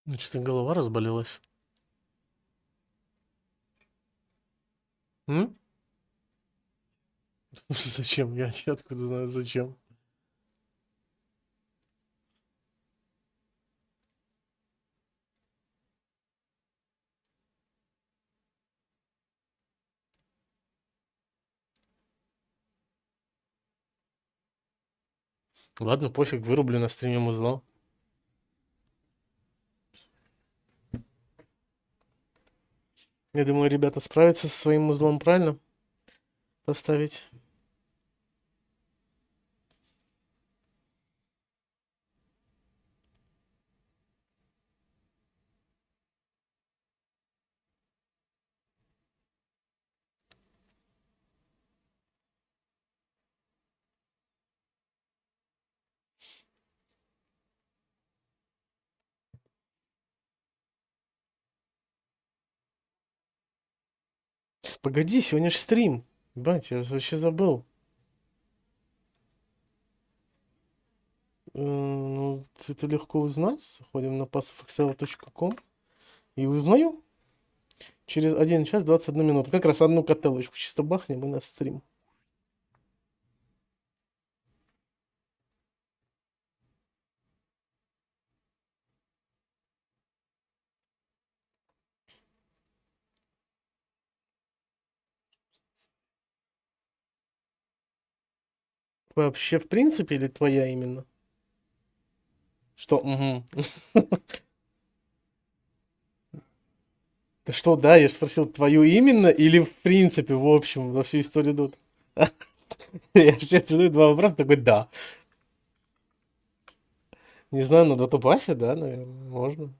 Ну, что-то голова разболелась. М? Зачем? Я откуда знаю, зачем. Ладно, пофиг, вырублю на стриме музло. Я думаю, ребята справятся со своим узлом, правильно? Поставить. Погоди, сегодня же стрим. Бать, я вообще забыл. Ну, это легко узнать. Заходим на passofexcel.com и узнаю. Через 1 час 21 минуту. Как раз одну котелочку чисто бахнем и на стрим. Вообще, в принципе, или твоя именно? Что? Угу. Да что, да, я же спросил, твою именно или в принципе, в общем, во всю историю Dota? Я же тебе задаю два вопроса, такой, да. Не знаю, на Dota Buff, да, наверное, можно.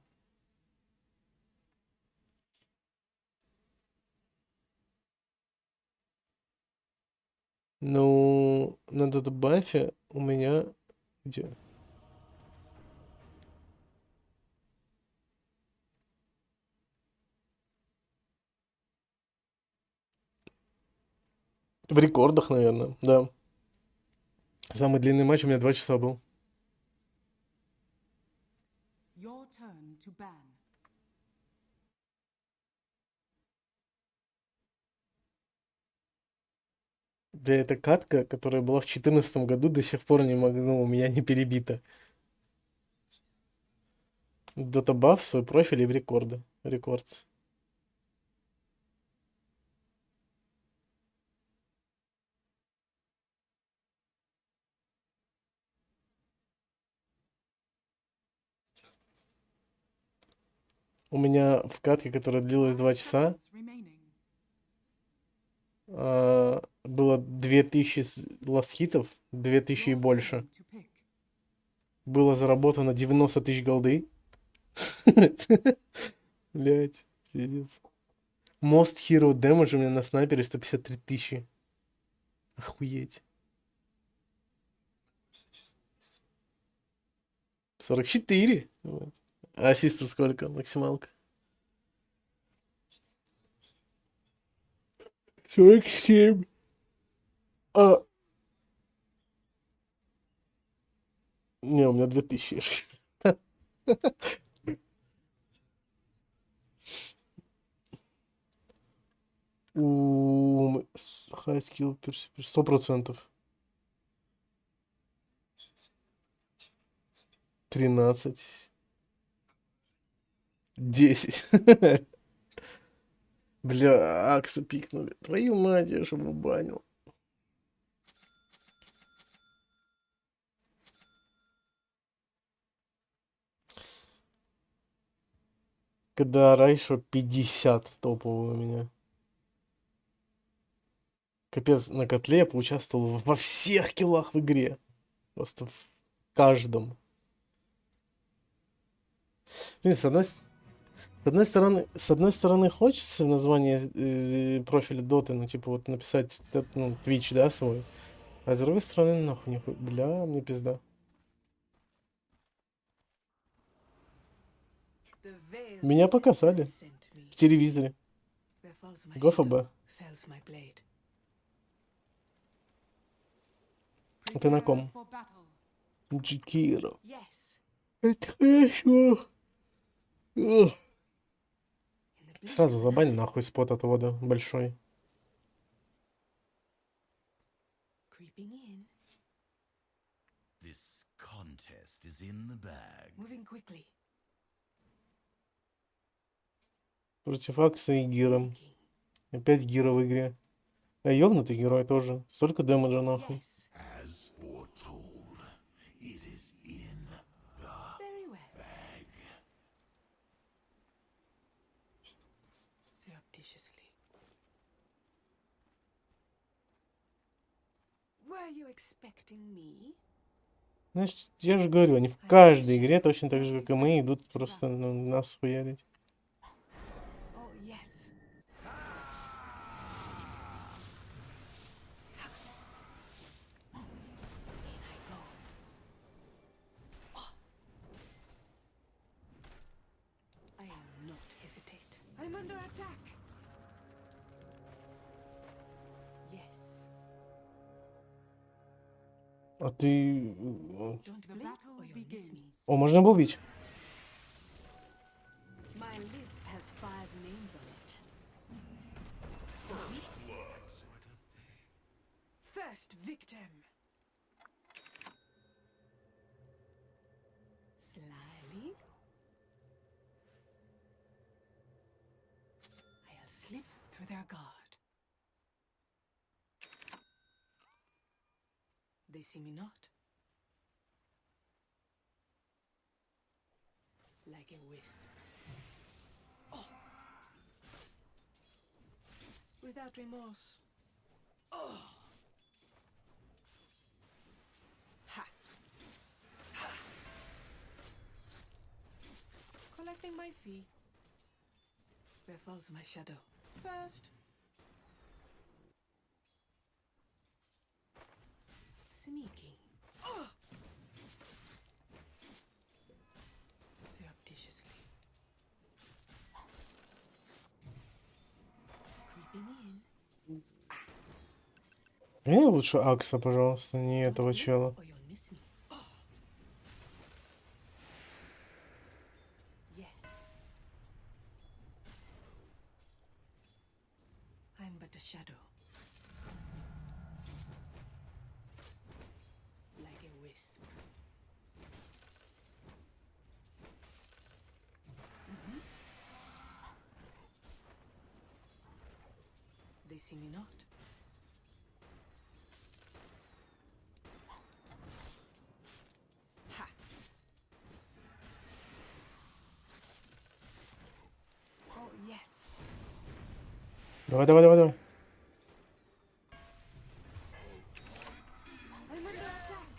Ну, на Dota Buff у меня... Где? В рекордах, наверное, да. Самый длинный матч у меня 2 часа был. Your turn to ban. Да, это катка, которая была в 2014 году, до сих пор не могу, ну, у меня не перебита. Dota Buff, свой профиль и в рекорды. Рекордс. У меня в катке, которая длилась 2 часа, Seconds remaining. было 2000 ласхитов, 2000 и Your больше. turn to pick. Было заработано 90 тысяч голды. Блять, пиздец. Most Hero Damage у меня на снайпере 153 тысячи. Охуеть. 44? Вот. А ассистов сколько? Максималка? 47. А, не, у меня 2000. У High Skill Perception 100%. 13. 10. Бля, Акса пикнули. Твою мать, я же банил. Когда Райшо 50 топовый у меня. Капец, на котле я поучаствовал во всех киллах в игре. Просто в каждом. Блин, с одной стороны хочется название профиля Доты, ну типа вот написать ну, Twitch, да, свой. А с другой стороны, нахуй не бля, мне пизда. The veil Меня has показали sent me. в телевизоре. Where falls my ГФБ. shadow, fells my blade. Ты на Prepare ком? for battle. Джикиро. Yes, Это хорошо. Ugh. In the blink Сразу of an забань eye. нахуй спот от вода большой. Creeping in. This contest is in the bag. Moving quickly. Против Акса и Гира. Sneaking. Опять Гира в игре. А ёбнутый герой тоже. Столько дэмэджа нахуй. Yes. As foretold, it is in the Very well. bag. Surreptitiously. Were you expecting me? Значит, я же говорю, они в каждой игре, точно так же, как и мы, идут просто нас хуярить. Oh, yes. In I go. Oh. I'll not hesitate. I'm under attack. Yes. А ты... Don't The blink battle or you'll miss me. begins. О, можно было убить? My list has 5 names on it. First victim. Slyly. I'll slip through their guard. They see me not. Like a wisp. Oh. Without remorse. Oh. Ha. Ha. Collecting my fee. Where falls my shadow? First. Sneaking. Oh. Surreptitiously. Creeping in. Лучше Акса, пожалуйста, не этого чела. Or you'll miss me. Oh. Yes. I'm but a shadow. Like a wisp. Mhm. They see me not. Ha! Oh, yes. Давай, давай, давай, давай. I'm under attack.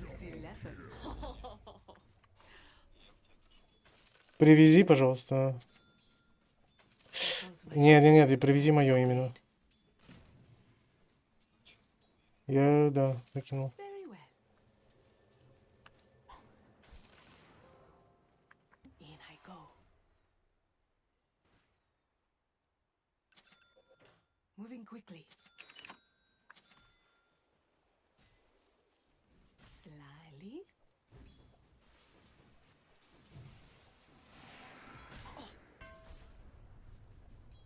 You see lesson. Привези, пожалуйста. Нет, нет, нет, и привези мое именно. Я, да, закинул. Very well. In I go. Moving quickly. Slyly. Oh.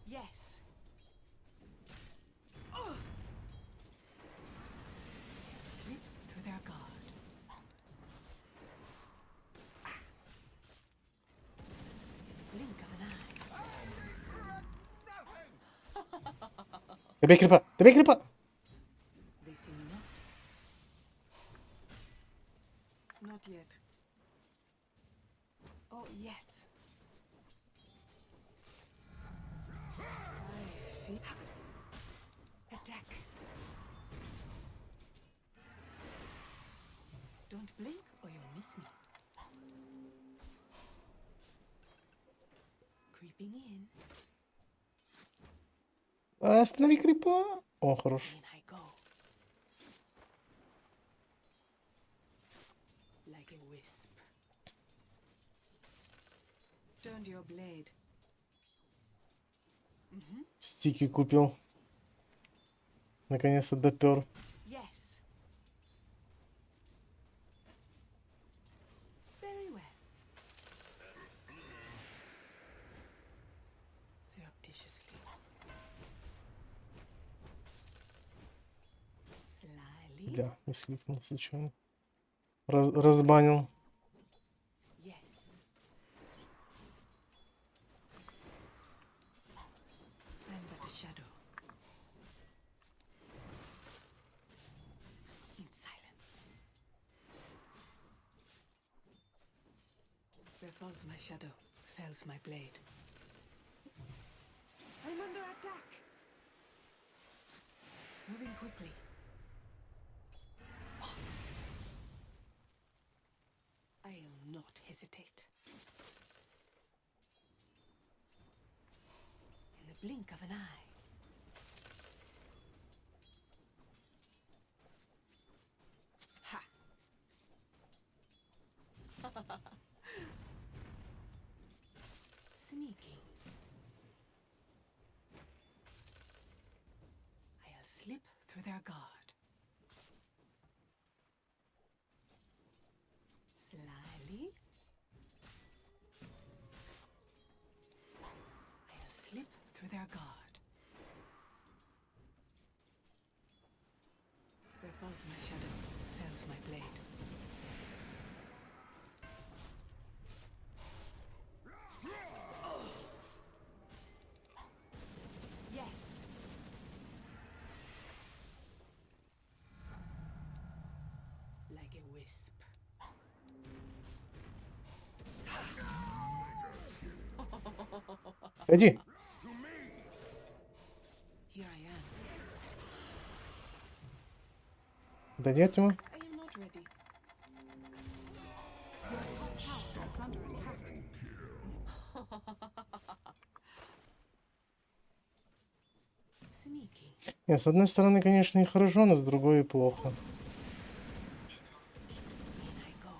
Yes. Oh. Slip through their guard. Ah. Blink of an eye. Добей крипа! Добей крипа! They see me not. Not yet. Oh, yes. I feel... Attack. Don't blink or you'll miss me. Creeping in. Останови крипа! О, хорош. In I go. Like a wisp. Turned your blade. Стики купил. Наконец-то допер. Yes. Бля, мискликнул случайно. Разбанил. Yes. I'm but a shadow. In silence. Where falls my shadow, fells my blade. I'm under attack. Moving quickly. I'll not hesitate. In the blink of an eye. Ha! Sneaky. I'll slip through their guard. Slyly. I'll slip through their guard. Where falls my shadow, fells my blade. Yes. Like a wisp. Иди. Here I am. Да нет ему. I am not ready. Your top tower is under attack. Sneaky. Не, с одной стороны, конечно, и хорошо, но с другой и плохо. In I go.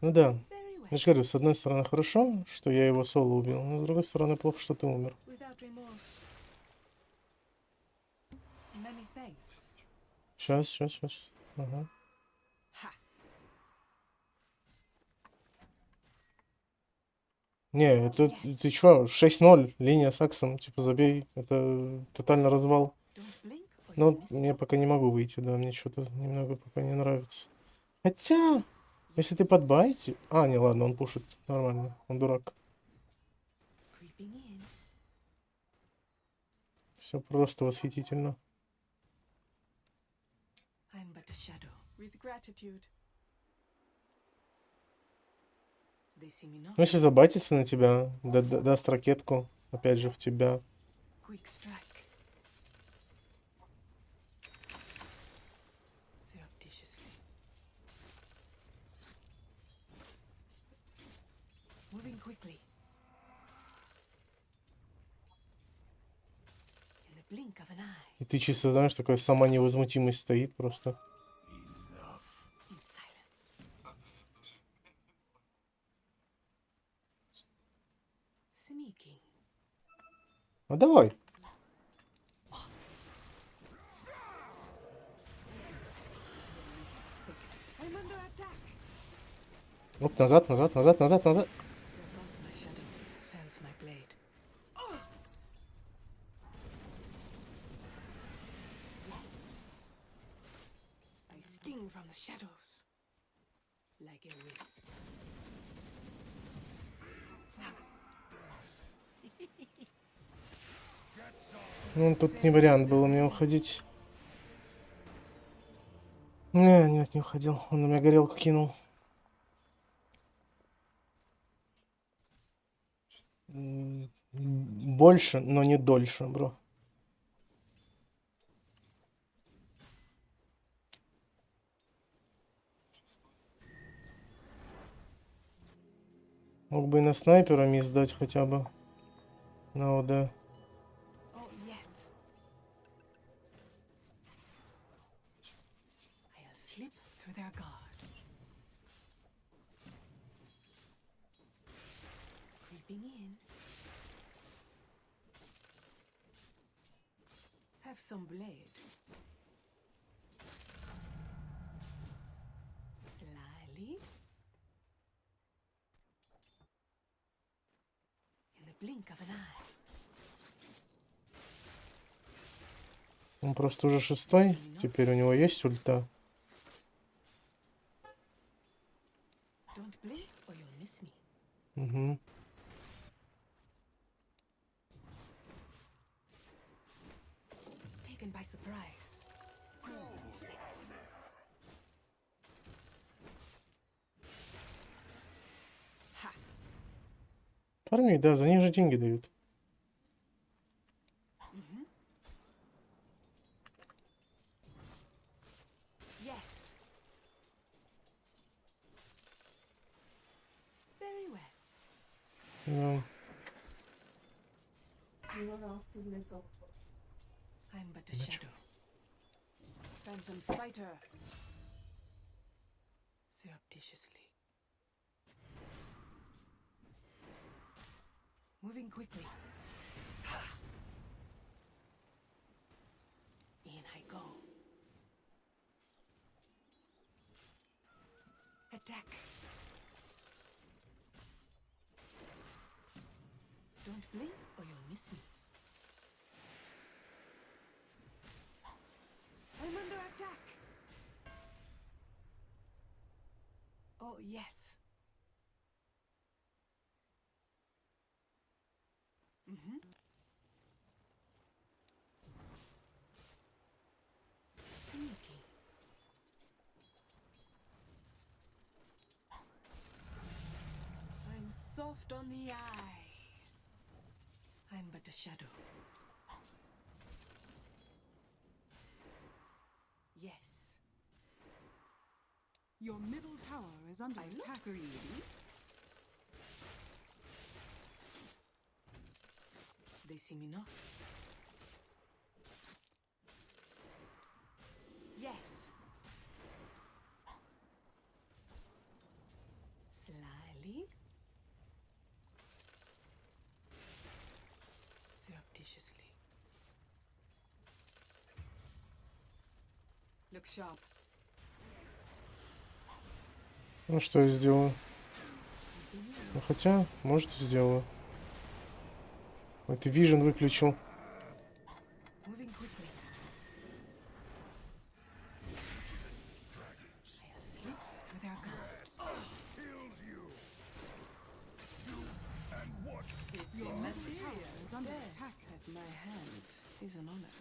Ну да. Very well. Я же говорю, с одной стороны хорошо, что я его соло убил, но с другой стороны плохо, что ты умер. Without remorse. Many thanks. Сейчас. Ага. Ha! Не, это ты чё, 6-0, линия с Аксом, типа забей, это тотально развал. Don't blink or Но you'll miss я пока не могу выйти, да, мне что-то немного пока не нравится. Хотя, если ты подбайте... А, не, ладно, он пушит, нормально, он дурак. creeping in. Все просто восхитительно. I'm but a shadow with gratitude. They see me not. Ну, если забайтиться на тебя, даст ракетку, опять же, в тебя. Quick strike. Surreptitiously. Moving quickly. In the blink of an eye. И ты чисто, знаешь, такой сама невозмутимость стоит просто. In silence. Sneaking. А давай. I'm under attack. Оп, назад. Where falls my shadow, fells my blade. Yes. I sting from the shadows like a wisp. Ну, тут не вариант было мне уходить. Нет, не уходил. Он на меня горелку кинул. Больше, но не дольше, бро. Мог бы и на снайпера мисс дать хотя бы. На ОД. Oh, yes. I'll slip through their guard. Creeping in. Have some blade. Slyly. In the blink of an eye. Он просто уже 6-й. Теперь у него есть ульта. Don't blink or you'll miss me. Угу. Taken by surprise. Ha! Армии, да, за них же деньги дают. Yes. Very well. Да. I'm but a shadow. Phantom fighter. Surreptitiously. Moving quickly. Ha! In I go. Attack. Don't blink or you'll miss me. I'm under attack. Oh, yes. Mm-hmm. Sneaky. I'm soft on the eye. I'm but a shadow. Yes. Your middle tower is under I'm attack. not greedy. They see me not. Yes. Slyly. Surreptitiously. Look sharp. Ну что я сделаю? Ну, хотя, может, и сделаю. Это Vision выключил. Moving quickly. I'll slip through their guards. Kills you. You and what? It's Your middle tower immaterial. is under Death attack. at my hands is an honor.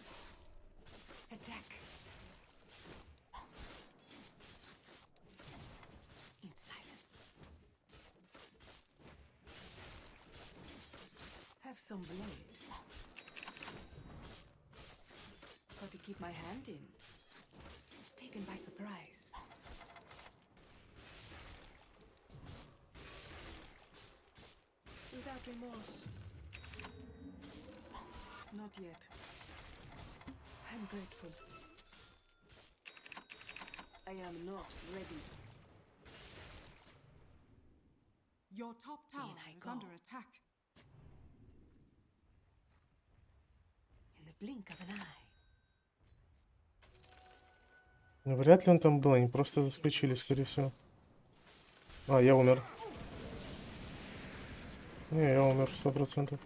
Attack. In silence. Have some blade. Got to keep my hand in. Taken by surprise. Without remorse. Not yet. I'm grateful. I am not ready. Your top tower I is go. under attack. In the blink of an eye. Ну, вряд ли он там был, они просто заскочили, скорее всего. А, я умер. Не, я умер, 100%.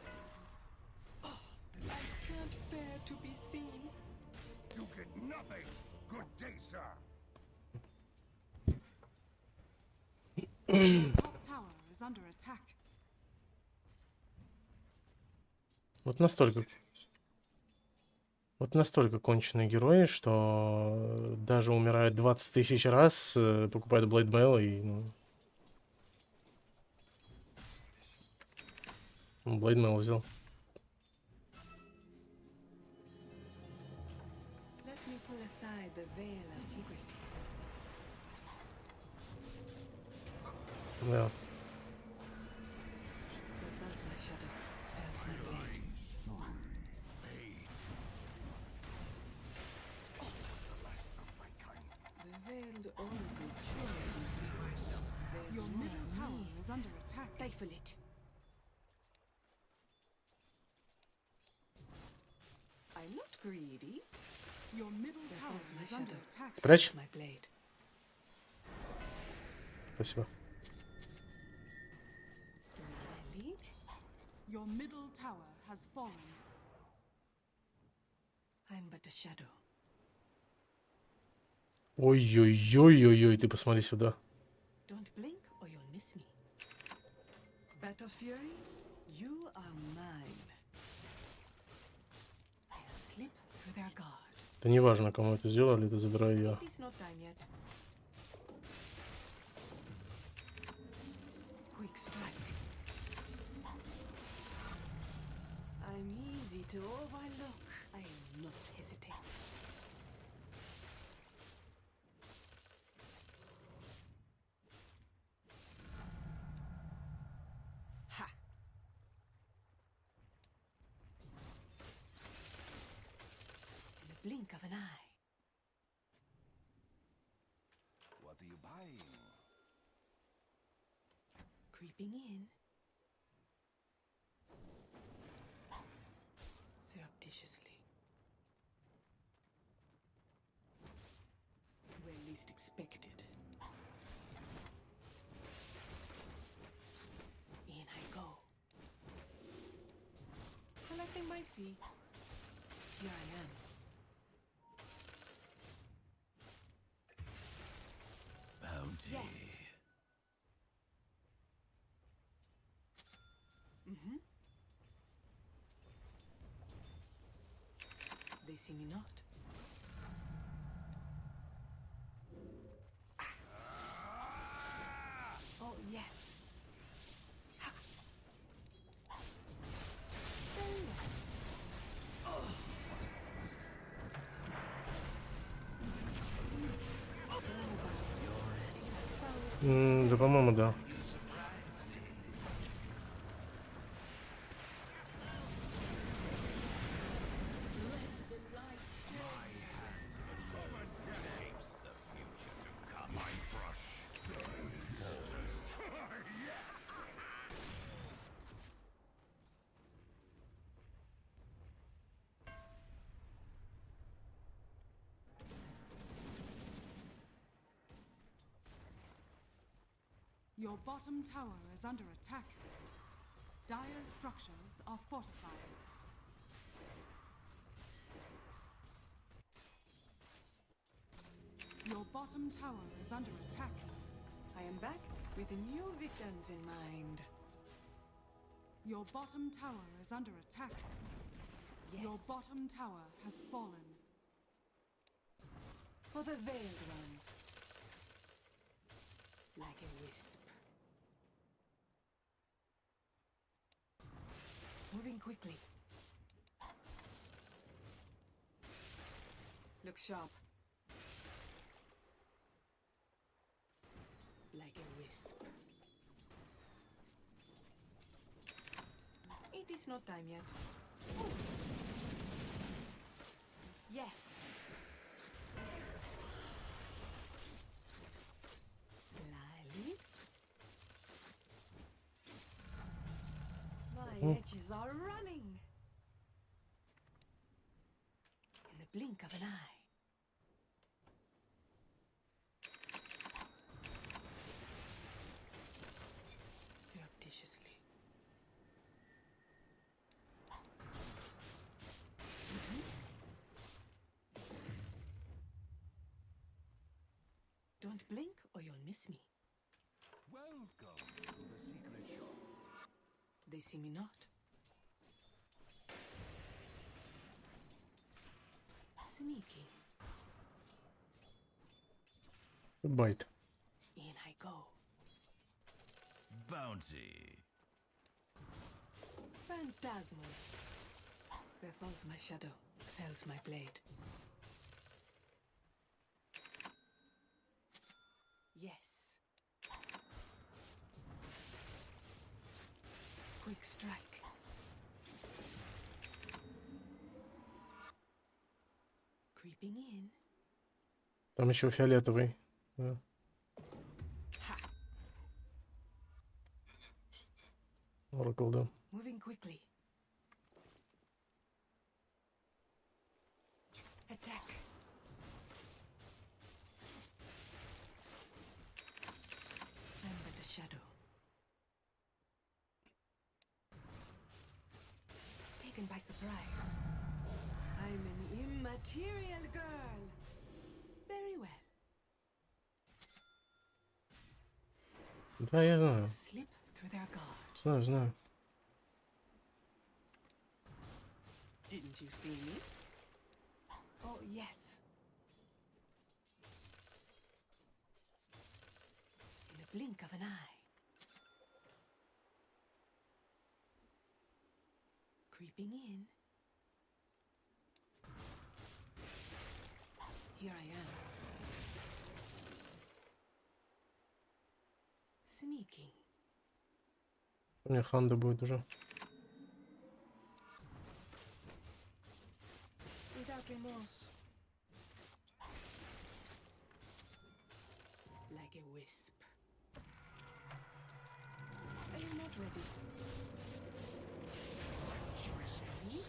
I can't bear to be seen. You get nothing. Good day, sir. Your top tower is under attack. Вот настолько... Вот настолько конченые герои, что даже умирают 20 тысяч раз, покупают Блейдмейл и... Ну, Блейдмейл взял. Let me pull aside the veil of secrecy. Да. There falls my shadow, falls my blade. The veiled oracle chooses. There's Your more middle of tower me. is under attack. Stifle it. I'm not greedy. Your middle There tower falls my is under shadow. attack. Прячь. My blade. Спасибо. Slyly. Your middle tower has fallen. I'm but a shadow. Ой-ой-ой-ой-ой, ты посмотри сюда. Don't blink or you'll miss me. Bat of Fury, you are mine. I'll slip through their guard. Это не важно, кому это сделали, это забираю я. It is not time yet. Quick strike. I'm easy to overlook. I will not hesitate. Ha! In the blink of an eye. What are you buying? Creeping in. Surreptitiously. Where least expected. In I go. Collecting my fee. Here I am. Bounty. Yes. Mm-hmm. They see me not. Oh, yes. Ha. Very well. Да, по-моему, да. Your bottom tower is under attack. Dire's structures are fortified. Your bottom tower is under attack. I am back with new victims in mind. Your bottom tower is under attack. Yes. Your bottom tower has fallen. For the veiled ones. Like a wisp. Moving quickly. Look sharp. Like a wisp. It is not time yet. Ooh. Yes. Slyly. My edges are running. In the blink of an eye. Surreptitiously. Don't blink or you'll miss me. Welcome to the secret shop. They see me not. Sneaky. Байт. In I go. Bounty. Phantasmal. Where falls my shadow, fells my blade. Yes. Quick strike. Creeping in. Там еще фиолетовый. Да. Ha! Oracle, да. Moving quickly. Attack. I'm but a shadow. Taken by surprise. I'm an immaterial girl. Very well. Да, я знаю. Slip through their guard. Знаю. Didn't you see me? Oh, yes. In the blink of an eye. Creeping in. Here I am. Sneaking. У меня ханда будет уже. Without remorse. Like a wisp. Are you not ready? Ready?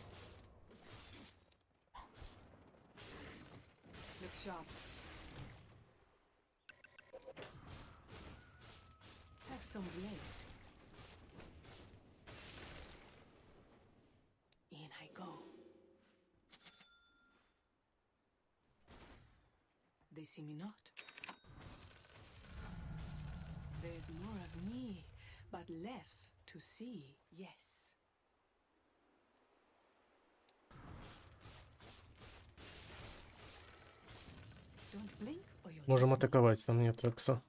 Look sharp. Have some blade. In I go. They see me not. There's more of me, but less to see, yes. Don't blink or you'll Можем miss me. атаковать, там нет Рекса.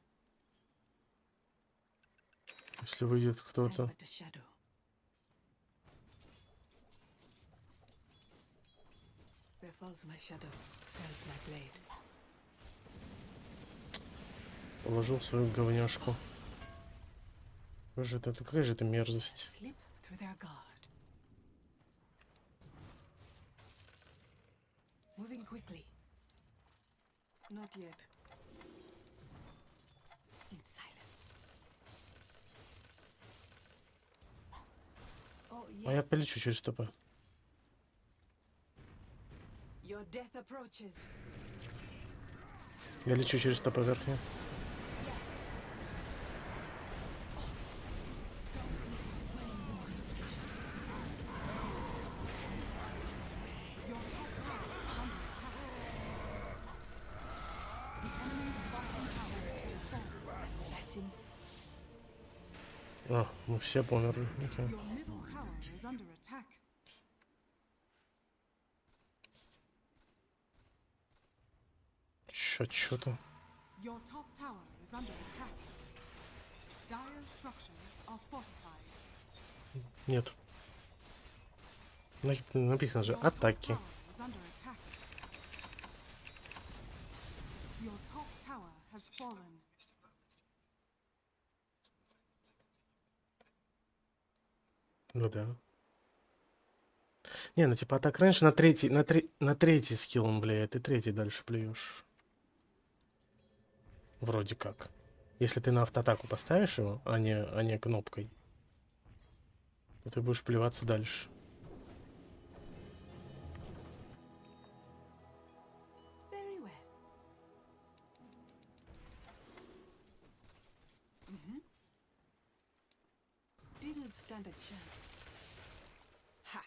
Если выйдет I'm кто-то. but a shadow. Where falls my shadow, falls my blade. Положил свою говняшку. Какая же это мерзость. Slip through their guard. Moving quickly. Not yet. In silence. Oh, А я yes. полечу через ТП. Your death approaches. Я лечу через ТП верхнюю. Assassin. А, мы все померли. Окей. Your middle tower is under attack. Чё-то. Your top tower is under attack. Dire structures are fortified. Нет. Написано же Your top атаки. tower is under attack. Your top tower has fallen. Ну да. Не, ну типа атак раньше на третий скилл он влияет, и третий дальше плюешь. Вроде как. Если ты на автоатаку поставишь его, а не кнопкой, то ты будешь плеваться дальше. Very well. Didn't stand a chance. Ha!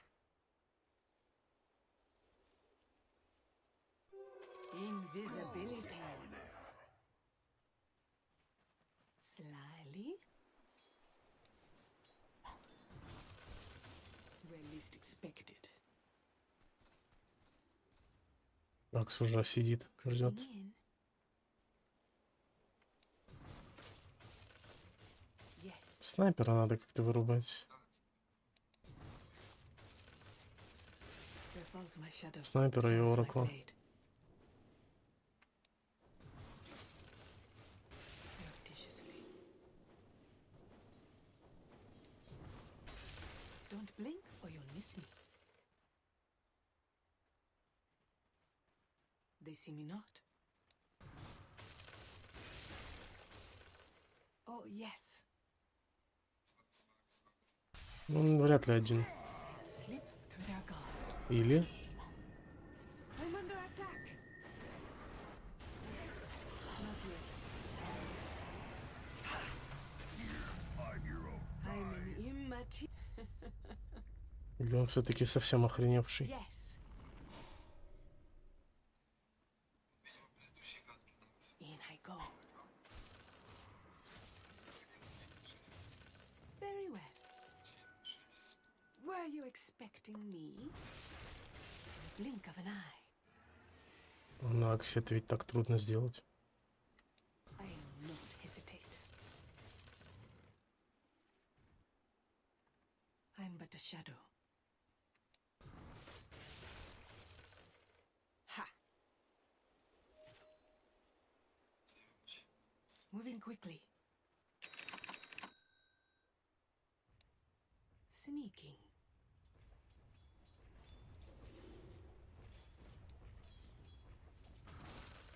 Invisibility. Slyly. Where least expected. Акс уже сидит, ждет. In. Yes. Снайпера надо как-то вырубать. Where falls my shadow, Снайпера и falls my Оракла. blade. Surreptitiously. Don't blink or you'll miss me. They see me not. Oh, yes. Ну, вряд ли один. Slip through their guard. Или... I'm under attack. Not yet. I'm an immaterial. Или он все-таки совсем охреневший. Yes. you expecting me? In the blink of an eye. На Аксе это ведь так трудно сделать. I'll not hesitate. I'm but a shadow. Ha! Moving quickly. Sneaking.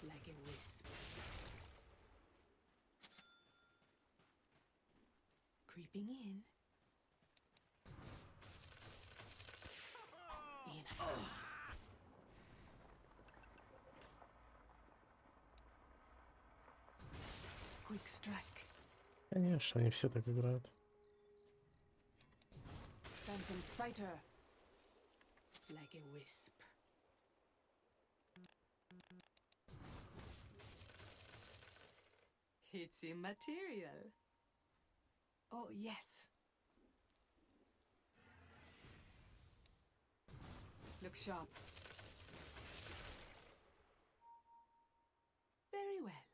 Like a wisp. Creeping in. In. Quick strike. Конечно, они все так играют. Phantom fighter. Like a wisp. It's immaterial. Oh, yes. Look sharp. Very well.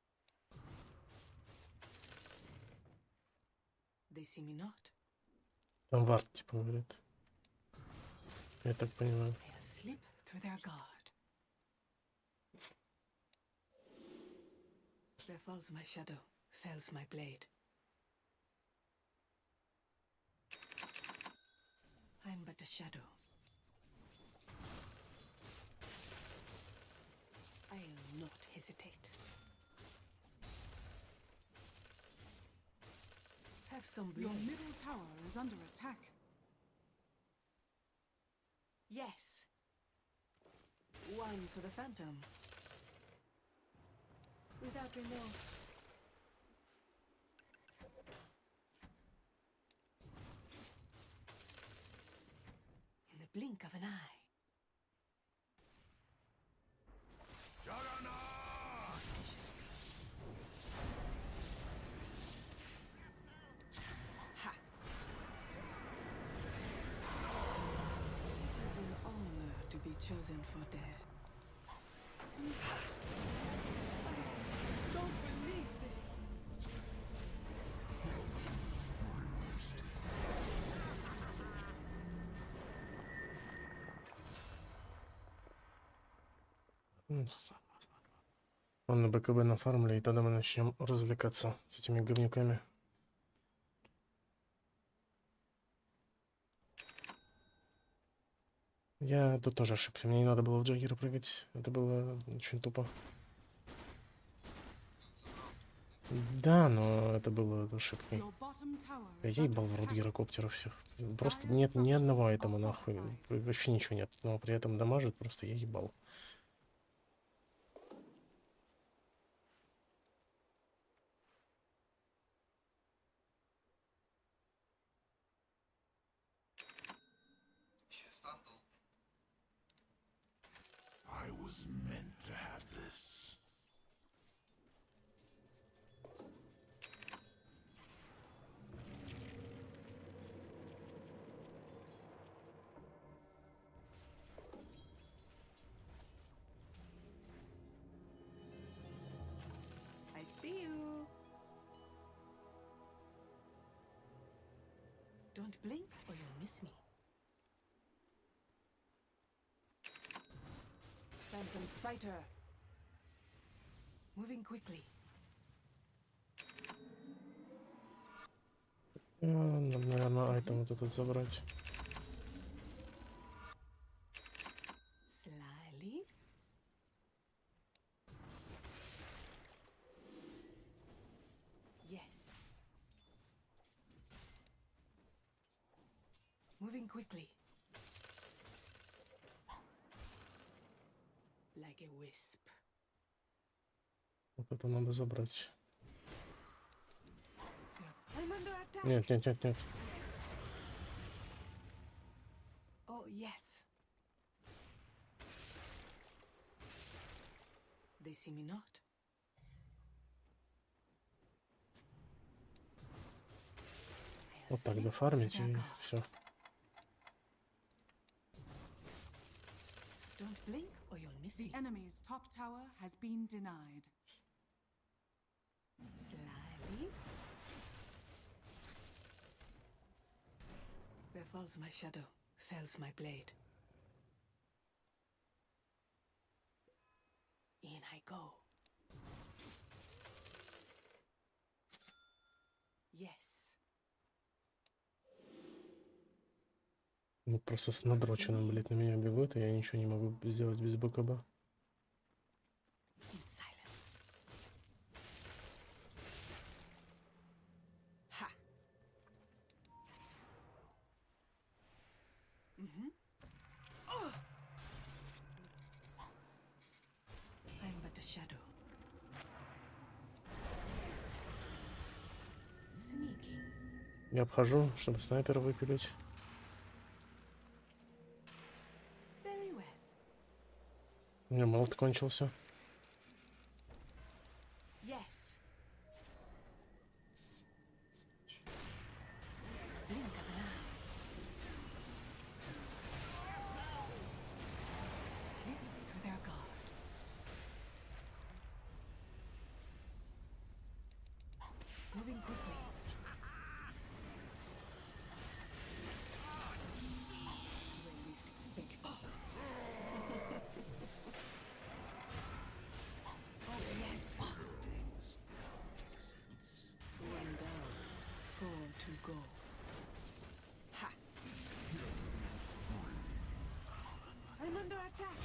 They see me not. Там вард, типа, говорит. Я так понимаю. I'll slip through their guard. Where falls my shadow, fells my blade. I'm but a shadow. I'll not hesitate. Have some Your blade. middle tower is under attack. Yes. One for the phantom. Without remorse. In the blink of an eye. Juggernaut! Surreptitiously. Ha! It is an honor to be chosen for death. See? I don't believe this. Он на БКБ нафармли, и тогда мы начнем развлекаться с этими говнюками. Я тут тоже ошибся. Мне не надо было в Джаггера прыгать. Это было очень тупо. Да, но это было ошибкой. Your bottom tower Я is under ебал в рот attack. гирокоптеров всех. Просто нет ни одного этому нахуй. Вообще ничего нет. Но при этом дамажит, просто я ебал. I was meant to have this. I see you. Don't blink or you'll miss me. Phantom fighter. Moving quickly. Нам, наверное, айтем вот этот забрать. Slyly. Yes. Moving quickly. Like a wisp. Вот это надо забрать. So, I'm under attack. Нет, нет, нет, нет. Oh, yes. They see me not. Вот так дофармить и все. miss The me. enemy's top tower has been denied. Slyly. Where falls my shadow, fells my blade. In I go. Yes. Ну, просто с надроченным, блядь, на меня бегут, и я ничего не могу сделать без БКБ. In silence. Ha. Oh. I'm but a shadow. Sneaking. Я обхожу, чтобы снайпера выпилить. Very well. У меня молот кончился. Yes. Blink of an eye. Slip through their guard. Moving quickly. When least expect. Oh yes. One down. 4 to go. Ha. I'm under attack.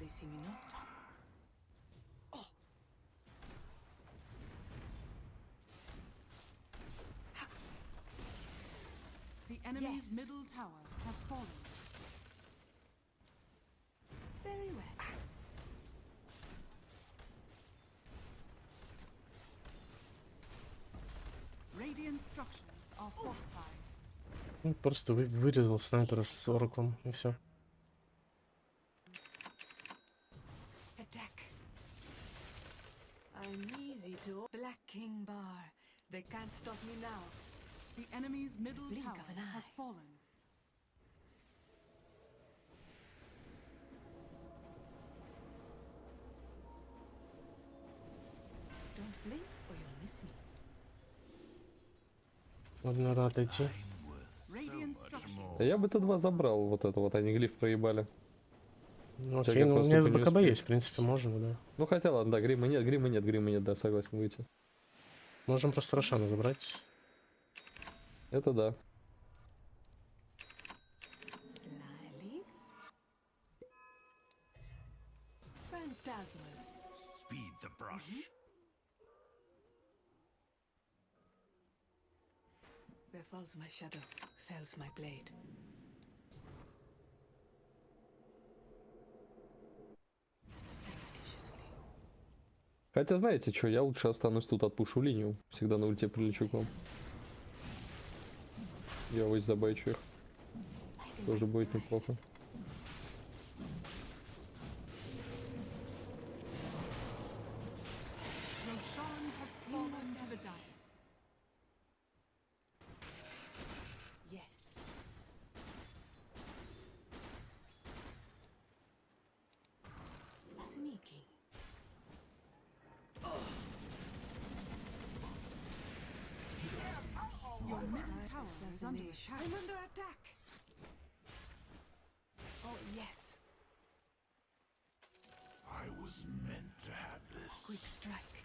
They see me not. Oh. The enemy's Yes. middle tower has fallen. Very well. Radiant structures are fortified. Ну, просто вырезал снайпера с ораклом, и все. Attack. I'm easy to. Black King Bar. They can't stop me now. The enemy's middle Blink tower of an has eye. fallen. Don't blink or you'll miss me. Ладно, надо отойти. Radiant structures. Да я бы Т2 забрал вот это вот, они глиф проебали. Ну, Тебя окей, как ну у раз меня тут и не БКБ успеешь. есть, в принципе, можно, да. Ну хотя ладно, да, грима нет, да, согласен выйти. Можем просто Рошана забрать. Это да. Slyly. Phantasmal. Speed the brush. Where falls my shadow, fells my blade. Surreptitiously. Хотя знаете что, я лучше останусь тут, отпушу линию. Всегда на ульте прилечу к вам. Я ось забайчу их. Тоже будет неплохо. Roshan has fallen to the dire. Yes. Sneaking. Your middle tower is under attack. I'm under attack. Oh yes. I was meant to have this. Quick strike.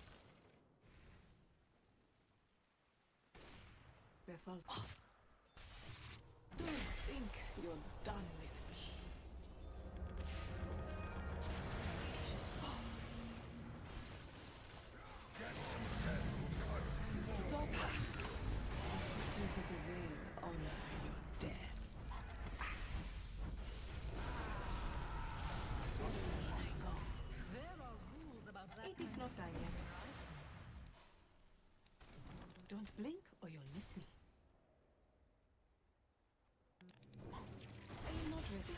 Where falls? Oh. Don't think you're done with me. Surreptitiously. So the sisters of the veil honor your death. Let's go. There are rules about that. It is not time yet. Don't blink or you'll miss me. I am not ready.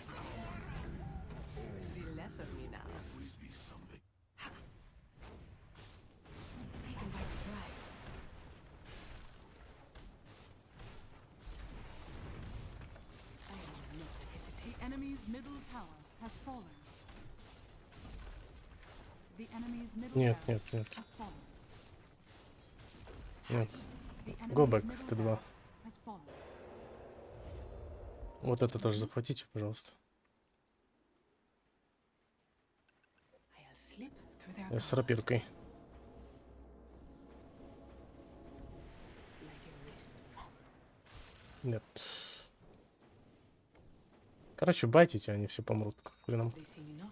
See less of me now. Always be something. Taken by surprise. I am not hesitating. The enemy's middle tower has fallen. The enemy's middle Нет, barracks нет, нет. has fallen. Нет. The Go enemy's back, middle T2. barracks has fallen. Вот это тоже захватите, пожалуйста. I'll slip through their Я с guard рапиркой. like a wisp. Нет. Короче, байтите, они все помрут к хренам. They see me not.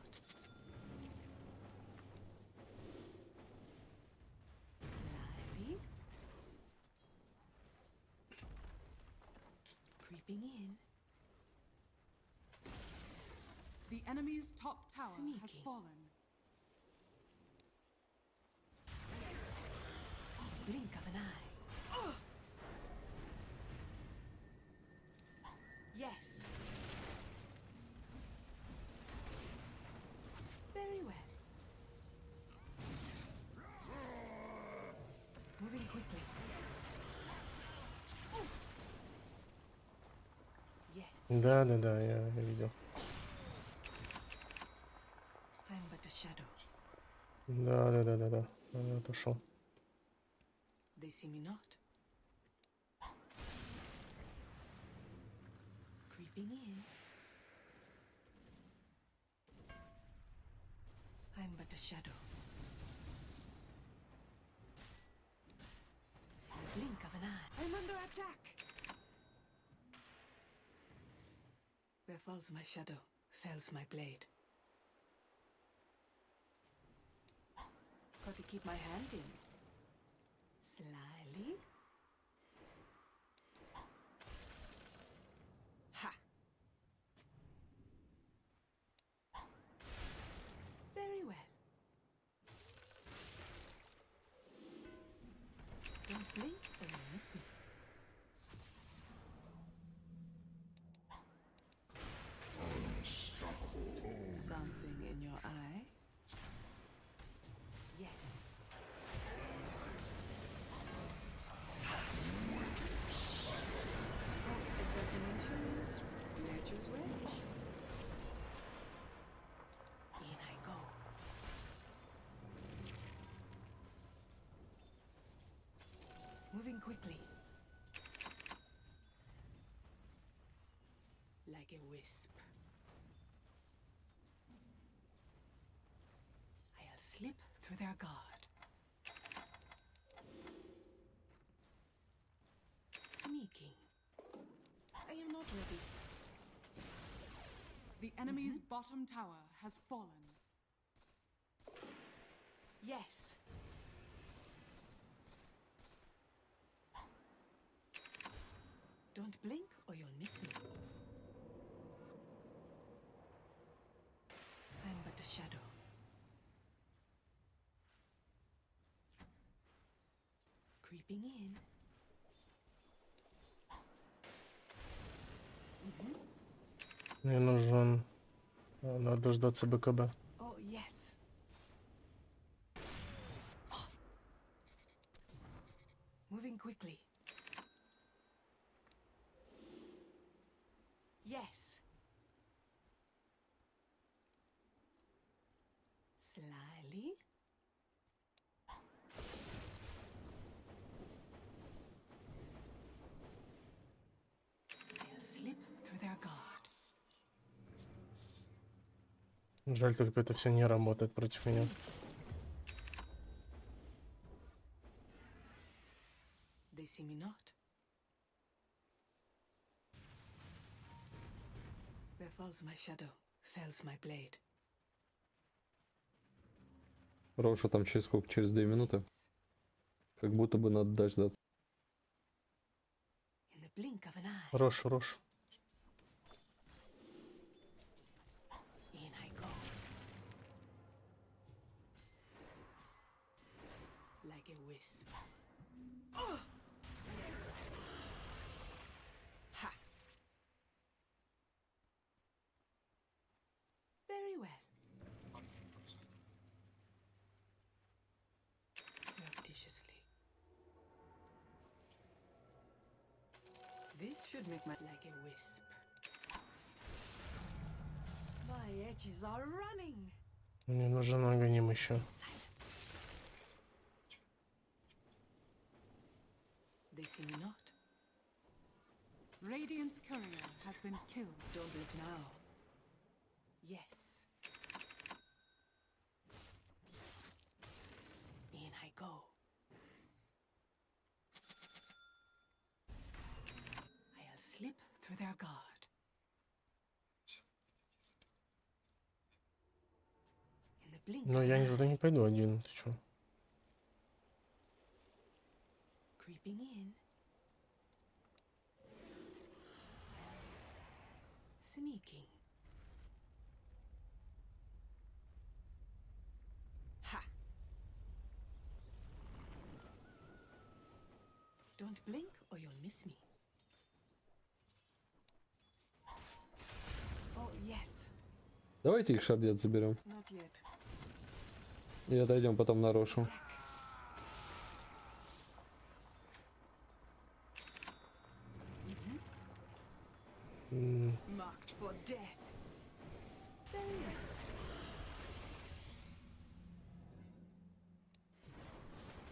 Slyly. Creeping in. The enemy's top tower has Sneaky. fallen. Blink of an eye. Yes. Very well. Moving quickly. Yes. Да, да, да, я видел. I'm but a shadow. Да, да, да, да, да. Я отошел. They see me not. Creeping in. I'm but a shadow. In the blink of an eye. I'm under attack. Where falls my shadow, fells my blade. Got to keep my hand in. Slyly. Ha! Very well. Don't blink or you'll miss me. Something in your eye? Yes. Assassination is nature's way. In I go. Moving quickly. Like a wisp. I'll slip through their guard. Sneaking. I am not ready. The enemy's bottom tower has fallen. Yes. Don't blink or you'll miss me. I'm but a shadow. Creeping in. Мне нужен... Надо дождаться БКБ. Oh, yes. Moving quickly. Yes. Slyly. I'll slip through their guard. Жаль, только это все не работает против меня. They see me not. Where falls my shadow, fells my blade. Роша там через сколько? Через 2 минуты? Как будто бы надо дождаться. In the blink of an eye, Рош, Рош. in I go. Like a wisp. Ha! Very well. Surreptitiously. This should make my like a wisp. My edges are running. Мне нужен органим еще. Silence. They see me not. Radiant's courier has been killed. Don't look now. Yes. In I go. I'll slip through their guard. In the blink. Но of я an никуда eye, не пойду один. Ты чё? creeping in. Sneaking. Ha! Don't blink or you'll miss me. Oh, yes. Давайте их шардец заберем. Not yet. И отойдем потом на Рошу. Marked for death. Very well.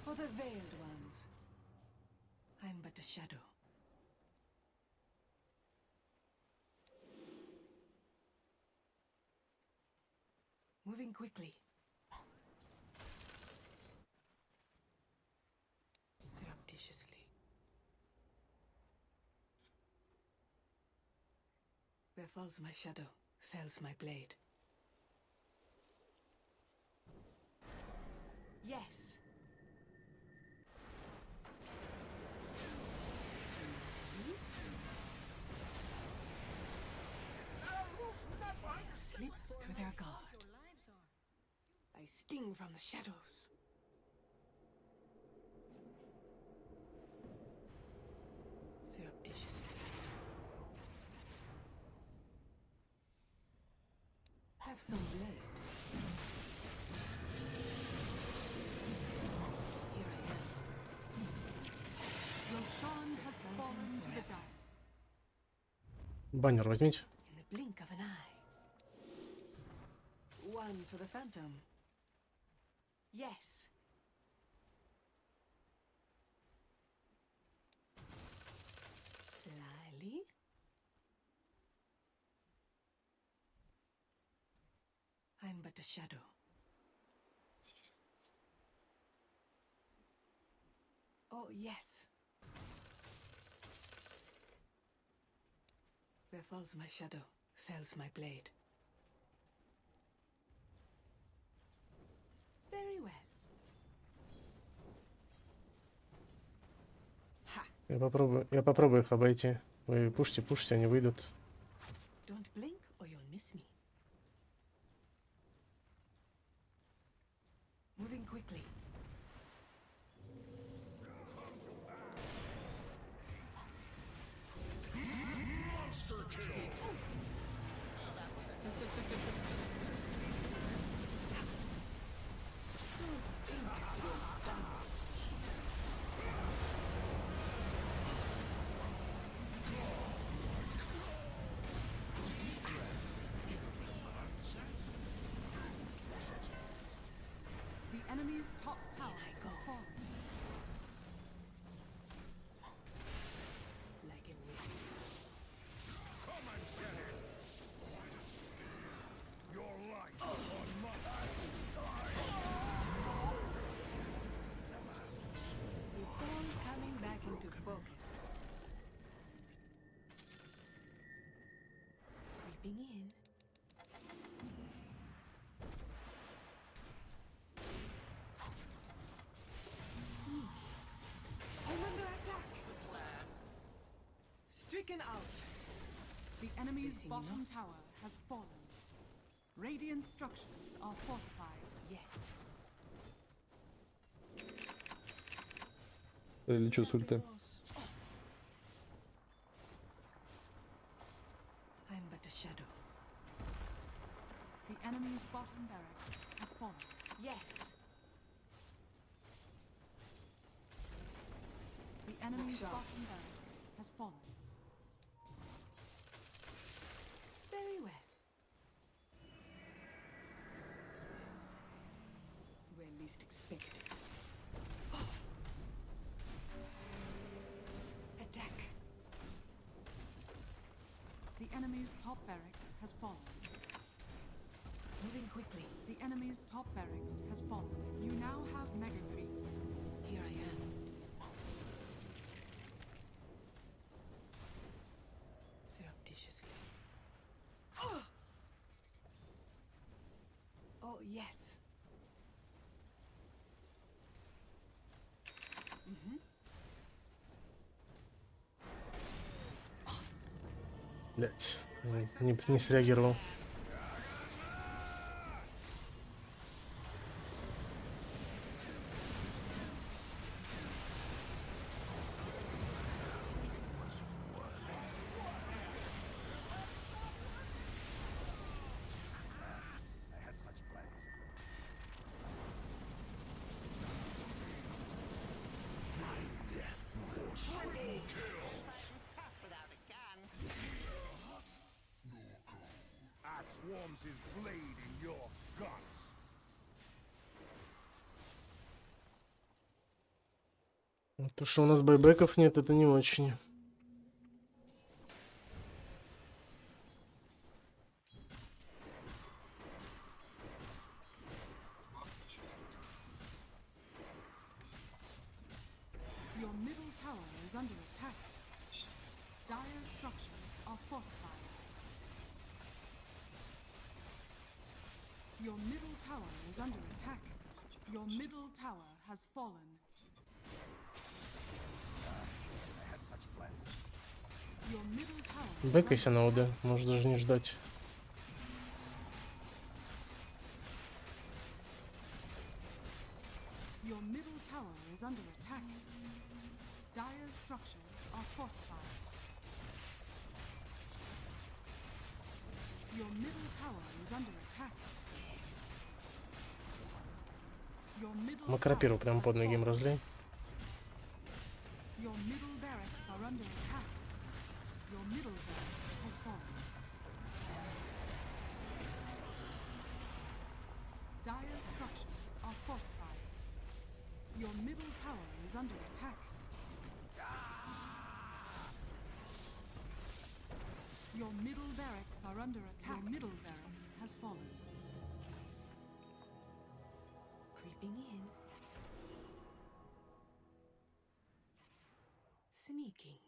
For the veiled ones, I'm but a shadow. Moving quickly. Surreptitiously. Where falls my shadow, fells my blade. Yes. Slip through their guard. Your lives are. I sting from the shadows. Surreptitiously. Have some blood. Here I am. Roshan has fallen to the dire. Баннер возьмите. In the blink of an eye. One for the phantom. Yes. Slyly. I'm but a shadow. Oh, yes. Where falls my shadow, fells my blade. Very well. Ha! Я попробую их обойти. Вы пушьте, они выйдут. Don't blink or you'll miss me. Moving quickly. Monster kill! The enemy's top tower has fallen. Like a wisp. Come and get it! Your life on my It's all coming back into focus. Creeping in. Sneaky. I'm under attack. Stricken out. The enemy's Missing bottom not. tower has fallen. Radiant structures are fortified. Yes. Лечу с ульты. I'm but a shadow. The enemy's bottom barracks has fallen. Yes. The enemy's Sharp. bottom barracks has fallen. Very well. least expect it. Attack. The enemy's top barracks has fallen. Moving quickly. The enemy's top barracks has fallen. You now have mega creeps. Here I am. Surreptitiously. Oh, yes. Блять, не среагировал. I had such plans. Axe warms his blade in your guts. То, что у нас байбеков нет, это не очень. Your middle tower is under attack. Dire structures are fortified. Your middle tower is under attack. Your middle tower has fallen. I had such plans. Your middle tower is Бэкайся under на ОД, можешь даже не ждать. Your middle tower is under attack. Dire structures are fortified. Your middle tower is under attack. Your middle Макропиру tower прям has под ноги им fallen. разлей. Your middle barracks are under attack. Your middle barracks has fallen. Dire structures are fortified. Your middle tower is under attack. Your middle barracks are under attack. Your middle barracks has fallen. Creeping in. Sneaking.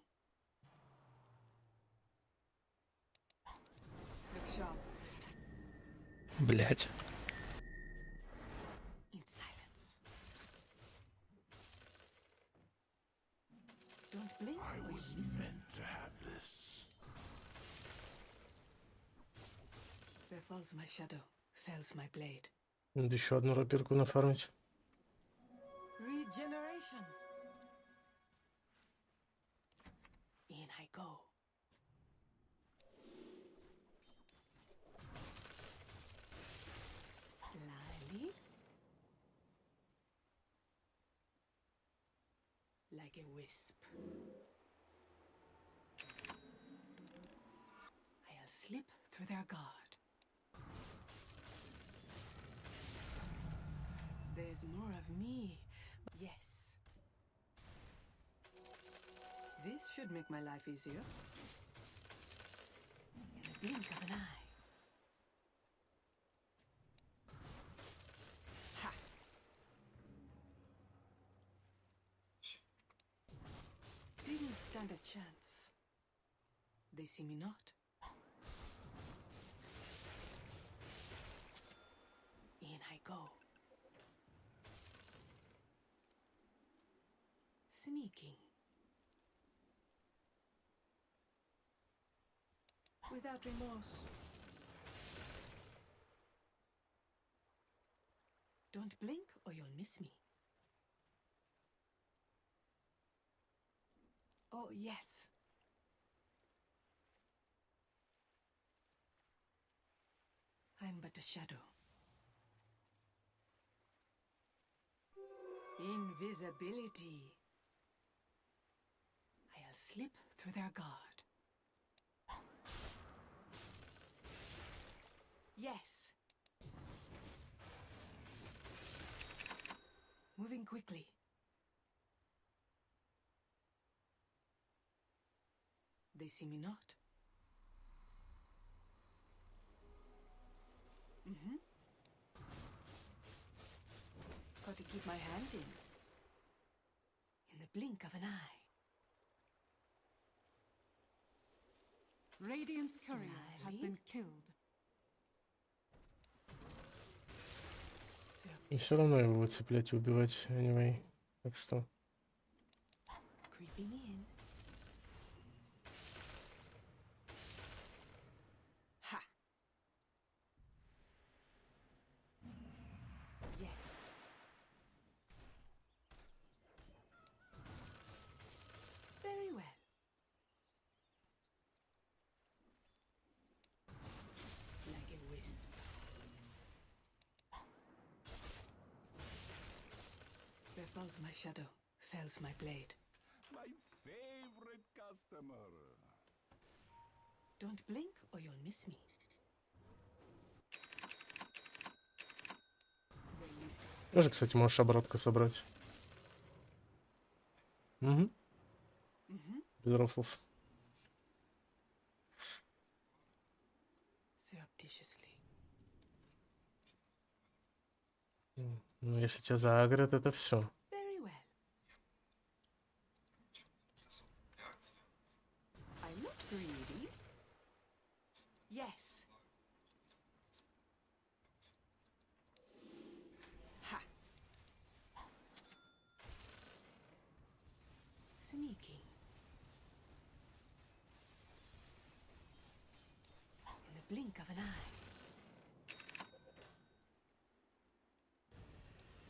Look sharp. Блять. In silence. Don't blink or you'll miss it. To have this. Where falls my shadow, fells my blade. Надо еще одну рапирку нафармить. Regeneration. In I go. Slyly. Like a wisp. I'll slip through their guard. There's more of me. Yes. This should make my life easier. In the blink of an eye. Ha! Didn't stand a chance. They see me not. In I go. Sneaking. Without remorse. Don't blink or you'll miss me. Oh, yes. I'm but a shadow. Invisibility. I'll slip through their guard. Yes. Moving quickly. They see me not. Mm-hmm. Got to keep my hand in. In the blink of an eye. Radiant's courier has been killed. И все равно его выцеплять и убивать, anyway. Так что... Creeping in. Ha. Yes. Very well. Like a wisp. Where falls my shadow, fells my blade. My favorite customer. Don't blink or you'll miss me. The least expected. Тоже, кстати, можешь обратку собрать. Угу. Без рофлов. Surreptitiously. Ну, если тебя заагрят, это все. Very well. I'm not greedy. Yes. Ha. Sneaking. In the blink of an eye.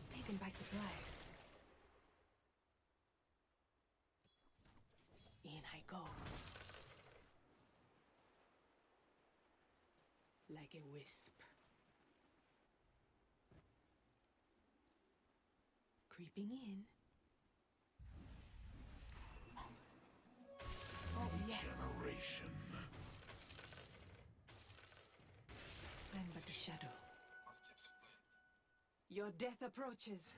Taken by surprise. In I go. Like a wisp. Creeping in. Oh, yes. I'm but a shadow. Your death approaches.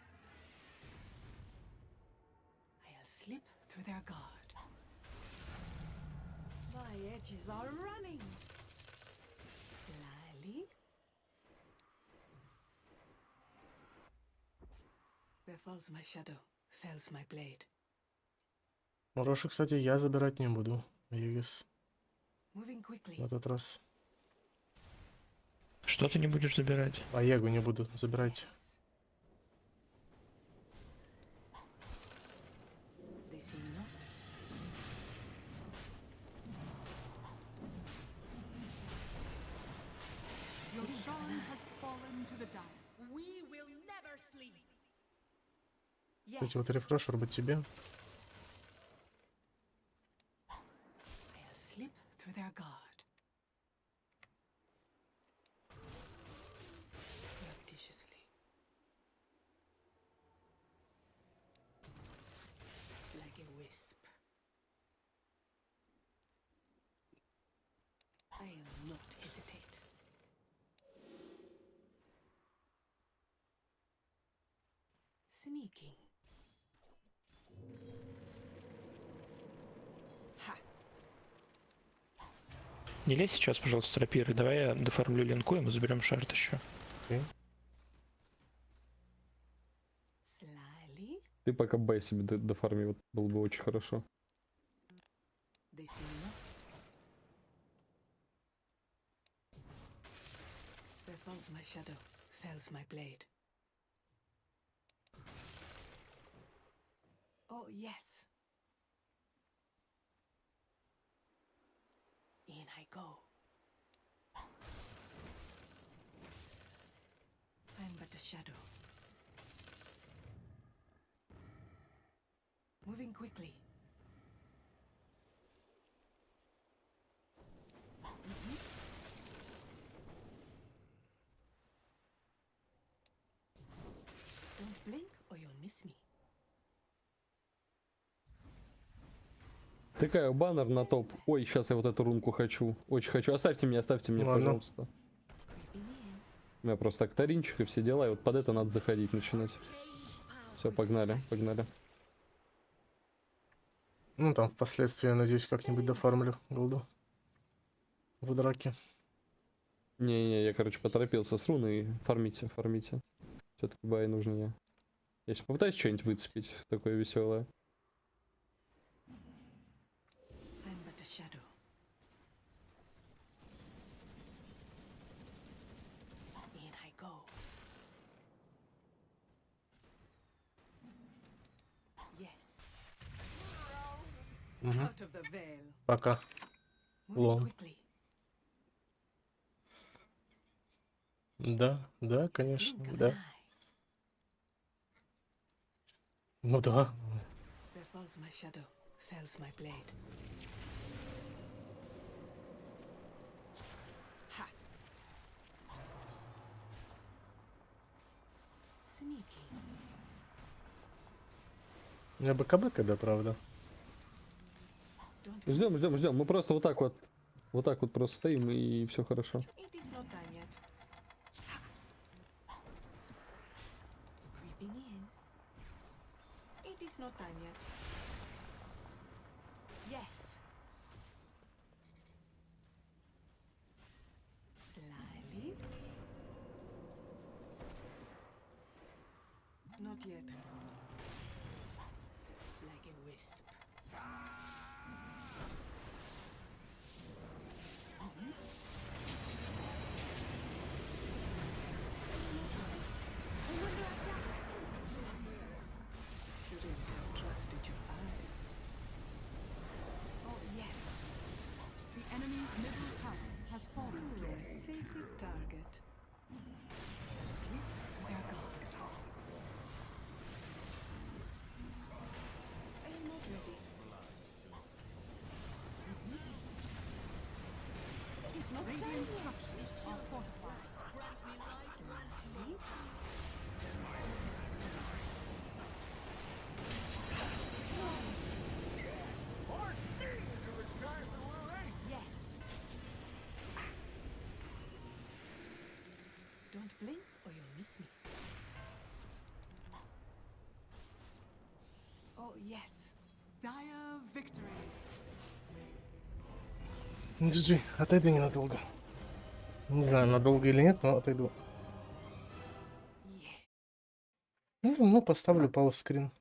I'll slip through their guard. My edges are running. Slyly. Where falls my shadow, fells my blade. Рошу, кстати, я забирать не буду. Югис. Moving quickly. В этот раз. Что ты не будешь забирать? А Егу не буду. Забирайте. They see me not. Roshan has fallen to the dire. We will never sleep. Yes. Кстати, вот рефреш робот тебе. I'll slip through their guard. Surreptitiously. Like a wisp. I'll not hesitate. Sneaking. Ha. Не лезь сейчас, пожалуйста, с рапирой. Давай я дофармлю линку, и мы заберем шарт еще. Окей. Slyly. Ты пока Б себе дофарми, вот было бы очень хорошо. They see me not. Where falls my shadow, fells my blade. Oh, yes. In I go. I'm but a shadow. Moving quickly. Mhm. Don't blink or you'll miss me. Тыкаю баннер на топ. Ой, сейчас я вот эту рунку хочу. Очень хочу. Оставьте мне, Ладно. пожалуйста. Creeping in. У меня просто акторинчик и все дела, и вот под это надо заходить начинать. Все, погнали, погнали. Ну, там впоследствии, я надеюсь, как-нибудь дофармлю голду в драке. Не-не, я, короче, поторопился с руной. Фармите, фармите. Все-таки бай нужнее. Я сейчас попытаюсь что-нибудь выцепить такое веселое. I'm but a shadow. In I go. Yes. Out of the veil. Пока. Move Лом. quickly. Да, да, конечно, Blink of an да. eye. Ну да. There falls my shadow. Fells my blade. Ha. Sneaky. У меня БКБ когда, правда? Don't Ждем, ждем, ждем. Мы просто вот так вот просто стоим и все хорошо. It is not time yet. Ha. Creeping in. It is not time yet. Yes. Slyly. Not yet. Like a wisp. Shouldn't have trusted your eyes. Oh, yes. The enemy's middle tower has fallen. Your sacred target. Sweet, they're gone. I am not ready. It is not time Radiant yet. structures are fortified. Slyly. Yes. Don't blink or you'll miss me. Oh, yes. Dire victory. GG, отойду ненадолго. Не знаю, надолго или нет, но отойду. Yeah. Ну, поставлю пауз скрин.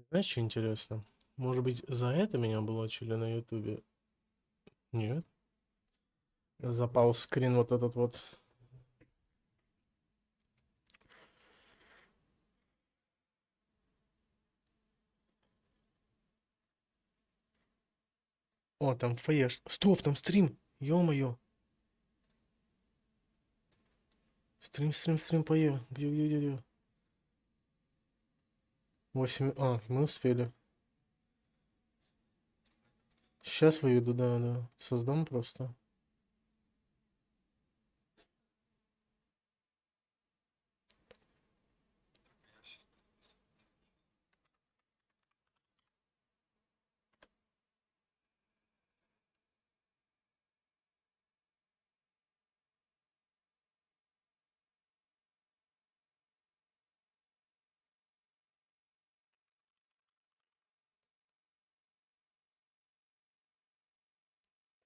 Знаешь, что интересно? Может быть, за это меня блочили на ютубе? Нет. Запал скрин вот этот вот. О, там фаеш. Стоп, там стрим. Ё-моё. Стрим, пою. Где? 8. А, мы успели. Сейчас выведу, да. Создам просто.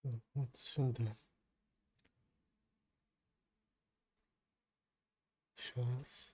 Так, вот сюда. Сейчас.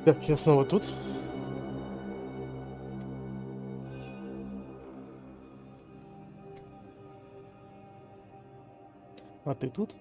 Так, я снова тут. А ты тут?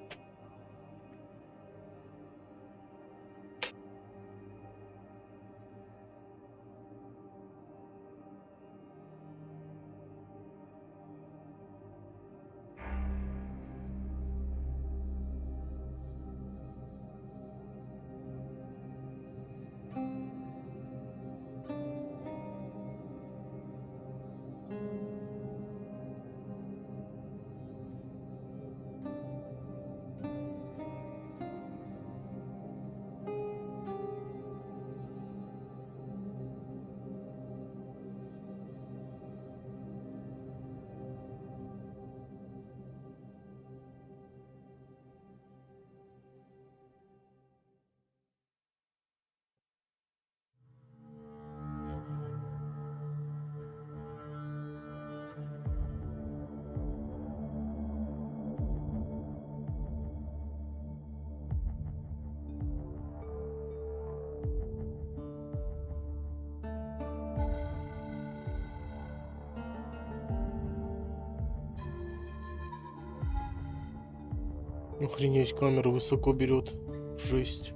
Охренеть, камера высоко берет. Жесть.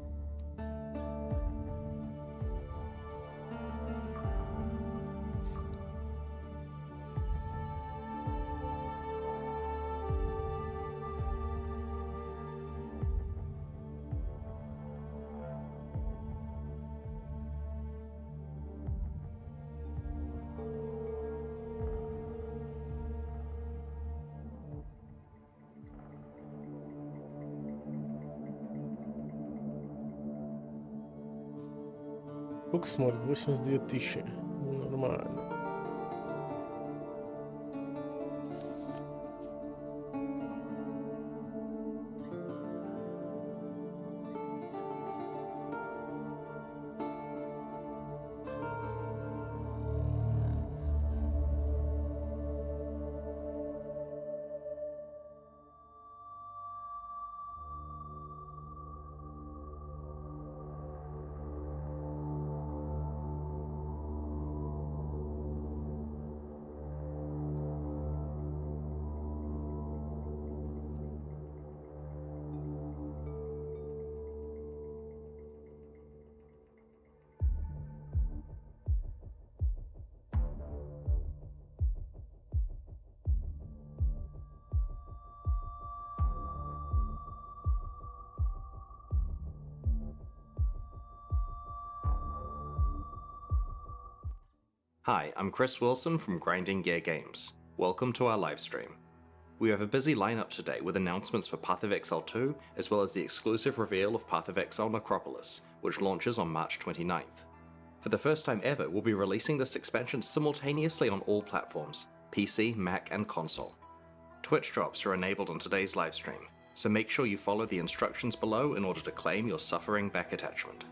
Сколько смотрит? 82 тысячи. Нормально. Hi, I'm Chris Wilson from Grinding Gear Games. Welcome to our live stream. We have a busy lineup today with announcements for Path of Exile 2, as well as the exclusive reveal of Path of Exile Necropolis, which launches on March 29th. For the first time ever, we'll be releasing this expansion simultaneously on all platforms, PC, Mac, and console. Twitch drops are enabled on today's livestream, so make sure you follow the instructions below in order to claim your Suffering back attachment.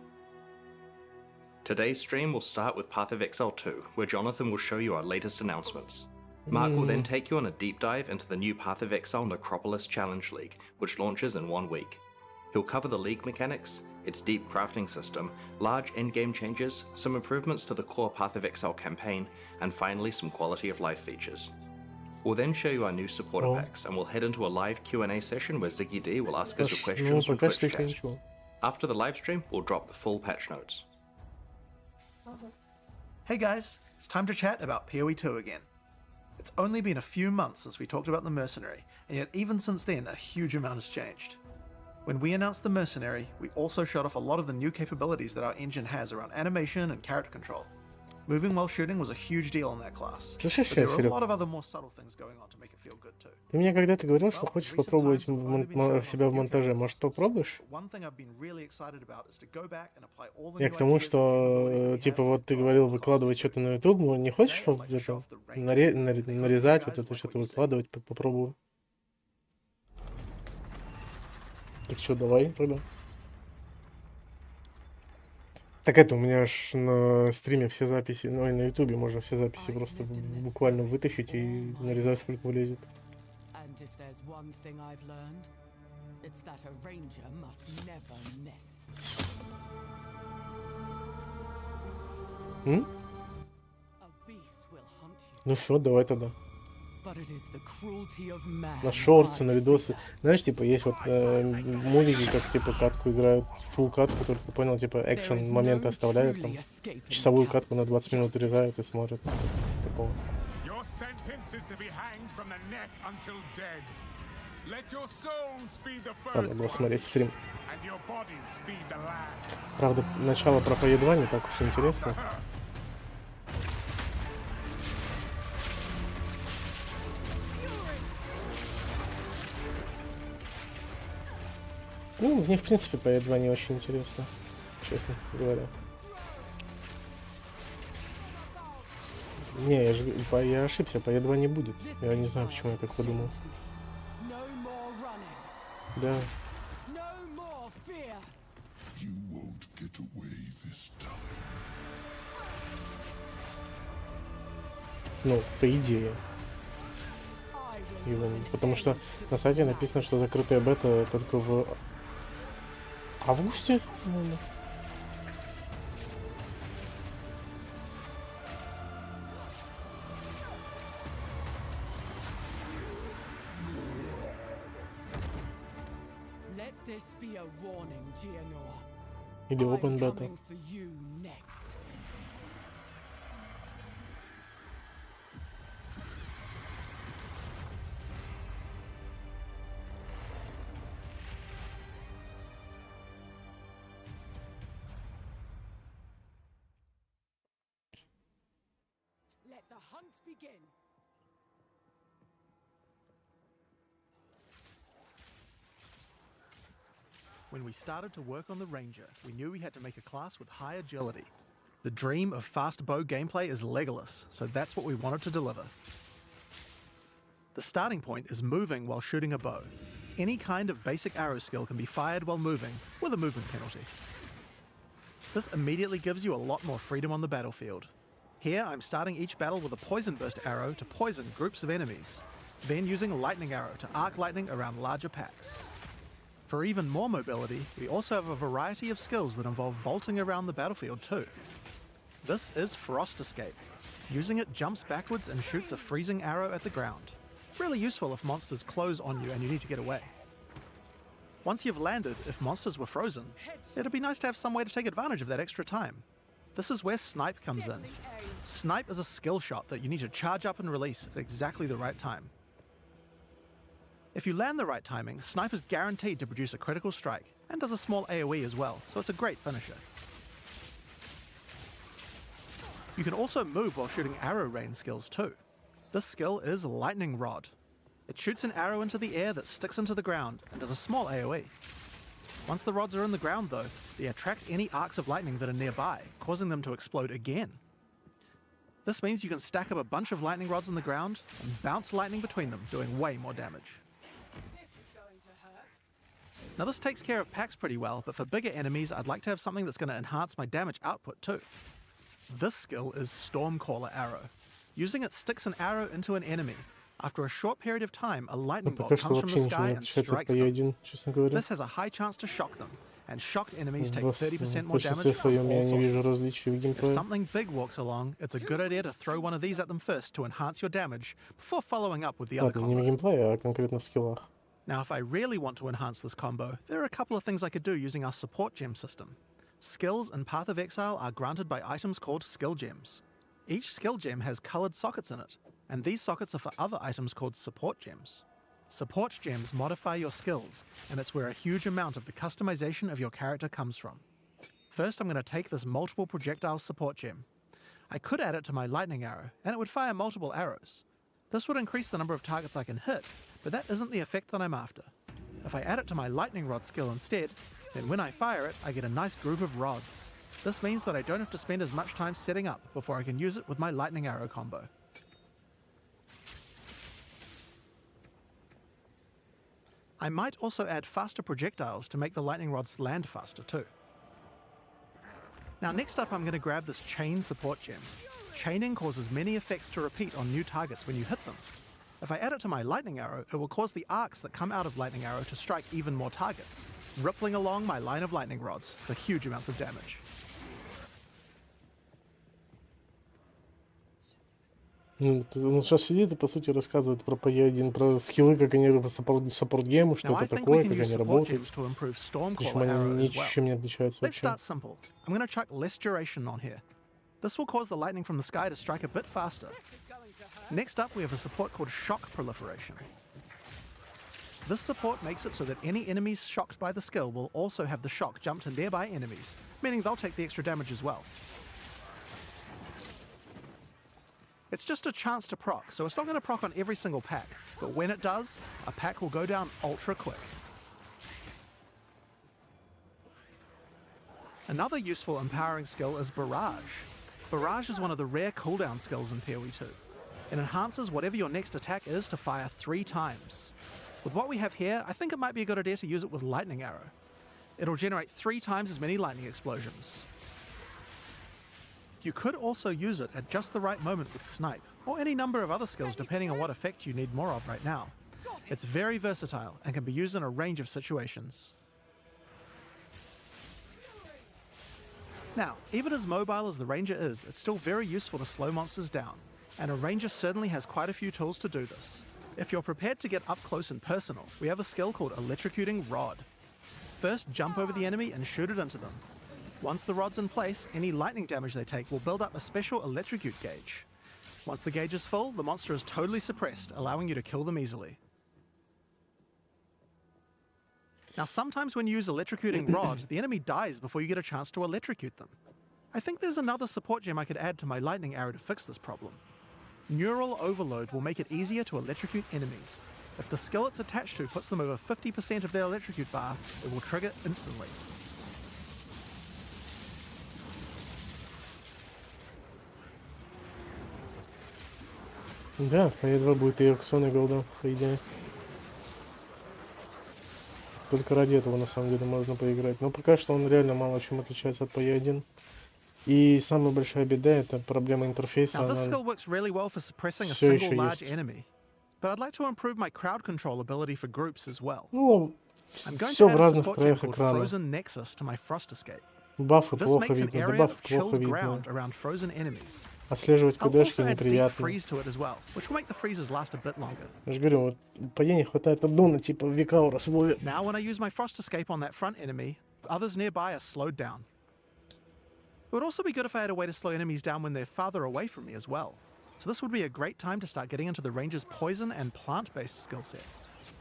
Today's stream will start with Path of Exile 2, where Jonathan will show you our latest announcements. Mark will then take you on a deep dive into the new Path of Exile Necropolis Challenge League, which launches in 1 week. He'll cover the league mechanics, its deep crafting system, large in-game changes, some improvements to the core Path of Exile campaign, and finally some quality of life features. We'll then show you our new supporter packs, and we'll head into a live Q&A session where Ziggy D will ask us your questions from Twitch chat. After the live stream, we'll drop the full patch notes. Hey guys, it's time to chat about PoE 2 again. It's only been a few months since we talked about the Mercenary, and yet even since then a huge amount has changed. When we announced the Mercenary, we also showed off a lot of the new capabilities that our engine has around animation and character control. Moving while shooting was a huge deal in that class, but there were a lot of other more subtle things going on to make it feel good too. Ты мне когда-то говорил, что хочешь попробовать себя в монтаже. Может, попробуешь? Я к тому, что, типа, вот ты говорил выкладывать что-то на YouTube, не хочешь это, нарезать, вот это что-то выкладывать, попробую. Так что, давай тогда. Так это, у меня аж на стриме все записи, ну и на ютубе можно все записи просто буквально вытащить и нарезать сколько влезет. М? A beast will hunt you, Ну все, давай тогда. but it is the cruelty of man. На шорты, на I видосы. fear. Знаешь, типа, есть вот мувики, как типа катку играют, фул катку, только понял, типа, There is экшен моменты no оставляют, там, truly escaping часовую the катку на 20 минут урезают и смотрят. Такого. Your sentence is to be hanged from the neck until dead. Let your souls feed the Надо first было one, смотреть стрим. and your bodies feed the land. Правда, начало про P2 не так уж интересно. Ну, мне, в принципе, P2 не очень интересно, честно говоря. Не, я ошибся, P2 не будет. Я не знаю, почему я так подумал. No more running. Да. No more fear. You won't get away this time. Ну, по идее. I will Его, put an потому что end to на сайте this написано, что закрытая бета только в августе, по-моему. Let this be a warning, Gianor. Или open I'm beta. coming for you next. Let the hunt begin. When we started to work on the Ranger, we knew we had to make a class with high agility. The dream of fast bow gameplay is Legolas, so that's what we wanted to deliver. The starting point is moving while shooting a bow. Any kind of basic arrow skill can be fired while moving, with a movement penalty. This immediately gives you a lot more freedom on the battlefield. Here, I'm starting each battle with a poison burst arrow to poison groups of enemies, then using a lightning arrow to arc lightning around larger packs. For even more mobility, we also have a variety of skills that involve vaulting around the battlefield too. This is Frost Escape. Using it jumps backwards and shoots a freezing arrow at the ground. Really useful if monsters close on you and you need to get away. Once you've landed, if monsters were frozen, it'd be nice to have some way to take advantage of that extra time. This is where Snipe comes in. Snipe is a skill shot that you need to charge up and release at exactly the right time. If you land the right timing, Snipe is guaranteed to produce a critical strike, and does a small AoE as well, so it's a great finisher. You can also move while shooting arrow rain skills too. This skill is Lightning Rod. It shoots an arrow into the air that sticks into the ground, and does a small AoE. Once the rods are in the ground though, they attract any arcs of lightning that are nearby, causing them to explode again. This means you can stack up a bunch of lightning rods on the ground, and bounce lightning between them, doing way more damage. Now this takes care of packs pretty well, but for bigger enemies I'd like to have something that's going to enhance my damage output too. This skill is Stormcaller Arrow. Using it sticks an arrow into an enemy. After a short period of time, a lightning bolt Пока что comes from вообще the ничего sky не and отличается от strikes them. P1, честно говоря. This has a high chance to shock them, and shocked enemies take В 30% more большинстве damage from своем я all не вижу sources. различий в If геймплее. something big walks along, it's a good idea to throw one of these at them first to enhance your damage, before following up with the other Ладно, не в combo. геймплее, а конкретно в скиллах. Now, if I really want to enhance this combo, there are a couple of things I could do using our support gem system. Skills in Path of Exile are granted by items called skill gems. Each skill gem has colored sockets in it, and these sockets are for other items called support gems. Support gems modify your skills, and it's where a huge amount of the customization of your character comes from. First, I'm going to take this multiple projectile support gem. I could add it to my lightning arrow, and it would fire multiple arrows. This would increase the number of targets I can hit, but that isn't the effect that I'm after. If I add it to my lightning rod skill instead, then when I fire it, I get a nice group of rods. This means that I don't have to spend as much time setting up before I can use it with my lightning arrow combo. I might also add faster projectiles to make the lightning rods land faster too. Now next up I'm going to grab this chain support gem. Chaining causes many effects to repeat on new targets when you hit them. If I add it to my lightning arrow, it will cause the arcs that come out of lightning arrow to strike even more targets, rippling along my line of lightning rods for huge amounts of damage. Ну, он сейчас сидит и, по сути, рассказывает про PE1, про скиллы, как они в саппорт-гейму, что Now, I это think we такое, can как use они support работают. gems to improve Stormcaller Причем они arrow as well. ничем не отличаются Let's вообще. start simple. I'm going to chuck less duration on here. This will cause the lightning from the sky to strike a bit faster. Next up, we have a support called Shock Proliferation. This support makes it so that any enemies shocked by the skill will also have the shock jump to nearby enemies, meaning they'll take the extra damage as well. It's just a chance to proc, so it's not going to proc on every single pack, but when it does, a pack will go down ultra quick. Another useful empowering skill is Barrage. Barrage is one of the rare cooldown skills in PoE 2. It enhances whatever your next attack is to fire 3 times. With what we have here, I think it might be a good idea to use it with Lightning Arrow. It'll generate 3 times as many lightning explosions. You could also use it at just the right moment with Snipe, or any number of other skills depending on what effect you need more of right now. It's very versatile and can be used in a range of situations. Now, even as mobile as the Ranger is, it's still very useful to slow monsters down, and a Ranger certainly has quite a few tools to do this. If you're prepared to get up close and personal, we have a skill called Electrocuting Rod. First, jump over the enemy and shoot it into them. Once the rod's in place, any lightning damage they take will build up a special electrocute gauge. Once the gauge is full, the monster is totally suppressed, allowing you to kill them easily. Now, sometimes when you use Electrocuting Rod, the enemy dies before you get a chance to electrocute them. I think there's another support gem I could add to my lightning arrow to fix this problem. Neural Overload will make it easier to electrocute enemies. If the skill it's attached to puts them over 50% of their electrocute bar, it will trigger instantly. Да, PE2 будет и аукционный голда, по идее. Только ради этого, на самом деле, можно поиграть. Но пока что он реально мало чем отличается от PE1. И самая большая беда — это проблема интерфейса. Now, this Она skill works really well for suppressing a всё single ещё large есть. enemy, but I'd like to improve my crowd control ability for groups as well. Ну, I'm going все to в add a разных support gem краях called экрана. Frozen Nexus to my Frost Escape. Бафы This плохо makes an видно, area дебафы of плохо chilled видно. ground around frozen enemies. Отслеживать I'll кудешки also add deep неприятно. freeze to it as well, which will make the freezes last a bit longer. Я же говорю, вот PE не хватает аддона, типа Викаура свой. Now, when I use my Frost Escape on that front enemy, others nearby are slowed down. It would also be good if I had a way to slow enemies down when they're farther away from me as well. So this would be a great time to start getting into the Ranger's poison and plant-based skill set.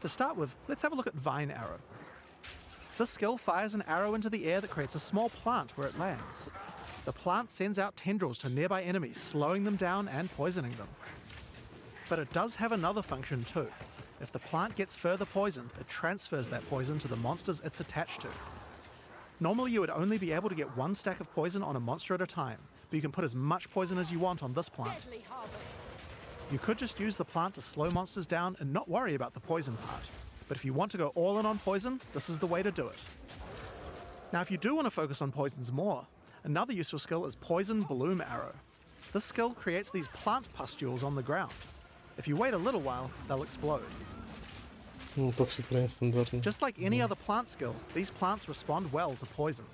To start with, let's have a look at Vine Arrow. This skill fires an arrow into the air that creates a small plant where it lands. The plant sends out tendrils to nearby enemies, slowing them down and poisoning them. But it does have another function too. If the plant gets further poisoned, it transfers that poison to the monsters it's attached to. Normally you would only be able to get 1 stack of poison on a monster at a time, but you can put as much poison as you want on this plant. You could just use the plant to slow monsters down and not worry about the poison part. But if you want to go all in on poison, this is the way to do it. Now, if you do want to focus on poisons more, another useful skill is Poison Bloom Arrow. This skill creates these plant pustules on the ground. If you wait a little while, they'll explode. Ну, токсик крайне стандартный. Just like any other plant skill, these plants respond well to poison.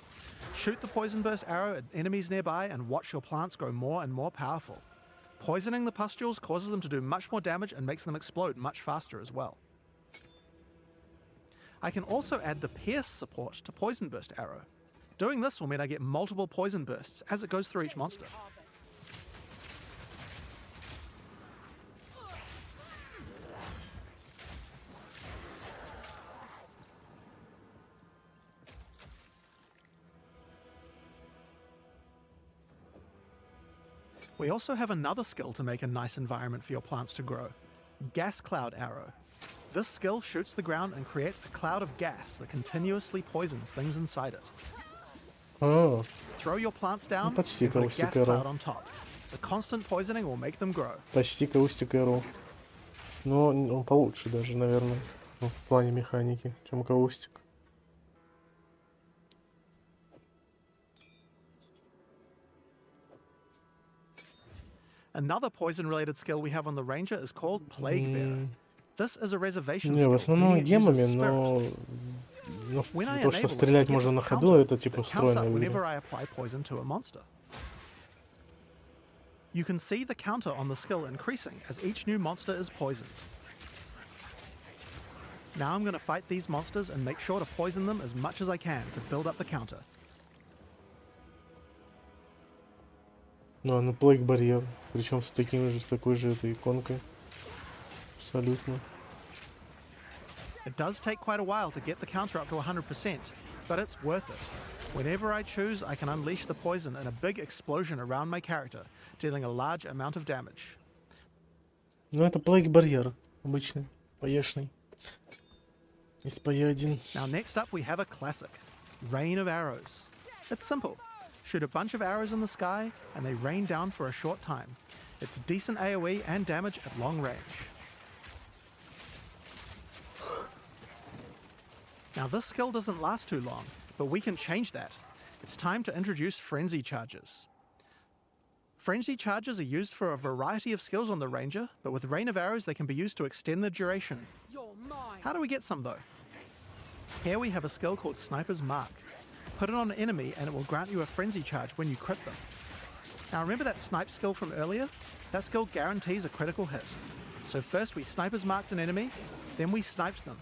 Shoot the Poison Burst arrow at enemies nearby and watch your plants grow more and more powerful. Poisoning the pustules causes them to do much more damage and makes them explode much faster as well. I can also add the Pierce support to Poison Burst arrow. Doing this will mean I get multiple poison bursts as it goes through each monster. We also have another skill to make a nice environment for your plants to grow. Gas Cloud Arrow. This skill shoots the ground and creates a cloud of gas that continuously poisons things inside it. А, Throw your plants down почти and put a Caustic gas Arrow. cloud on top. The constant poisoning will make them grow. почти Caustic Arrow. Но он получше даже, наверное, ну, в плане механики, чем Caustic. Another poison-related skill we have on the Ranger is called Plague Bearer. This is a reservation Не, в skill, основном meaning it uses гемами, spirit. но When I то, что enable it, стрелять I get можно this на ходу, counter это типа that counts встроено up в игре. whenever I apply poison to a monster. You can see the counter on the skill increasing as each new monster is poisoned. Now I'm going to fight these monsters and make sure to poison them as much as I can to build up the counter. Ну, на Plague барьер. Причем с такой же этой иконкой. Абсолютно. It does take quite a while to get the counter up to 100%, but it's worth it. Whenever I choose, I can unleash the poison in a big explosion around my character, dealing a large amount of damage. Ну, это Plague барьер. Обычный. Паешный. Из пая 1. Now next up we have a classic, Rain of Arrows. It's simple. Shoot a bunch of arrows in the sky and they rain down for a short time. It's decent AoE and damage at long range. Now this skill doesn't last too long, but we can change that. It's time to introduce Frenzy Charges. Frenzy Charges are used for a variety of skills on the Ranger, but with Rain of Arrows they can be used to extend the duration. You're mine. How do we get some though? Here we have a skill called Sniper's Mark. Put it on an enemy and it will grant you a frenzy charge when you crit them. Now remember that snipe skill from earlier? That skill guarantees a critical hit. So first we Sniper's Marked an enemy, then we sniped them.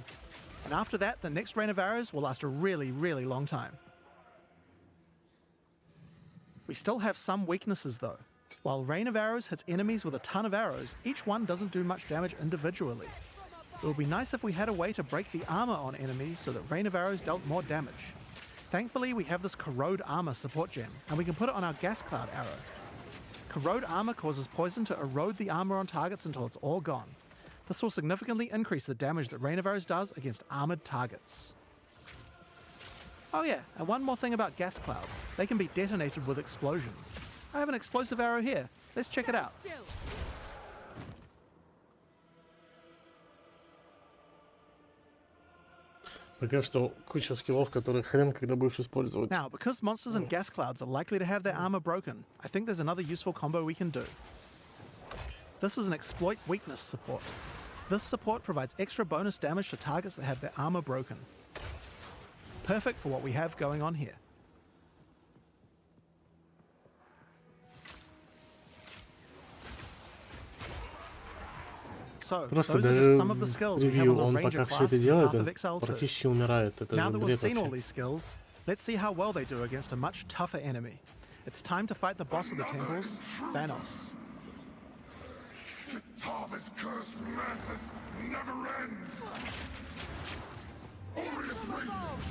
And after that, the next rain of arrows will last a really, really long time. We still have some weaknesses though. While Rain of Arrows hits enemies with a ton of arrows, each one doesn't do much damage individually. It would be nice if we had a way to break the armor on enemies so that Rain of Arrows dealt more damage. Thankfully, we have this Corrode Armor support gem, and we can put it on our Gas Cloud arrow. Corrode Armor causes poison to erode the armor on targets until it's all gone. This will significantly increase the damage that Rain of Arrows does against armored targets. Oh yeah, and one more thing about gas clouds. They can be detonated with explosions. I have an explosive arrow here. Let's check it out. Still. Пока что куча скиллов, которые хрен когда будешь использовать. Now, because monsters and gas clouds are likely to have their armor broken, I think there's another useful combo we can do. This is an exploit weakness support. This support provides extra bonus damage to targets that have their armor broken. Perfect for what we have going on here. So, Просто those are даже just some of the skills we have ревью, on он the Ranger пока все это class in делает, Path of он Exile 2. практически умирает. Это Now же that we've бред seen all вообще. these skills, let's see how well they do against a much tougher enemy. It's time to fight the boss of the temples, Thanos. Tava's cursed madness never ends! Glorious radiance!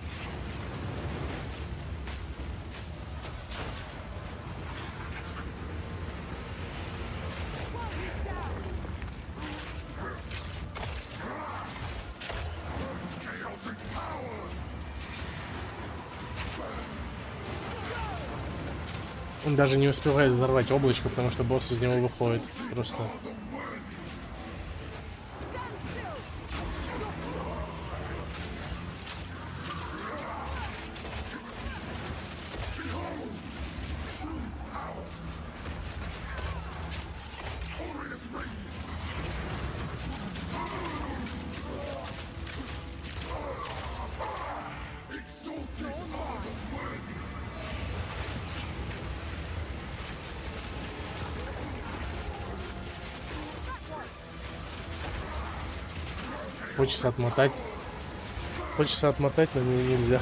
Chaotic power! Он даже не успевает взорвать облачко, потому что босс из него выходит. Просто. Хочется отмотать. Хочется отмотать, но нельзя.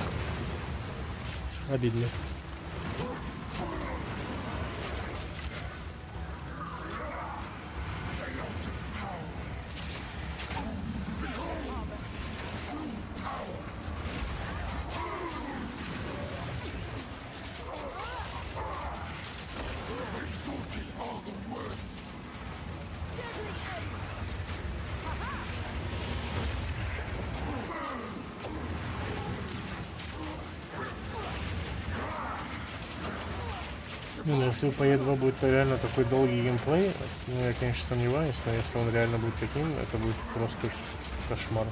Обидно. Ну, если в PE2 будет реально такой долгий геймплей, ну, я, конечно, сомневаюсь, но если он реально будет таким, это будет просто кошмар.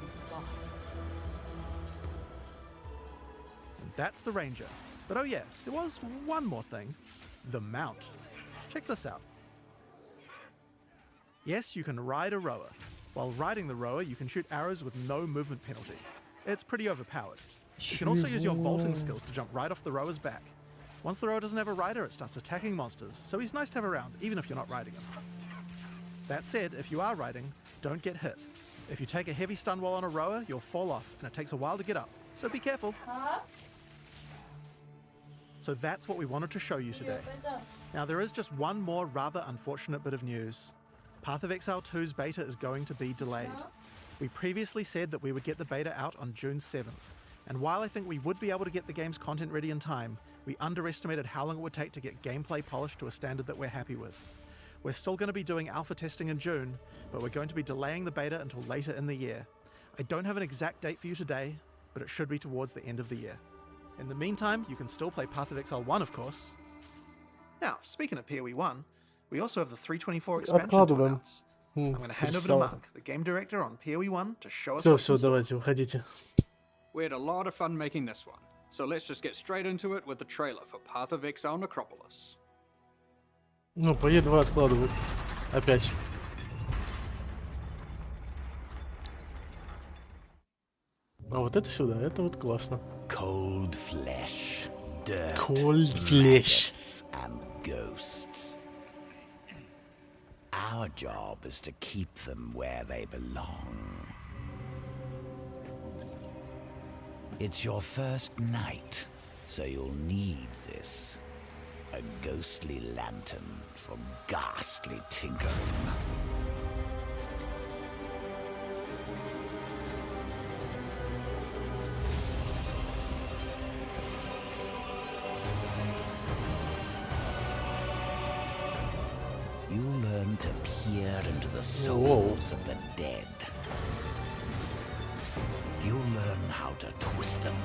survive. And that's the Ranger. But oh yeah, there was one more thing. The mount. Check this out. Yes, you can ride a rower. While riding the rower, you can shoot arrows with no movement penalty. It's pretty overpowered. You can also use your vaulting skills to jump right off the rower's back. Once the rower doesn't have a rider, it starts attacking monsters, so he's nice to have around, even if you're not riding him. That said, if you are riding, don't get hit. If you take a heavy stun while on a rower, you'll fall off, and it takes a while to get up, so be careful. So that's what we wanted to show you today. Now there is just one more rather unfortunate bit of news. Path of Exile 2's beta is going to be delayed. We previously said that we would get the beta out on June 7th, and while I think we would be able to get the game's content ready in time, we underestimated how long it would take to get gameplay polished to a standard that we're happy with. We're still going to be doing alpha testing in June, but we're going to be delaying the beta until later in the year. I don't have an exact date for you today, but it should be towards the end of the year. In the meantime, you can still play Path of Exile 1, of course. Now, speaking of PoE 1, we also have the 324 expansion to announce. I'm going to hand over to Mark, the game director on PoE 1, to show us Все, давайте, уходите. We had a lot of fun making this one, so let's just get straight into it with the trailer for Path of Exile Necropolis. Ну, по Е2 откладывают. Опять. А вот это сюда, это вот классно. Cold flesh, dirt, Cold flesh. and ghosts. Our job is to keep them where they belong. It's your first night, so you'll need this. A ghostly lantern for ghastly tinkering. You'll learn to peer into the souls of the dead. You'll learn how to twist them.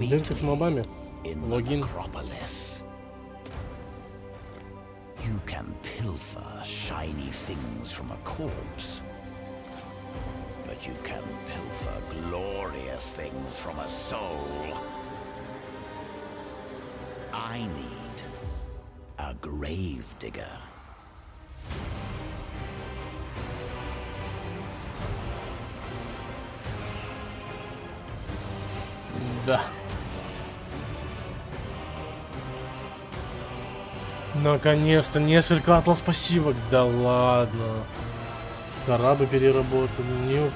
Дырка с мобами. In Логин. Necropolis. You can pilfer shiny things from a corpse. But you can pilfer glorious things from a soul. I need a grave digger. Да. Наконец-то несколько атлас пассивок. Да ладно. Корабль переработали. New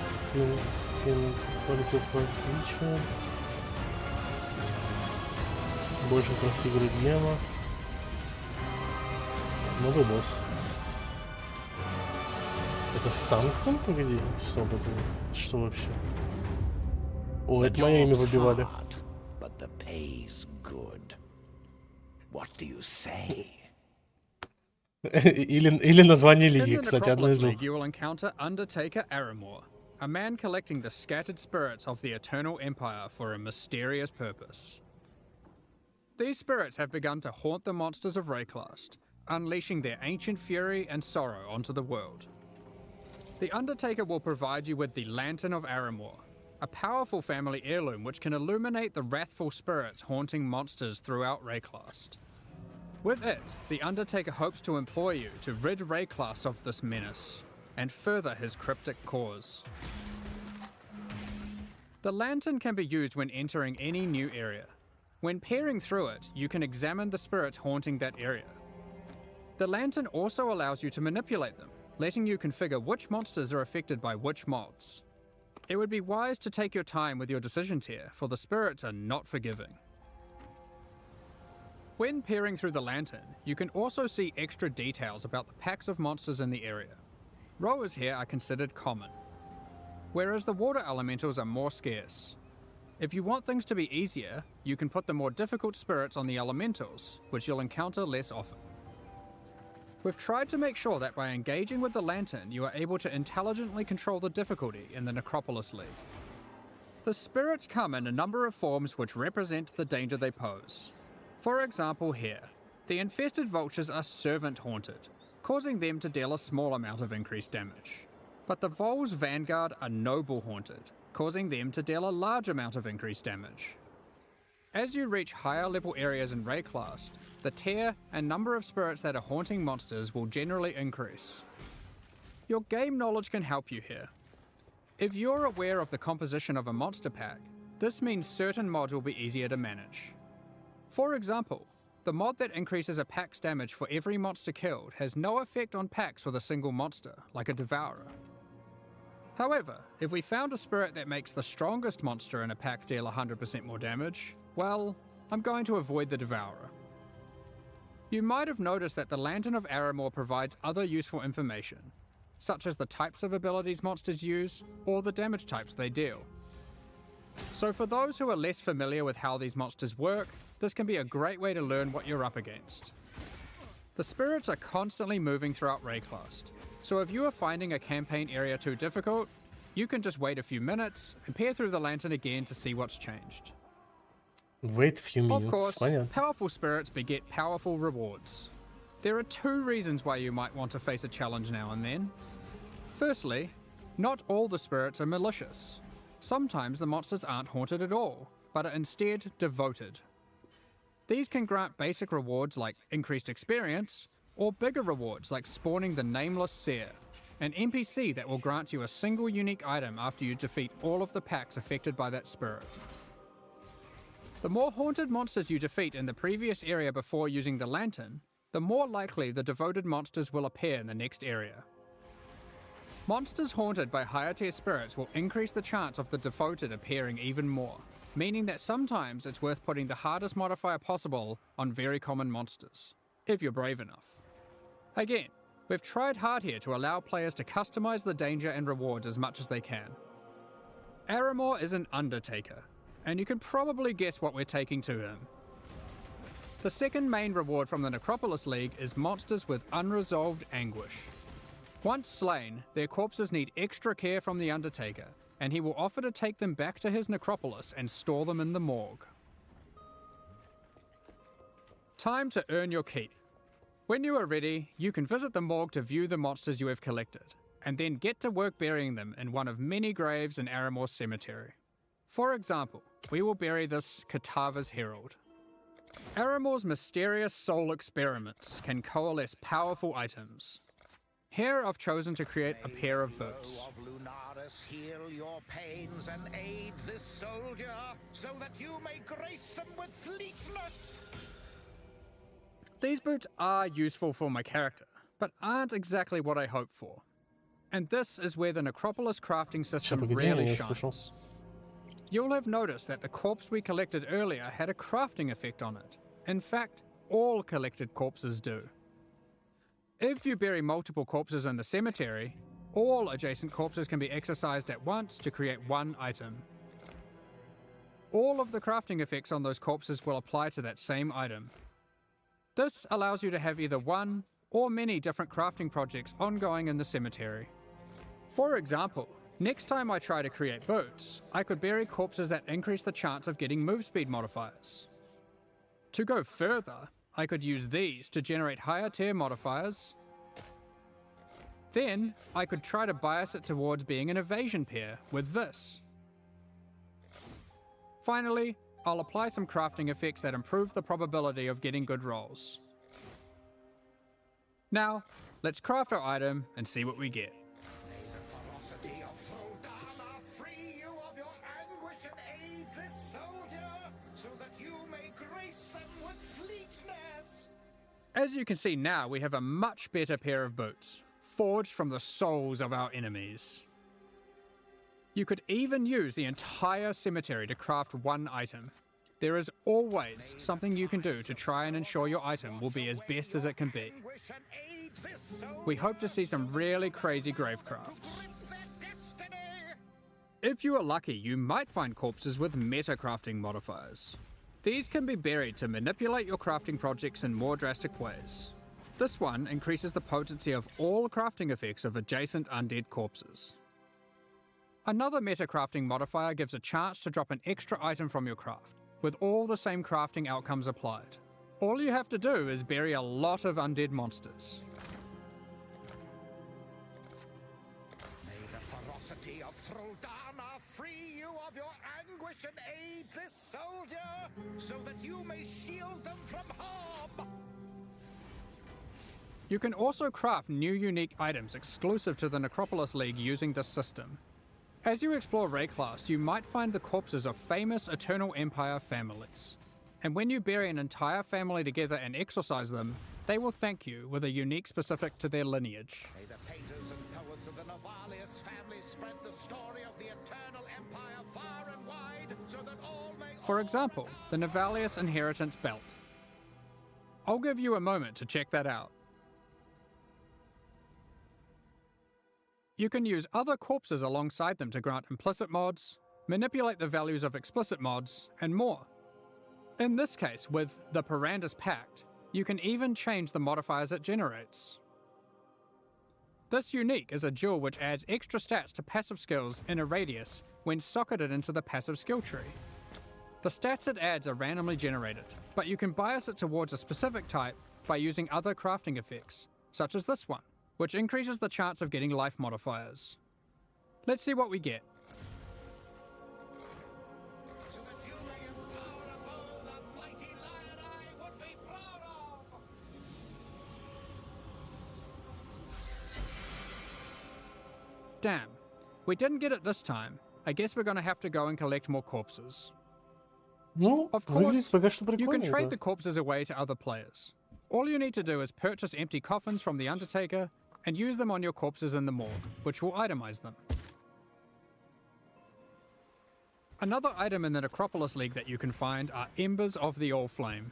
quality of feature. Больше класс игры днема. Новый босс. Это Санктум? Погоди. Что об этом? Что вообще? О, это мое имя выбивали. But the pay's good. What do you say? или название In лиги, the кстати, одно из Necropolis двух. League, you will encounter Undertaker Aramor, a man collecting the scattered spirits of the Eternal Empire for a mysterious purpose. These spirits have begun to haunt the monsters of Rayclast, unleashing their ancient fury and sorrow onto the world. The Undertaker will provide you with the Lantern of Aramor, a powerful family heirloom which can illuminate the wrathful spirits haunting monsters throughout Rayclast. With it, the Undertaker hopes to implore you to rid Rayclast of this menace, and further his cryptic cause. The lantern can be used when entering any new area. When peering through it, you can examine the spirits haunting that area. The lantern also allows you to manipulate them, letting you configure which monsters are affected by which mods. It would be wise to take your time with your decisions here, for the spirits are not forgiving. When peering through the lantern, you can also see extra details about the packs of monsters in the area. Rowers here are considered common, whereas the water elementals are more scarce. If you want things to be easier, you can put the more difficult spirits on the elementals, which you'll encounter less often. We've tried to make sure that by engaging with the lantern, you are able to intelligently control the difficulty in the Necropolis League. The spirits come in a number of forms which represent the danger they pose. For example here, the infested vultures are servant haunted, causing them to deal a small amount of increased damage. But the Vol's Vanguard are Noble Haunted, causing them to deal a large amount of increased damage. As you reach higher level areas in Rayclast, the tier and number of spirits that are haunting monsters will generally increase. Your game knowledge can help you here. If you're aware of the composition of a monster pack, this means certain mods will be easier to manage. For example, the mod that increases a pack's damage for every monster killed has no effect on packs with a single monster, like a Devourer. However, if we found a spirit that makes the strongest monster in a pack deal 100% more damage, well, I'm going to avoid the Devourer. You might have noticed that the Lantern of Aramor provides other useful information, such as the types of abilities monsters use, or the damage types they deal. So for those who are less familiar with how these monsters work, this can be a great way to learn what you're up against. The spirits are constantly moving throughout Rayclast, so if you are finding a campaign area too difficult, you can just wait a few minutes and peer through the lantern again to see what's changed. Wait a few minutes. Of course, Понятно. powerful spirits beget powerful rewards. There are two reasons why you might want to face a challenge now and then. Firstly, not all the spirits are malicious. Sometimes the monsters aren't haunted at all, but are instead devoted. These can grant basic rewards like increased experience, or bigger rewards like spawning the Nameless Seer, an NPC that will grant you a single unique item after you defeat all of the packs affected by that spirit. The more haunted monsters you defeat in the previous area before using the lantern, the more likely the devoted monsters will appear in the next area. Monsters haunted by higher tier spirits will increase the chance of the devoted appearing even more, meaning that sometimes it's worth putting the hardest modifier possible on very common monsters, if you're brave enough. Again, we've tried hard here to allow players to customize the danger and rewards as much as they can. Aramor is an Undertaker, and you can probably guess what we're taking to him. The second main reward from the Necropolis League is monsters with unresolved anguish. Once slain, their corpses need extra care from the Undertaker, and he will offer to take them back to his necropolis and store them in the morgue. Time to earn your keep. When you are ready, you can visit the morgue to view the monsters you have collected, and then get to work burying them in one of many graves in Aramor's cemetery. For example, we will bury this Katava's Herald. Aramor's mysterious soul experiments can coalesce powerful items. Here I've chosen to create a pair of boots. Of Lunaris, heal your pains and aid this soldier, so that you may grace them with fleetness. These boots are useful for my character, but aren't exactly what I hoped for. And this is where the Necropolis crafting system really shines. You'll have noticed that the corpse we collected earlier had a crafting effect on it. In fact, all collected corpses do. If you bury multiple corpses in the cemetery, all adjacent corpses can be exercised at once to create one item. All of the crafting effects on those corpses will apply to that same item. This allows you to have either one or many different crafting projects ongoing in the cemetery. For example, next time I try to create boots, I could bury corpses that increase the chance of getting move speed modifiers. To go further, I could use these to generate higher tier modifiers. Then, I could try to bias it towards being an evasion pair with this. Finally, I'll apply some crafting effects that improve the probability of getting good rolls. Now, let's craft our item and see what we get. As you can see now, we have a much better pair of boots, forged from the souls of our enemies. You could even use the entire cemetery to craft one item. There is always something you can do to try and ensure your item will be as best as it can be. We hope to see some really crazy grave crafts. If you are lucky, you might find corpses with meta crafting modifiers. These can be buried to manipulate your crafting projects in more drastic ways. This one increases the potency of all crafting effects of adjacent undead corpses. Another meta crafting modifier gives a chance to drop an extra item from your craft, with all the same crafting outcomes applied. All you have to do is bury a lot of undead monsters. deity of Throldana free you of your anguish and aid this soldier, so that you may shield them from harm. You can also craft new unique items exclusive to the Necropolis League using this system. As you explore Rayclast, you might find the corpses of famous Eternal Empire families. And when you bury an entire family together and exorcise them, they will thank you with a unique specific to their lineage. May the painters and poets of the Novalius family spread the story of the Eternal Empire far and wide, so that all may... For example, the Navalius Inheritance Belt. I'll give you a moment to check that out. You can use other corpses alongside them to grant implicit mods, manipulate the values of explicit mods, and more. In this case, with the Parandus Pact, you can even change the modifiers it generates. This unique is a jewel which adds extra stats to passive skills in a radius when socketed into the passive skill tree. The stats it adds are randomly generated, but you can bias it towards a specific type by using other crafting effects, such as this one, which increases the chance of getting life modifiers. Let's see what we get. So that you may empower above the mighty lion I would be proud of. Damn, we didn't get it this time. I guess we're gonna have to go and collect more corpses. Ну, Of выглядит course, пока что you can прикольно. trade the corpses away to other players. All you need to do is purchase empty coffins from the Undertaker and use them on your corpses in the morgue, which will itemize them. Another item in the Necropolis League that you can find are Embers of the All-Flame.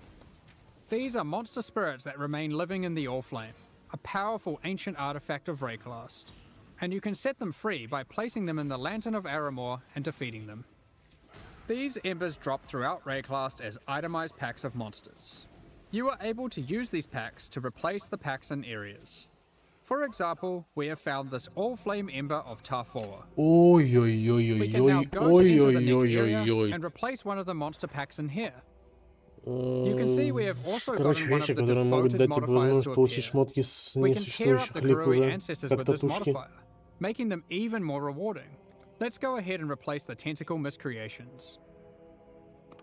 These are monster spirits that remain living in the All-Flame, a powerful ancient artifact of Rayclast, and you can set them free by placing them in the Lantern of Aramor and defeating them. These embers drop throughout Rayclast as itemized packs of monsters. You are able to use these packs to replace the packs in areas. For example, we have found this All-Flame Ember of Tarfoa. We can now Ой-ой-ой-ой-ой. go to enter the next area Ой-ой-ой-ой-ой. and replace one of the monster packs in here. You can see we have also Короче, gotten one вещи, of the которые могут defaulted дать тебе modifiers возможность to получить appear. шмотки с We can pair up несуществующих the лик Karui уже, ancestors как with this татушки. modifier, making them even more rewarding. Let's go ahead and replace the tentacle miscreations.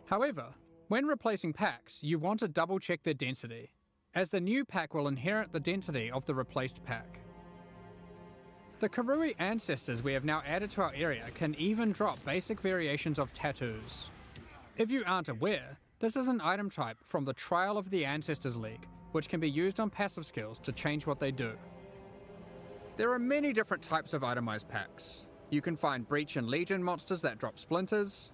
However, when replacing packs, you want to double check their density, as the new pack will inherit the density of the replaced pack. The Karui ancestors we have now added to our area can even drop basic variations of tattoos. If you aren't aware, this is an item type from the Trial of the Ancestors League, which can be used on passive skills to change what they do. There are many different types of itemized packs. You can find Breach and Legion monsters that drop splinters,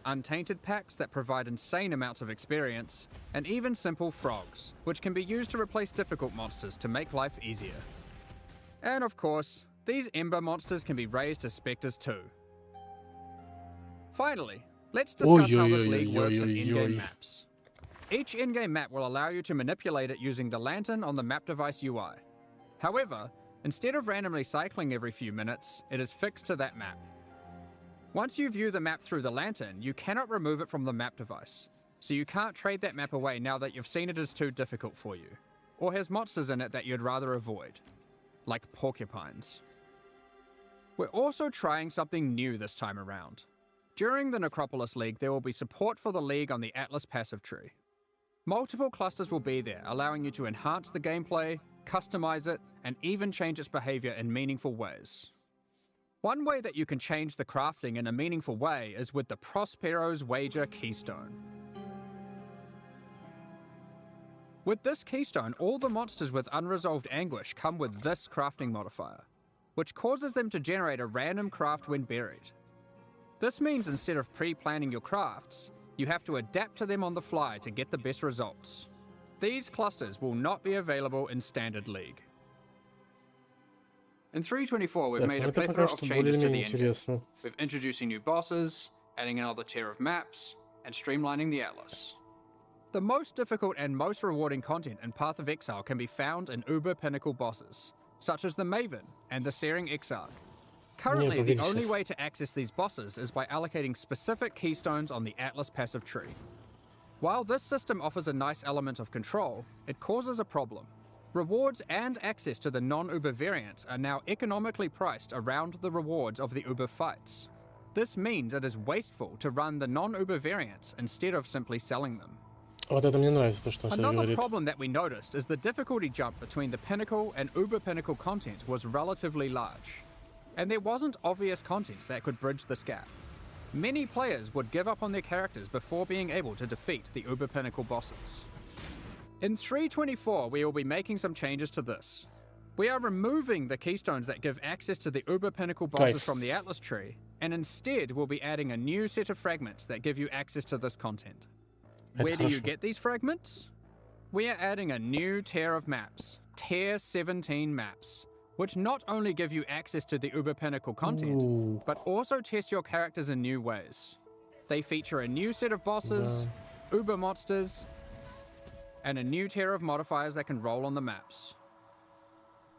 Untainted packs that provide insane amounts of experience, and even simple frogs, which can be used to replace difficult monsters to make life easier. And of course, these Ember monsters can be raised as specters too. Finally, let's discuss how this league works in in-game maps. Each in-game map will allow you to manipulate it using the lantern on the map device UI. However, instead of randomly cycling every few minutes, it is fixed to that map. Once you view the map through the lantern, you cannot remove it from the map device, so you can't trade that map away now that you've seen it as too difficult for you, or has monsters in it that you'd rather avoid, like porcupines. We're also trying something new this time around. During the Necropolis League, there will be support for the League on the Atlas passive tree. Multiple clusters will be there, allowing you to enhance the gameplay, customize it, and even change its behavior in meaningful ways. One way that you can change the crafting in a meaningful way is with the Prospero's Wager Keystone. With this keystone, all the monsters with unresolved anguish come with this crafting modifier, which causes them to generate a random craft when buried. This means instead of pre-planning your crafts, you have to adapt to them on the fly to get the best results. These clusters will not be available in Standard League. In 3.24, we've made a Это plethora пока of что changes to the более-менее engine. интересно. We're introducing new bosses, adding another tier of maps, and streamlining the Atlas. The most difficult and most rewarding content in Path of Exile can be found in Uber Pinnacle bosses, such as the Maven and the Searing Exarch. Currently, Нет, the погоди only сейчас. way to access these bosses is by allocating specific keystones on the Atlas passive tree. While this system offers a nice element of control, it causes a problem. Rewards and access to the non-Uber variants are now economically priced around the rewards of the Uber fights. This means it is wasteful to run the non-Uber variants instead of simply selling them. Вот это мне нравится, то, что он сейчас Another говорит. problem that we noticed is the difficulty jump between the Pinnacle and Uber Pinnacle content was relatively large, and there wasn't obvious content that could bridge this gap. Many players would give up on their characters before being able to defeat the Uber Pinnacle bosses. In 3.24, we will be making some changes to this. We are removing the keystones that give access to the Uber Pinnacle bosses from the Atlas tree, and instead we'll be adding a new set of fragments that give you access to this content. Where do you get these fragments? We are adding a new tier of maps, Tier 17 maps, which not only give you access to the Uber Pinnacle content, but also test your characters in new ways. They feature a new set of bosses, Uber monsters, and a new tier of modifiers that can roll on the maps.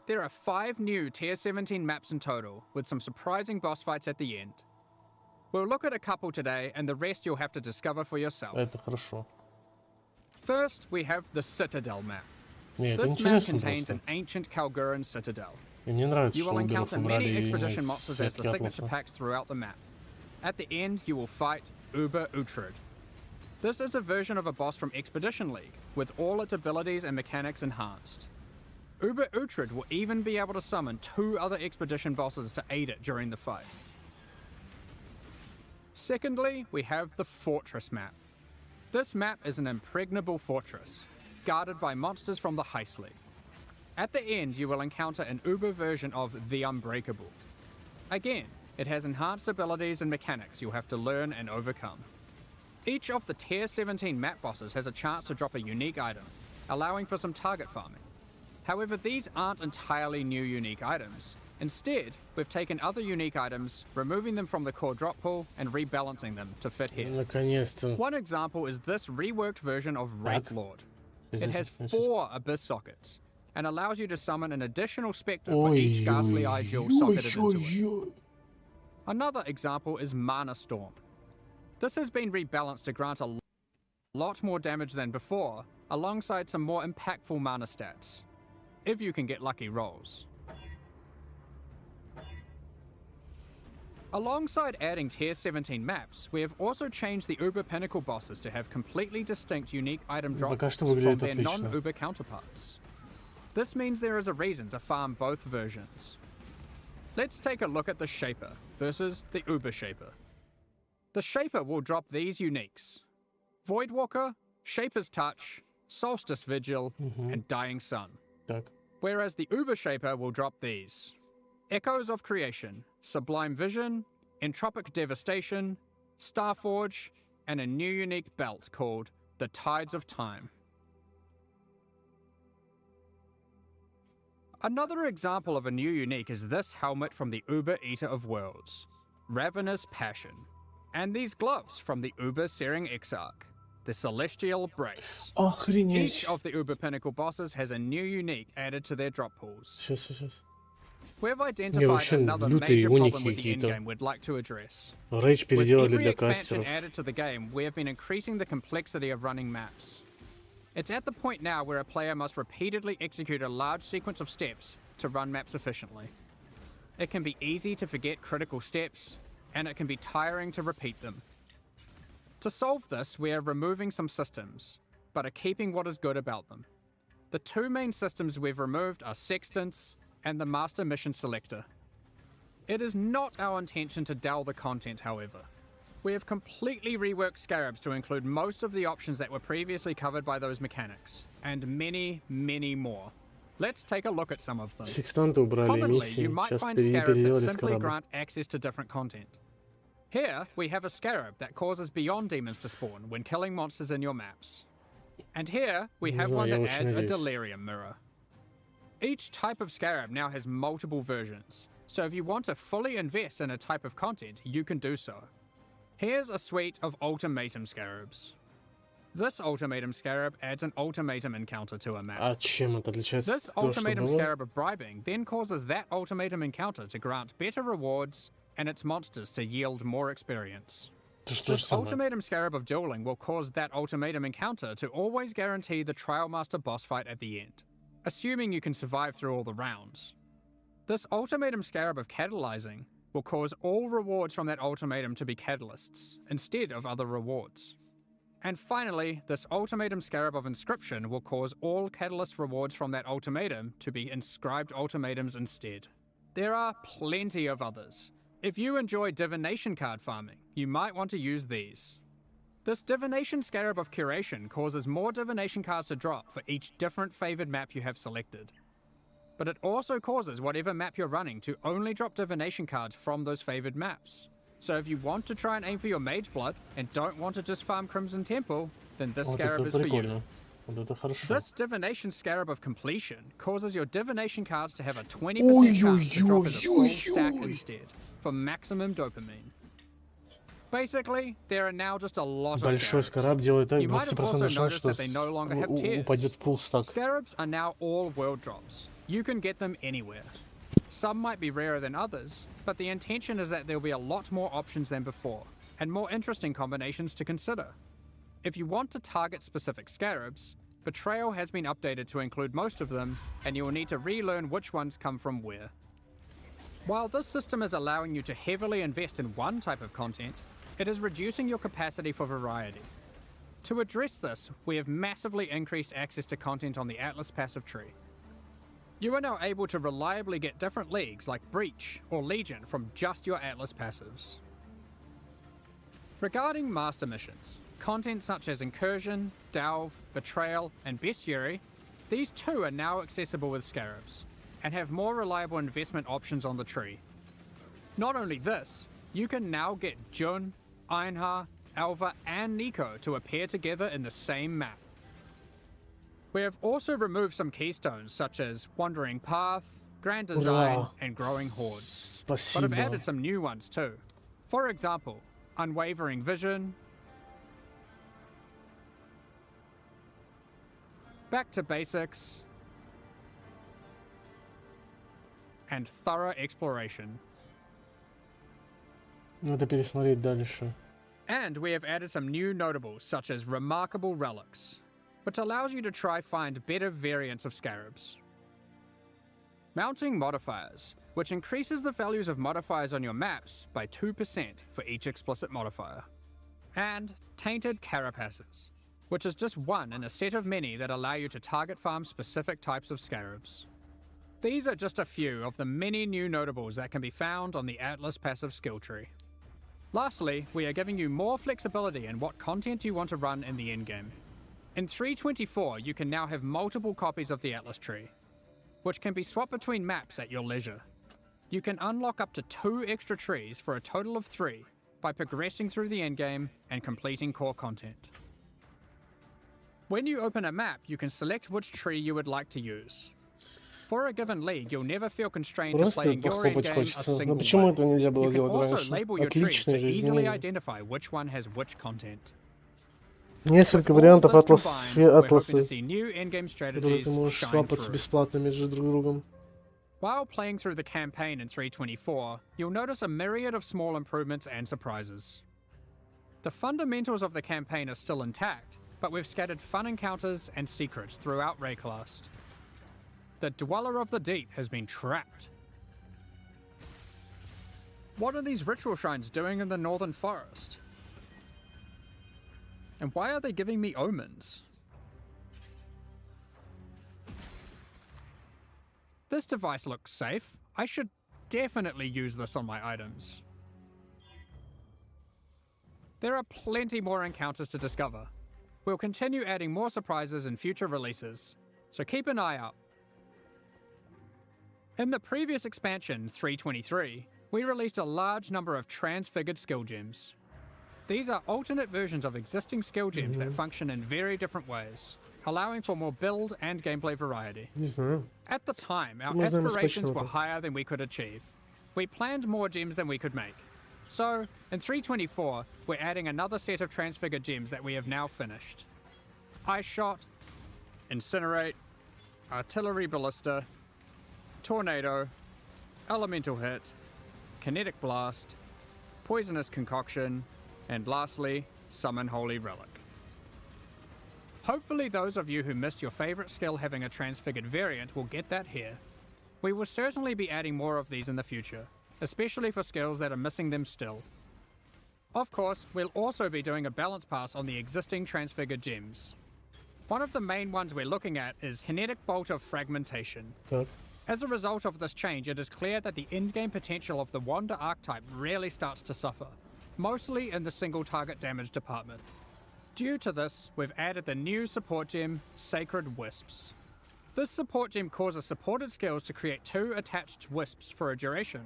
There are 5 new Tier 17 maps in total, with some surprising boss fights at the end. We'll look at a couple today, and the rest you'll have to discover for yourself. Это хорошо. First, we have the Citadel map. Не, это This map интересно contains просто. an ancient Kalguran citadel. И мне нравится, You что will у Уберов encounter many убрали expedition из monsters as the сетки signature Атласа. packs throughout the map. At the end, you will fight Uber Uhtred. This is a version of a boss from Expedition League, with all its abilities and mechanics enhanced. Uber Uhtred will even be able to summon 2 other expedition bosses to aid it during the fight. Secondly, we have the Fortress map. This map is an impregnable fortress, guarded by monsters from the Heist League. At the end, you will encounter an Uber version of the Unbreakable. Again, it has enhanced abilities and mechanics you'll have to learn and overcome. Each of the Tier 17 map bosses has a chance to drop a unique item, allowing for some target farming. However, these aren't entirely new unique items. Instead, we've taken other unique items, removing them from the core drop pool and rebalancing them to fit here. Наконец-то. One example is this reworked version of Wraith Lord. It has 4 Abyss sockets, and allows you to summon an additional Spectre for each Ghastly Eye Jewel socketed into it. Another example is Mana Storm. This has been rebalanced to grant a lot more damage than before, alongside some more impactful mana stats, if you can get lucky rolls. Alongside adding Tier 17 maps, we have also changed the Uber Pinnacle bosses to have completely distinct unique item drops Пока что from выглядит their отлично. non-Uber counterparts. This means there is a reason to farm both versions. Let's take a look at the Shaper versus the Uber Shaper. The Shaper will drop these uniques: Voidwalker, Shaper's Touch, Solstice Vigil, and Dying Sun. Так. Whereas the Uber Shaper will drop these: Echoes of Creation, Sublime Vision, Entropic Devastation, Starforge, and a new unique belt called the Tides of Time. Another example of a new unique is this helmet from the Uber Eater of Worlds, Ravenous Passion, and these gloves from the Uber Searing Exarch, the Celestial Brace. Охренеть. Each of the Uber Pinnacle bosses has a new unique added to their drop pools. Сейчас. We've Не, identified вообще another лютые major уники problem with the какие-то. endgame we'd like to address. Рейдж With переделали every для expansion кастеров. added to the game, we have been increasing the complexity of running maps. It's at the point now where a player must repeatedly execute a large sequence of steps to run maps efficiently. It can be easy to forget critical steps, and it can be tiring to repeat them. To solve this, we are removing some systems, but are keeping what is good about them. The 2 main systems we've removed are Sextants and the Master Mission Selector. It is not our intention to dull the content, however. We have completely reworked Scarabs to include most of the options that were previously covered by those mechanics, and many, many more. Let's take a look at some of them. Секстанты убрали Commonly, миссии. you might Сейчас find Scarabs that переделали simply Скрабы. grant access to different content. Here, we have a Scarab that causes Beyond Demons to spawn when killing monsters in your maps. And here, we Не have знаю, one я that очень adds a надеюсь. Delirium Mirror. Each type of Scarab now has multiple versions, so if you want to fully invest in a type of content, you can do so. Here's a suite of Ultimatum Scarabs. This Ultimatum Scarab adds an Ultimatum encounter to a map. А чем это отличается This от того, что Ultimatum было? Scarab of Bribing then causes that Ultimatum encounter to grant better rewards and its monsters to yield more experience. Это что же This самое? Ultimatum Scarab of Dueling will cause that Ultimatum encounter to always guarantee the Trial Master boss fight at the end. assuming you can survive through all the rounds. This ultimatum scarab of catalyzing will cause all rewards from that ultimatum to be catalysts, instead of other rewards. And finally, this ultimatum scarab of inscription will cause all catalyst rewards from that ultimatum to be inscribed ultimatums instead. There are plenty of others. If you enjoy divination card farming, you might want to use these. This divination scarab of curation causes more divination cards to drop for each different favored map you have selected. But it also causes whatever map you're running to only drop divination cards from those favored maps. So if you want to try and aim for your Mage Blood and don't want to just farm Crimson Temple, then this Вот scarab это is for you. прикольно. Вот это хорошо. This divination scarab of completion causes your divination cards to have a 20% chance to drop as a full stack instead, for maximum dopamine. Basically, there are now just a lot of Большой scarabs. скараб делает так, You might have 20% also шанс, noticed что that they no longer have tiers. упадет full stack. Scarabs are now all world drops. You can get them anywhere. Some might be rarer than others, but the intention is that there will be a lot more options than before, and more interesting combinations to consider. If you want to target specific scarabs, Betrayal has been updated to include most of them, and you will need to relearn which ones come from where. While this system is allowing you to heavily invest in one type of content, it is reducing your capacity for variety. To address this, we have massively increased access to content on the Atlas passive tree. You are now able to reliably get different leagues like Breach or Legion from just your Atlas passives. Regarding master missions, content such as Incursion, Delve, Betrayal, and Bestiary, these too are now accessible with Scarabs, and have more reliable investment options on the tree. Not only this, you can now get Jun, Einhar, Alva, and Nico to appear together in the same map. We have also removed some keystones such as Wandering Path, Grand Design, Ура! and Growing Hordes, but Спасибо. have added some new ones too. For example, Unwavering Vision, Back to Basics, and Thorough Exploration. Надо пересмотреть дальше. And we have added some new notables such as Remarkable Relics, which allows you to try find better variants of scarabs. Mounting modifiers, which increases the values of modifiers on your maps by 2% for each explicit modifier. And Tainted Carapaces, which is just one in a set of many that allow you to target farm specific types of scarabs. These are just a few of the many new notables that can be found on the Atlas passive skill tree. Lastly, we are giving you more flexibility in what content you want to run in the endgame. In 3.24, you can now have multiple copies of the Atlas tree, which can be swapped between maps at your leisure. You can unlock up to 2 extra trees for a total of 3 by progressing through the endgame and completing core content. When you open a map, you can select which tree you would like to use. For a given league, you'll never feel constrained to play Просто in your похлопать endgame a хочется. Но single почему way. этого нельзя было You can делать also раньше? label your trees Отличные to же easily изменения. identify which one has which content. Несколько With all вариантов this атласа, combined, we're hoping атласа, to see new endgame которые strategies ты можешь shine свапаться through. бесплатно между друг другом. While playing through the campaign in 3.24, you'll notice a myriad of small improvements and surprises. The fundamentals of the campaign are still intact, but we've scattered fun encounters and secrets throughout Rayclast. The Dweller of the Deep has been trapped. What are these ritual shrines doing in the northern forest? And why are they giving me omens? This device looks safe. I should definitely use this on my items. There are plenty more encounters to discover. We'll continue adding more surprises in future releases, so keep an eye out. In the previous expansion, 3.23, we released a large number of transfigured skill gems. These are alternate versions of existing skill gems that function in very different ways, allowing for more build and gameplay variety. Не знаю. At the time, our Можно aspirations распочнем were это. higher than we could achieve. We planned more gems than we could make. So, in 3.24, we're adding another set of transfigured gems that we have now finished. Ice Shot, Incinerate, Artillery Ballista, Tornado, Elemental Hit, Kinetic Blast, Poisonous Concoction, and lastly, Summon Holy Relic. Hopefully those of you who missed your favorite skill having a transfigured variant will get that here. We will certainly be adding more of these in the future, especially for skills that are missing them still. Of course, we'll also be doing a balance pass on the existing transfigured gems. One of the main ones we're looking at is Kinetic Bolt of Fragmentation. Так. As a result of this change, it is clear that the endgame potential of the Wander archetype really starts to suffer, mostly in the single target damage department. Due to this, we've added the new support gem, Sacred Wisps. This support gem causes supported skills to create 2 attached wisps for a duration.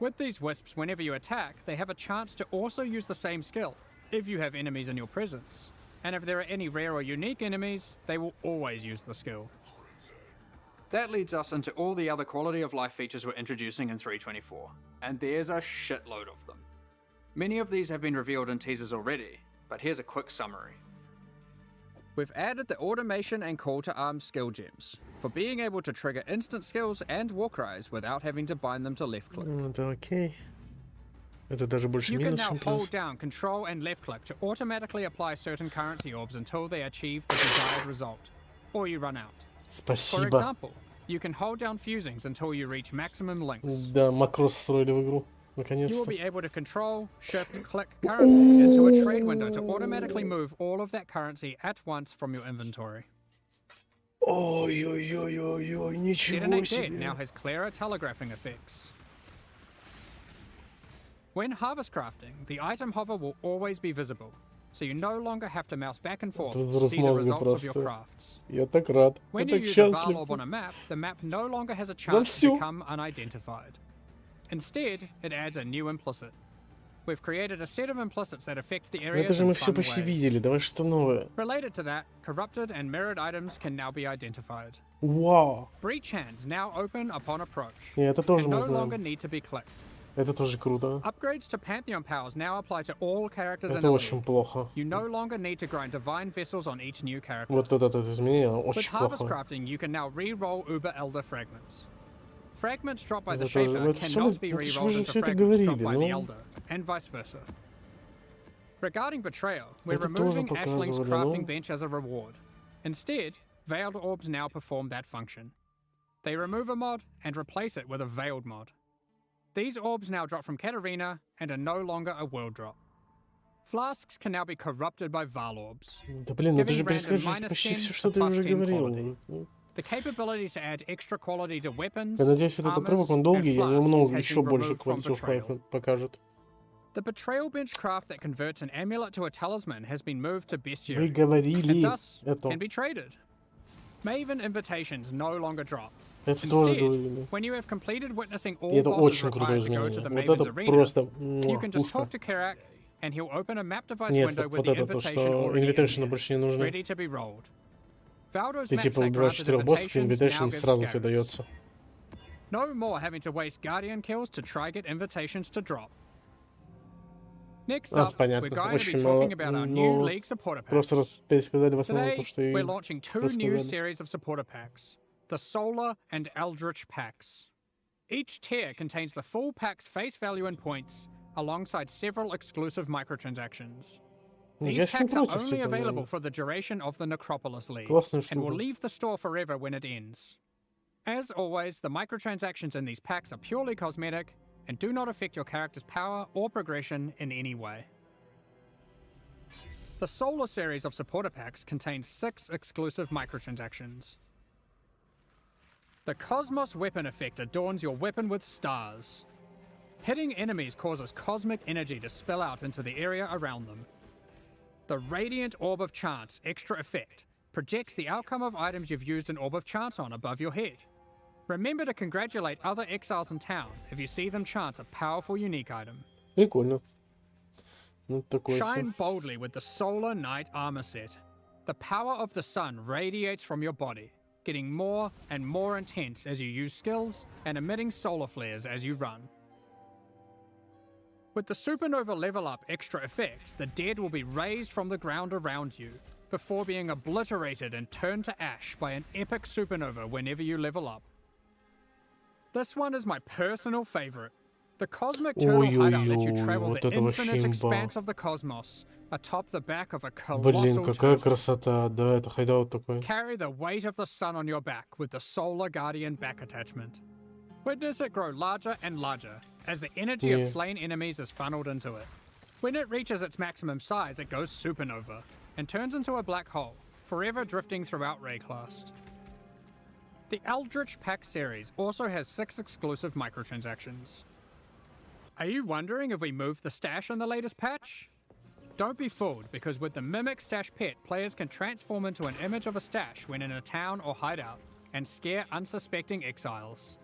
With these wisps, whenever you attack, they have a chance to also use the same skill, if you have enemies in your presence. And if there are any rare or unique enemies, they will always use the skill. That leads us into all the other quality of life features we're introducing in 3.24, and there's a shitload of them. Many of these have been revealed in teasers already, but here's a quick summary. We've added the automation and call to arms skill gems, for being able to trigger instant skills and war cries without having to bind them to left click. Это окей. Это даже больше You can минус, now чем hold плюс. down Control and left click to automatically apply certain currency orbs until they achieve the desired result, or you run out. For Спасибо. example, you can hold down fusings until you reach maximum links. Да, макрос встроили в игру. You will Наконец-то. be able to control, shift, click currency into a trade window to automatically move all of that currency at once from your inventory. Ой-ой-ой-ой-ой, ничего Detonate Dead now себе. has clearer telegraphing effects. When harvest crafting, the item hover will always be visible, so you no longer have to mouse back and forth Это to взрыв see the мозга results of your просто. crafts. Я так рад. Я When you так use a Val счастлив. orb on a map, the map no longer has a chance to всё. become unidentified. Instead, it adds a new implicit. We've created a set of implicits that affect the Ну, areas это же in мы все fun почти ways. видели. Давай что новое. Related to that, corrupted and mirrored items can now be identified. Вау. Breach hands now open upon approach, Не, это тоже and мы no longer знаем. need to be clicked. Это тоже круто. Upgrades to Pantheon powers now apply to all characters in Это a очень league. плохо. You no longer need to grind divine vessels on each new character. Вот это изменение With очень harvest плохо. crafting, you can now re-roll Uber Elder fragments. Fragments dropped by the Это тоже- Shaper это всё cannot мы- be это ж вы re-rolled же into всё это fragments dropped говорили, by the ну. Elder, and vice versa. Regarding Betrayal, we're Это тоже removing Ashling's показывали, crafting ну. bench as a reward. Instead, Veiled Orbs now perform that function. They remove a mod and replace it with a Veiled mod. These orbs now drop from Katarina and are no longer a world drop. Flasks can now be corrupted by Val Orbs. Да блин, ну ты Giving же random перескажешь -10 почти все, to что ты уже +10 говорил. quality. The capability to add extra quality to weapons, Я надеюсь, этот armors, отрывок он and долгий, и flasks много has еще been больше removed from Quality of Betrayal. Life покажет. The Betrayal bench craft that converts an amulet to a talisman has been moved to Вы bestiary, and говорили thus это. can be traded. Maven invitations no longer drop. Это тоже Instead, говорили. when you have completed witnessing all И это bosses очень крутое required to go to изменение. the Вот Maven's это arena, просто you can just пушка. talk to Kerak, and he'll open a map device Нет, window with вот the это то, invitation что already in инвитейшны there, больше не нужны. ready to be rolled. Valdo's Ты maps типа that убиваешь granted 4 боссов, и invitations инвитейшн now give сразу тебе scatters. дается. No more having to waste Guardian kills to try get invitations to drop. Next up, понятно. we're going to be Очень мало. talking about our new Ну, League supporter просто packs. пересказали в основном Today, то, что и we're launching two new рассказали. series of supporter packs, the Solar and Eldritch packs. Each tier contains the full pack's face value in points, alongside several exclusive microtransactions. Ну, These я ж не packs are против, only типа, available ну, for the duration of the Necropolis League, классная and will штука. leave the store forever when it ends. As always, the microtransactions in these packs are purely cosmetic, and do not affect your character's power or progression in any way. The Solar series of supporter packs contains 6 exclusive microtransactions. The Cosmos Weapon effect adorns your weapon with stars. Hitting enemies causes cosmic energy to spill out into the area around them. The Radiant Orb of Chance extra effect projects the outcome of items you've used an Orb of Chance on above your head. Remember to congratulate other exiles in town if you see them chance a powerful unique item. Прикольно. Ну, такое Shine всё. boldly with the Solar Knight armor set. The power of the sun radiates from your body, getting more and more intense as you use skills and emitting solar flares as you run. With the Supernova level up extra effect, the dead will be raised from the ground around you, before being obliterated and turned to ash by an epic supernova whenever you level up. This one is my personal favorite. The Cosmic Turtle hideout lets you travel вот the это вообще infinite имба. expanse of the cosmos atop the back of a Блин, colossal какая turtle. красота. Да, это хайдаут такой. Carry the weight of the sun on your back with the Solar Guardian back attachment. Witness it grow larger and larger as the energy of Yeah. slain enemies is funneled into it. When it reaches its maximum size, it goes supernova and turns into a black hole, forever drifting throughout Rayclast. The Eldritch Pack series also has 6 exclusive microtransactions. Are you wondering if we moved the stash in the latest patch? Don't be fooled, because with the Mimic Stash Pet, players can transform into an image of a stash when in a town or hideout and scare unsuspecting exiles.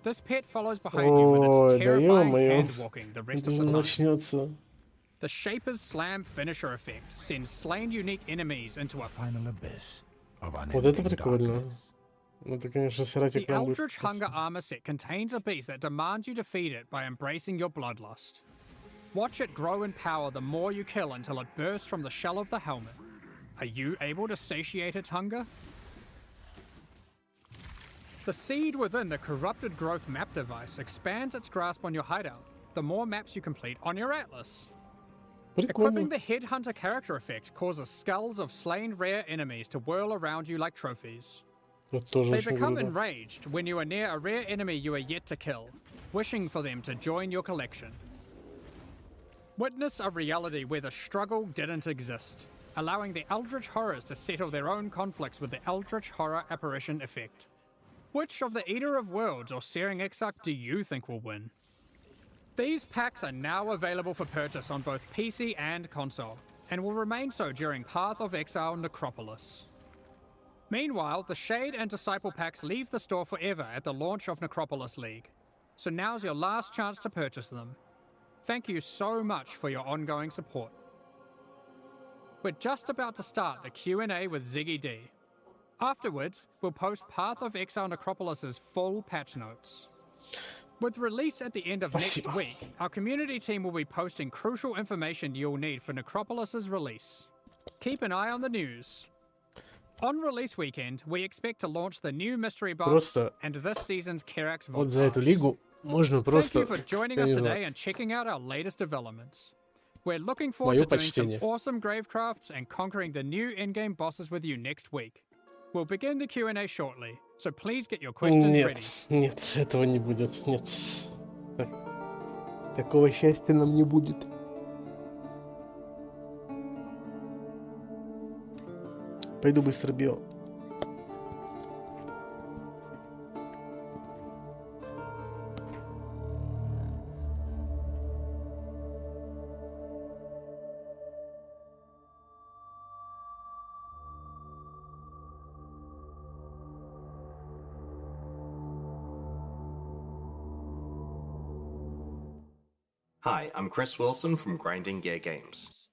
This pet follows behind you with Ой, its да terrifying ё-моё. hand-walking the rest Это of же the time. начнется. The Shaper's Slam finisher effect sends slain unique enemies into a Final abyss of Вот это прикольно. Это, конечно, срать The экран будет. Eldritch Hunger armor set contains a beast that demands you to feed it by embracing your bloodlust. Watch it grow in power the more you kill until it bursts from the shell of the helmet. Are you able to satiate its hunger? The seed within the Corrupted Growth map device expands its grasp on your hideout the more maps you complete on your atlas. Equipping Прикольно. the Headhunter character effect causes skulls of slain rare enemies to whirl around you like trophies. Это тоже They очень become круто. enraged when you are near a rare enemy you are yet to kill, wishing for them to join your collection. Witness a reality where the struggle didn't exist, allowing the Eldritch Horrors to settle their own conflicts with the Eldritch Horror Apparition effect. Which of the Eater of Worlds or Searing Exarch do you think will win? These packs are now available for purchase on both PC and console, and will remain so during Path of Exile Necropolis. Meanwhile, the Shade and Disciple packs leave the store forever at the launch of Necropolis League, so now's your last chance to purchase them. Thank you so much for your ongoing support. We're just about to start the Q&A with Ziggy D. Afterwards, we'll post Path of Exile Necropolis' full patch notes. With release at the end of next Спасибо. week, our community team will be posting crucial information you'll need for Necropolis' release. Keep an eye on the news. On release weekend, we expect to launch the new mystery box Просто and this season's Kerax вот Vault за эту Pass. лигу можно Thank просто... you for joining я us не today знаю. and checking out our latest developments. We're looking forward Моё to doing some почтение. awesome gravecrafts and conquering the new in-game bosses with you next week. We'll begin the Q&A shortly, so please get your questions ready. Нет, нет, этого не будет. Нет. Так. Такого счастья нам не будет. Пойду быстро био. Hi, I'm Chris Wilson from Grinding Gear Games.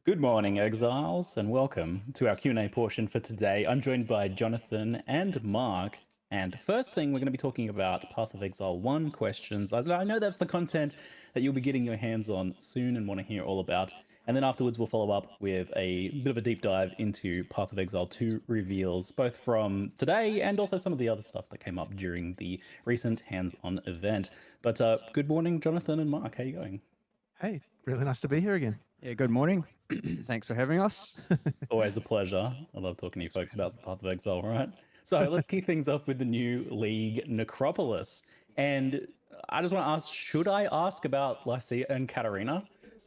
Good morning, exiles, and welcome to our Q&A portion for today. I'm joined by Jonathan and Mark, and first thing we're going to be talking about Path of Exile 1 questions. As I know that's the content that you'll be getting your hands on soon and want to hear all about. And then afterwards we'll follow up with a bit of a deep dive into Path of Exile 2 reveals, both from today and also some of the other stuff that came up during the recent hands-on event. But good morning, Jonathan and Mark. How are you going? Hey, really nice to be here again. Yeah, good morning. Thanks for having us. Always a pleasure. I love talking to you folks about the Path of Exile, right? So let's kick things off with the new league, Necropolis. And I just want to ask, should I ask about Lycia and Katarina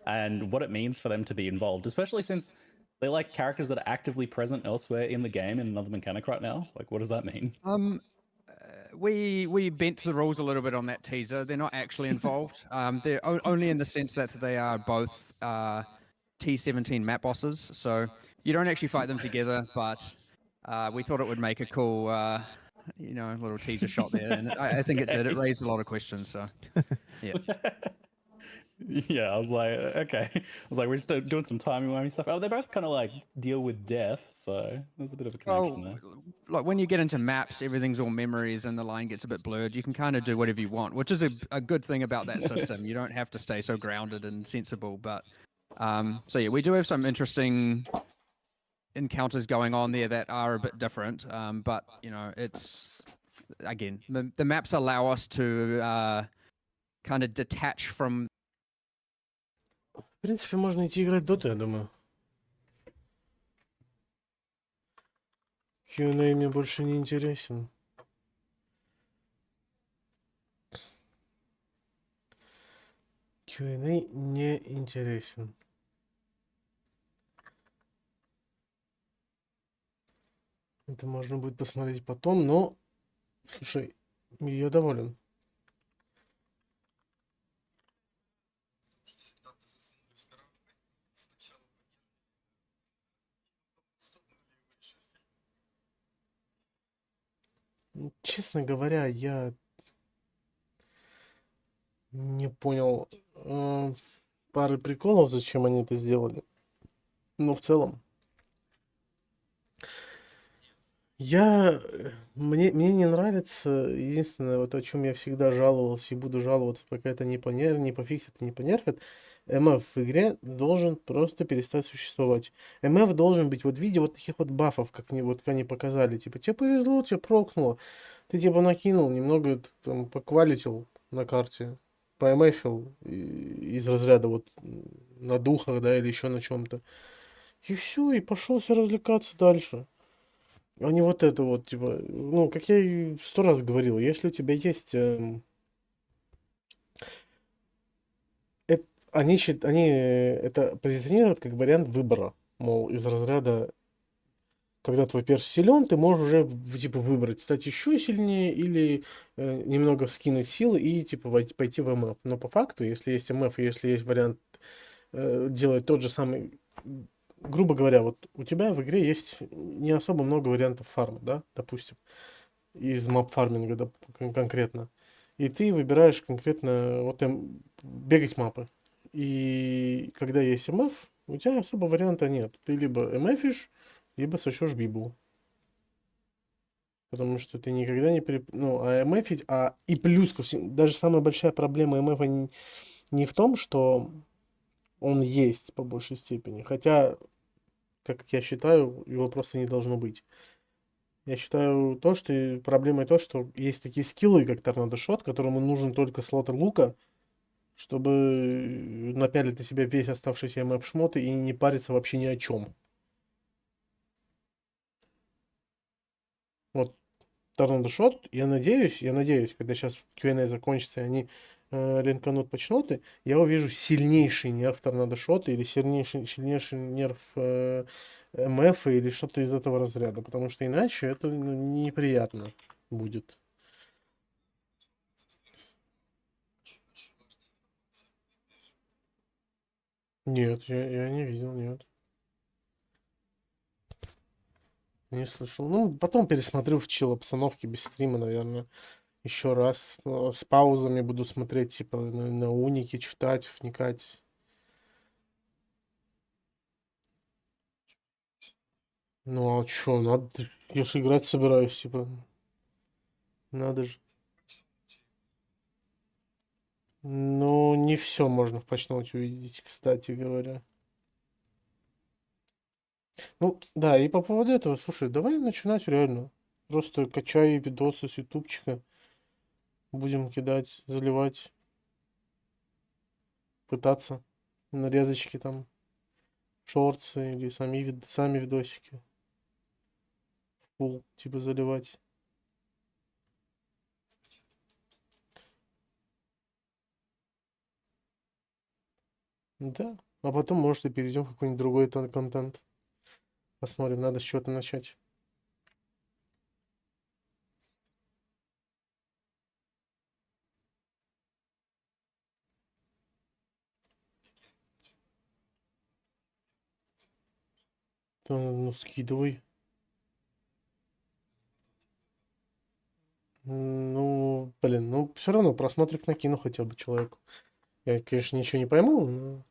and what it means for them to be involved, especially since they're like characters that are actively present elsewhere in the game in another mechanic right now? Like, what does that mean? We bent the rules a little bit on that teaser. They're not actually involved. They're only in the sense that they are both T17 map bosses. So you don't actually fight them together, but we thought it would make a cool, little teaser shot there. And I think it did. It raised a lot of questions. So, yeah. Yeah, I was like, okay. I was like, we're just doing some timey-wimey stuff. Oh, they both kind of like deal with death, so there's a bit of a connection there. Like when you get into maps, everything's all memories and the line gets a bit blurred. You can kind of do whatever you want, which is a good thing about that system. You don't have to stay so grounded and sensible. But so yeah, we do have some interesting encounters going on there that are a bit different. But it's again, the maps allow us to kind of detach from принципе, можно идти играть в доту, я думаю. Q&A мне больше не интересен. Q&A не интересен. Это можно будет посмотреть потом, но, слушай, я доволен. Честно говоря, я не понял пары приколов, зачем они это сделали. Но в целом, мне не нравится, единственное, вот о чем я всегда жаловался и буду жаловаться, пока это не пофиксят и не понерфят, МФ в игре должен просто перестать существовать. МФ должен быть вот в виде вот таких вот бафов, как они показали. Типа, тебе повезло, тебе прокнуло. Ты типа накинул, немного там поквалитил на карте, МФил из разряда вот на духах, да, или еще на чем-то. И все, и пошел себе развлекаться дальше. А не вот это вот, типа, ну, как я и 100 раз говорил, если у тебя есть... они это позиционируют как вариант выбора. Мол, из разряда, когда твой перс силен, ты можешь уже, типа, выбрать, стать еще сильнее или немного скинуть силы и, типа, пойти в МФ. Но по факту, если есть МФ и если есть вариант делать тот же самый, грубо говоря, вот у тебя в игре есть не особо много вариантов фарма, да, допустим, из мап-фарминга конкретно. И ты выбираешь конкретно вот бегать мапы. И когда есть МФ, у тебя особо варианта нет. Ты либо МФишь, либо сочешь бибу. Потому что ты никогда не... Ну, а МФить... И плюс ко всему, даже самая большая проблема МФа не в том, что он есть по большей степени. Хотя, как я считаю, его просто не должно быть. Я считаю проблемой то, что есть такие скиллы, как торнадо шот, которому нужен только слот лука, чтобы напялить на себя весь оставшийся МФ шмот и не париться вообще ни о чем. Вот торнадо шот, я надеюсь, когда сейчас Q&A закончится, и они линканут почноты, я увижу сильнейший нерв торнадо шота или сильнейший нерв МФ или что-то из этого разряда, потому что иначе это неприятно будет. Нет, я не видел, нет. Не слышал. Ну, потом пересмотрю в чил обстановке без стрима, наверное. Еще раз. С паузами буду смотреть, типа, на уники, читать, вникать. Ну, а чё, надо... Я же играть собираюсь, типа. Надо же. Ну, не все можно в патчноуте увидеть, кстати говоря. Ну, да, и по поводу этого, слушай, давай начинать реально. Просто качай видосы с ютубчика. Будем кидать, заливать, пытаться. Нарезочки там, шорты или сами видосики. Фул, типа заливать. Да. А потом, может, и перейдем в какой-нибудь другой контент. Посмотрим, надо с чего-то начать. Да, ну, скидывай. Ну, блин, ну, все равно просмотрик накину хотя бы человеку. Я, конечно, ничего не пойму,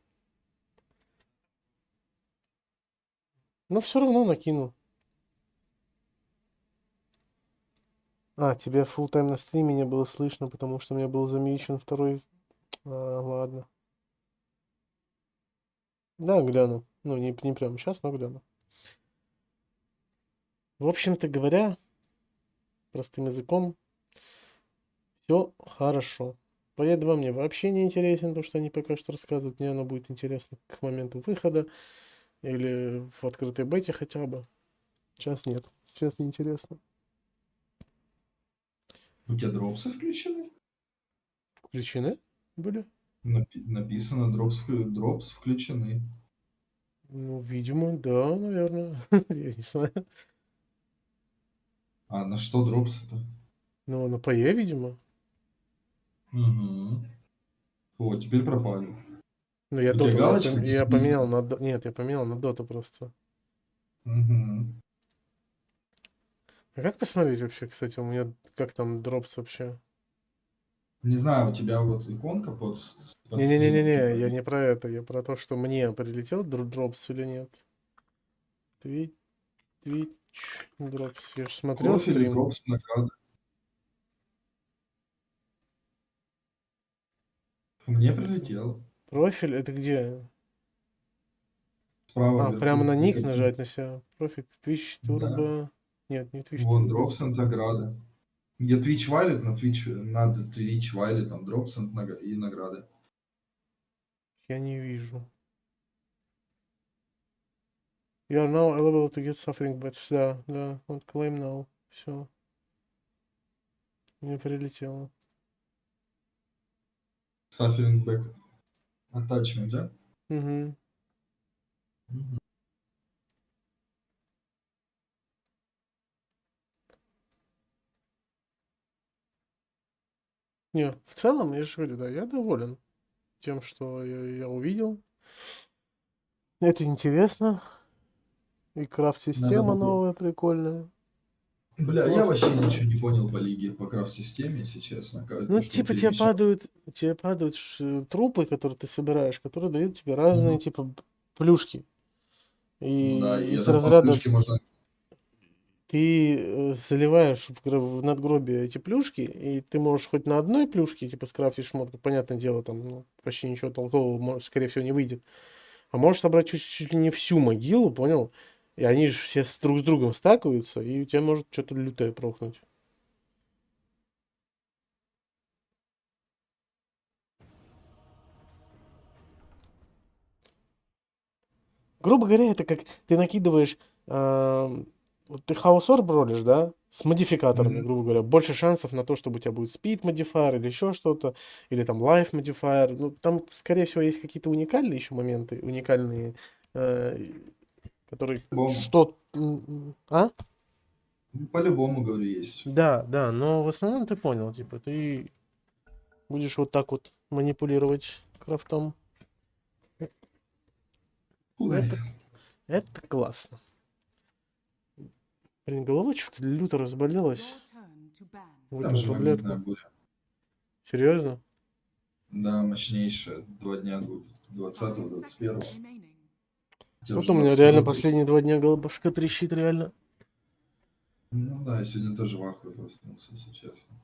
но все равно накину. А, тебя full тайм на стриме не было слышно, потому что у меня был замечен второй... ладно. Да, гляну. Ну, не прямо сейчас, но гляну. В общем-то говоря, простым языком, все хорошо. По Е2 мне вообще не интересен, то, что они пока что рассказывают. Мне оно будет интересно к моменту выхода или в открытой бете хотя бы. Сейчас нет. Сейчас не интересно. У тебя дропсы включены? Включены были? Написано дропс включены. Ну, видимо, да, наверное. Я не знаю. А на что дропсы-то? Ну, на ПЕ, видимо. Угу. О, теперь пропали. Ну, я У тебя доту, галочка я поменял бизнес. на... Нет, я поменял на доту просто. Угу. А как посмотреть вообще, кстати, у меня как там дропс вообще? Не знаю, у тебя вот иконка под стримом, Не-не-не-не, типа, я не про это, я про то, что мне прилетел дропс или нет. Твич, дропс. Я же смотрел профиль, стрим. дропс, награды. Мне прилетело. Профиль, это где? Справа А, вверху. прямо на ник Никаких. нажать на себя. Профиль, Twitch, Да. Turbo. Нет, не Twitch, Вон, Turbo. дропс and награды. Где Twitch Wallet, над Twitch Wallet, там дропс and и награды. Я не вижу. You are now eligible to get suffering badge. Да, да, вот claim now. Все. Мне прилетело. Suffering back attachment, да? Угу. Не, в целом, я же говорю, да, я доволен тем, что я увидел. Это интересно. И крафт-система новая, прикольная. Бля, я вообще ничего не понял по лиге, по крафт-системе, если честно. Ну, типа, тебе падают трупы, которые ты собираешь, которые дают тебе разные, типа, плюшки. И Ну да, и из это по разряда плюшке можно... ты заливаешь в надгробие эти плюшки, и ты можешь хоть на одной плюшке, типа, скрафтить шмотку, понятное дело, там, ну, почти ничего толкового, скорее всего, не выйдет. А можешь собрать чуть ли не всю могилу, понял? И они же все друг с другом стакаются, и у тебя может что-то лютое прохнуть. Грубо говоря, это как ты накидываешь... вот ты House Orb ролишь, да? С модификаторами, грубо говоря. Больше шансов на то, чтобы у тебя будет Speed модифайер или еще что-то. Или там Life модифайер. Ну, там, скорее всего, есть какие-то уникальные еще моменты. Уникальные, которые... Что... А? По-любому, говорю, есть. Да, да, но в основном ты понял, типа, ты будешь вот так вот манипулировать крафтом. Это классно. Блин, голова что-то люто разболелась. Там же магнитная буря. Серьезно? Да, мощнейшая. 2 дня будет. 20-го, 21-го. Вот у меня реально последние 2 дня башка трещит, реально. Ну да, я сегодня тоже в ахуе проснулся, если честно.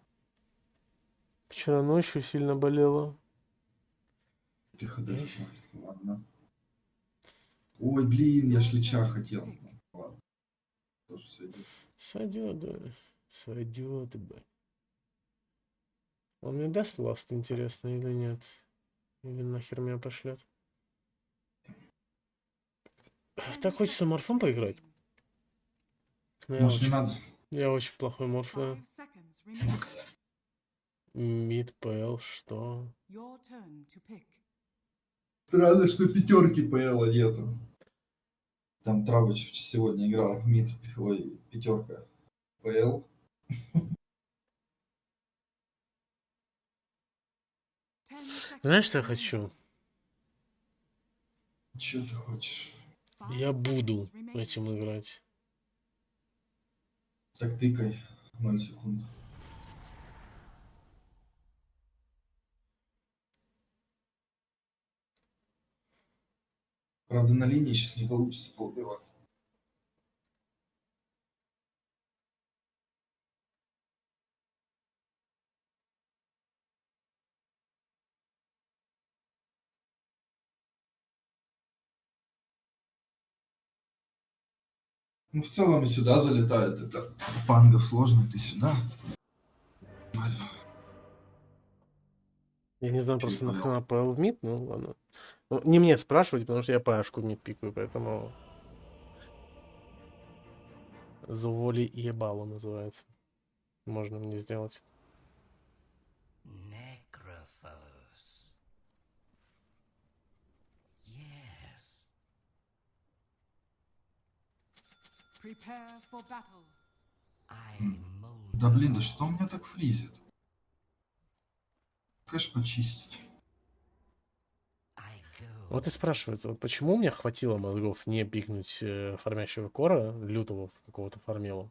Вчера ночью сильно болело. Тихо, да, ладно. Ой, блин, я шлича хотел. Ладно. Тоже сойдет. Сойдет, да. Сойдет, блядь. Он мне даст ласт, интересно, или нет? Или нахер меня пошлет? Так хочется морфом поиграть. Может, не надо? Я очень плохой морф, да. Мид, ПЛ, что? Странно, что 5 ПЛа нету. Там Травыч сегодня играл мид, ой, 5 ПЛ. Знаешь, что я хочу? Че ты хочешь? Я буду этим играть. Так тыкай. 0 секунд. Правда, на линии сейчас не получится поубивать. Ну, в целом и сюда залетает. Это пангов сложно, ты сюда. Нормально. Я не знаю просто нахрена ПЛ в мид, ну ладно. Ну, не мне спрашивать, потому что я ПАшку в мид пикаю, поэтому... За волей ебалу называется. Можно мне сделать. Necrophos. Yes. Prepare for battle. Да блин, да что у меня так фризит? Кэш почистить. Вот и спрашивается, вот почему мне хватило мозгов не пикнуть фармящего кора, лютого какого-то фармела?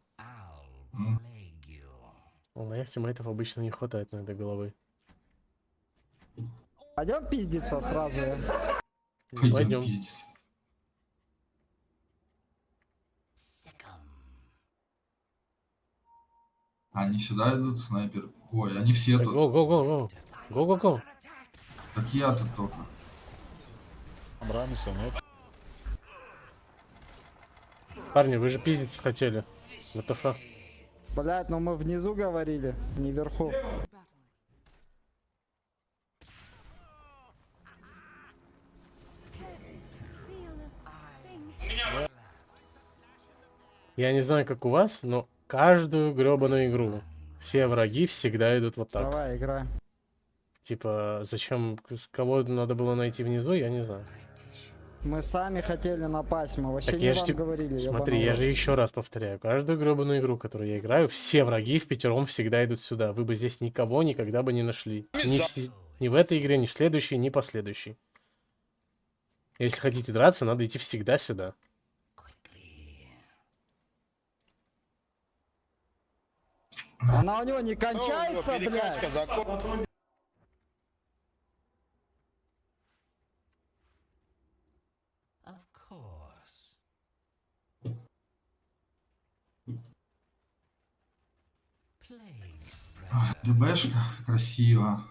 У моих тиммейтов обычно не хватает на этой головы. Пойдем пиздиться сразу. Пойдем. Пиздец. Они сюда идут, снайпер. Ой, они все тут. Го-го-го-го. Го-го-го. Так я тут только. Рамиса нет. Парни, вы же пиздиться хотели. ВТФ. Блять, но мы внизу говорили, не вверху. Я не знаю, как у вас, но каждую гребаную игру все враги всегда идут вот так. Давай, играй. Типа, зачем, кого надо было найти внизу, я не знаю. Мы сами хотели напасть, мы вообще Так не я вам же тебе... говорили. Смотри, я же еще раз повторяю. Каждую гребаную игру, которую я играю, все враги впятером всегда идут сюда. Вы бы здесь никого никогда бы не нашли. Ни в этой игре, ни в следующей, ни последующей. Если хотите драться, надо идти всегда сюда. Она у него не кончается, блядь. ДБшка, красиво.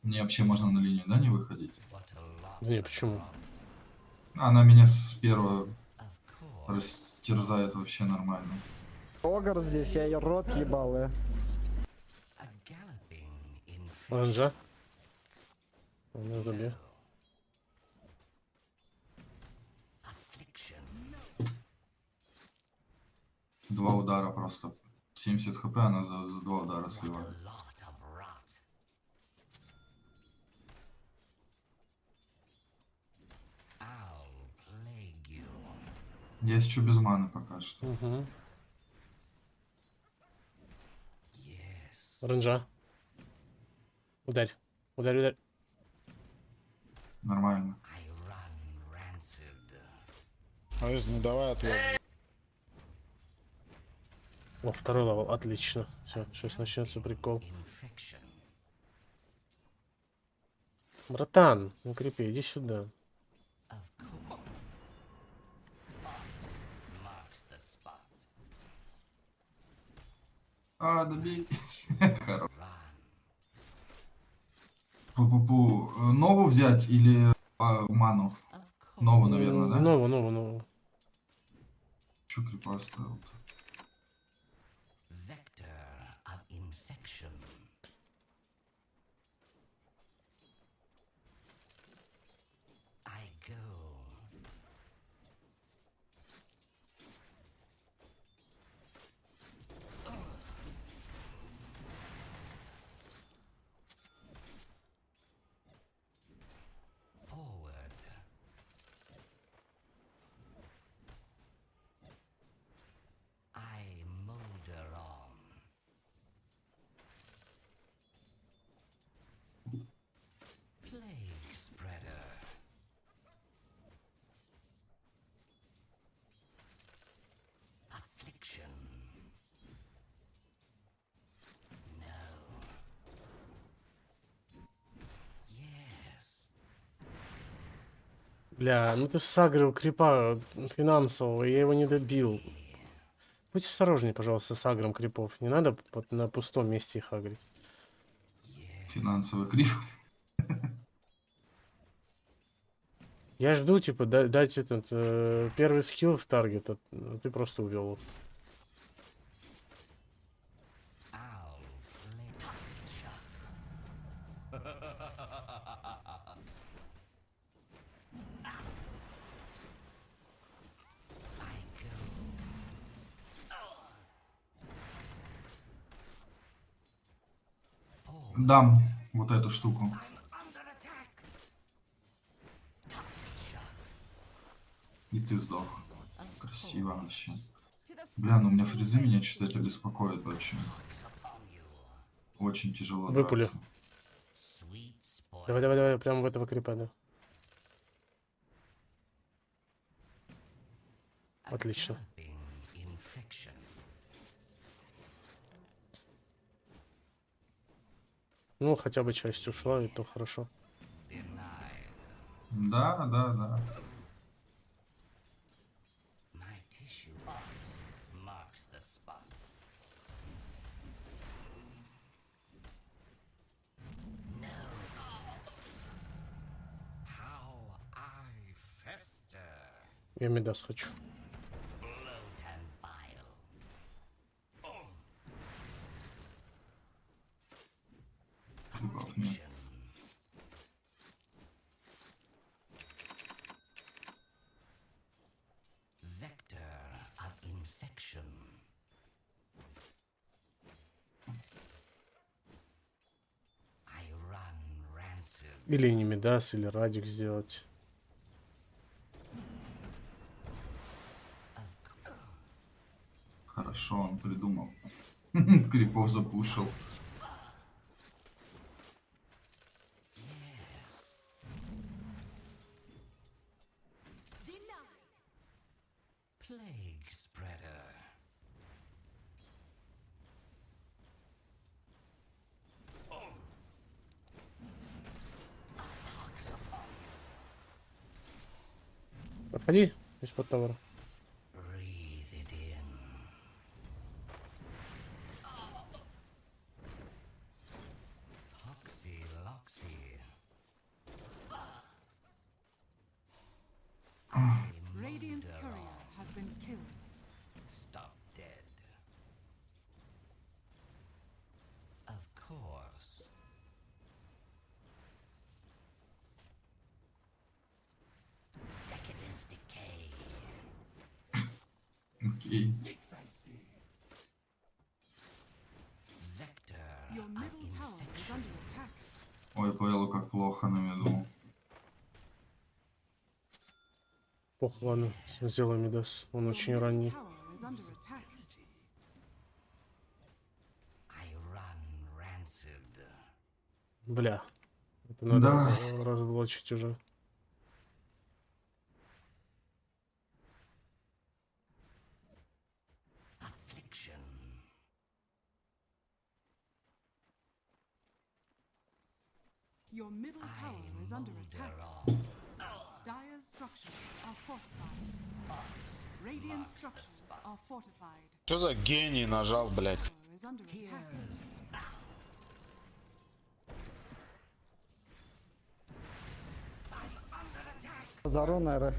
Мне вообще можно на линию, да, не выходить? Не, почему? Она меня с первого растерзает вообще нормально. Огр здесь, я ее рот ебал, Оранжа. Он забил. Два удара просто. 70 хп она за два удара сливает. Я еще без маны пока что. Угу. Оранжа. Ударь. Ударь, ударь. Нормально. А если не давай ответ. О, второй левел, отлично. Все, сейчас начнется прикол. Братан, ну крепи, иди сюда. А, добей. Хорош. Пу-пу-пу. Нову взять или ману? Нову, наверное, да? Нову. Чё крипа оставил? Бля, ну ты сагрил крипа финансового, я его не добил. Будь осторожнее, пожалуйста, с агром крипов. Не надо на пустом месте их агрить. Финансовый крип. Я жду, типа, дать этот первый скилл в таргет, а ты просто увел. Дам вот эту штуку. И ты сдох. Красиво вообще. Бля, ну у меня фрезы меня что-то это беспокоит очень. Очень тяжело Выпули. драться. Давай, давай, давай, прямо в этого крипа, да. Отлично. Ну, хотя бы часть ушла, и то хорошо. Да, да, да. Я Мидас хочу. Хлебов нет. Или не Мидас, или Радик сделать. Хорошо, он придумал. Крипов запушил. Проходи из-под товара. Radiant's courier has been killed. Stop dead. Of course. Decadent decay. Окей. Your middle tower is under attack. Ой, по Элу как плохо на виду. Ох, ладно, сделаем Мидас. Он очень ранний. Tower is under attack. Бля. Это надо разблочить уже. Your middle tower is under attack. Dire's structures are fortified. Radiant structures are fortified. Что за гений нажал, блядь? Tower is under attack. Заронеры.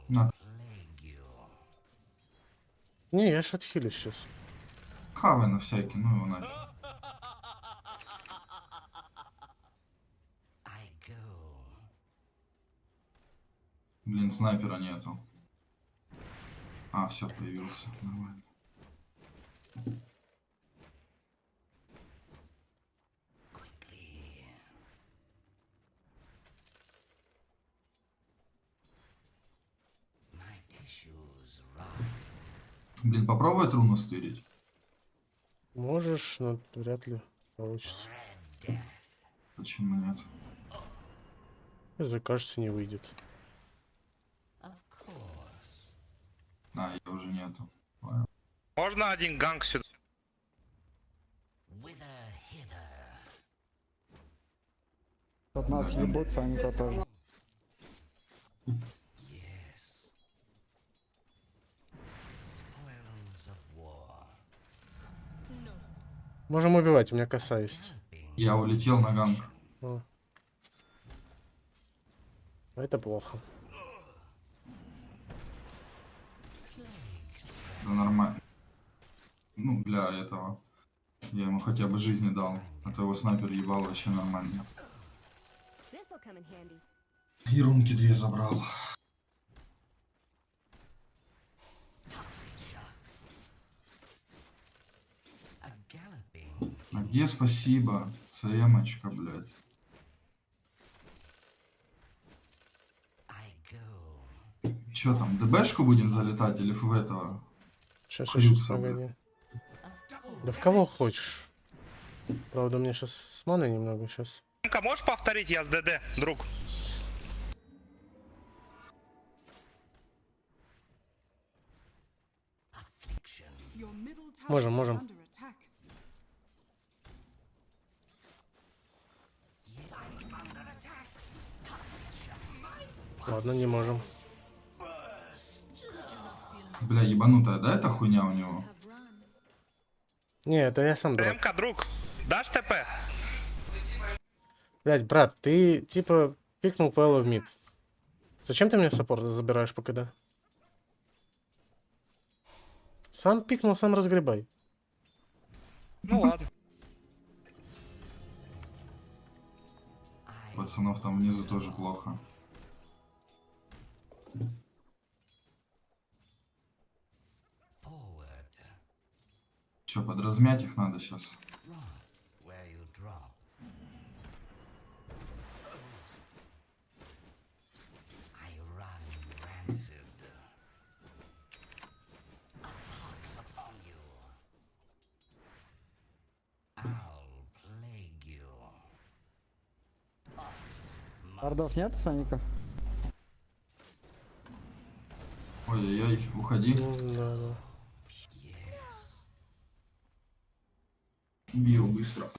На. Не, я ж отхилюсь сейчас. Хавай на всякий, ну его нафиг. Блин, снайпера нету. А, все, появился. Нормально. Блин, попробуй руну стырить. Можешь, но вряд ли получится. Почему нет? Если кажется, не выйдет. А, ее уже нету. Можно один ганг сюда? От нас ебутся, они то тоже. Можем убивать, у меня коса есть. Я улетел на ганг. А. Это плохо. Это нормально. Ну, для этого. Я ему хотя бы жизни дал. А то его снайпер ебал вообще нормально. И рунки 2 забрал. Где спасибо? ЦМочка, блядь. Чё там, ДБшку будем залетать или в этого? Сейчас, Хрюкса, блядь. погоди. Да в кого хочешь. Правда, у меня сейчас с маной немного сейчас. Можешь повторить, я с ДД, друг? Your middle tower Можем, is можем. under attack. Ладно, не можем. Бля, ебанутая, да, эта хуйня у него? Не, это я сам дурак. МК, друг, дашь ТП? Блять, брат, ты типа пикнул ПЛ в мид. Зачем ты меня в саппорт забираешь по КД? Сам пикнул, сам разгребай. Ну ладно. Пацанов там внизу тоже плохо. Че, подразмять их надо сейчас? Вардов нет, Саника? Ой-ой-ой, уходи. Да, да. Био быстро.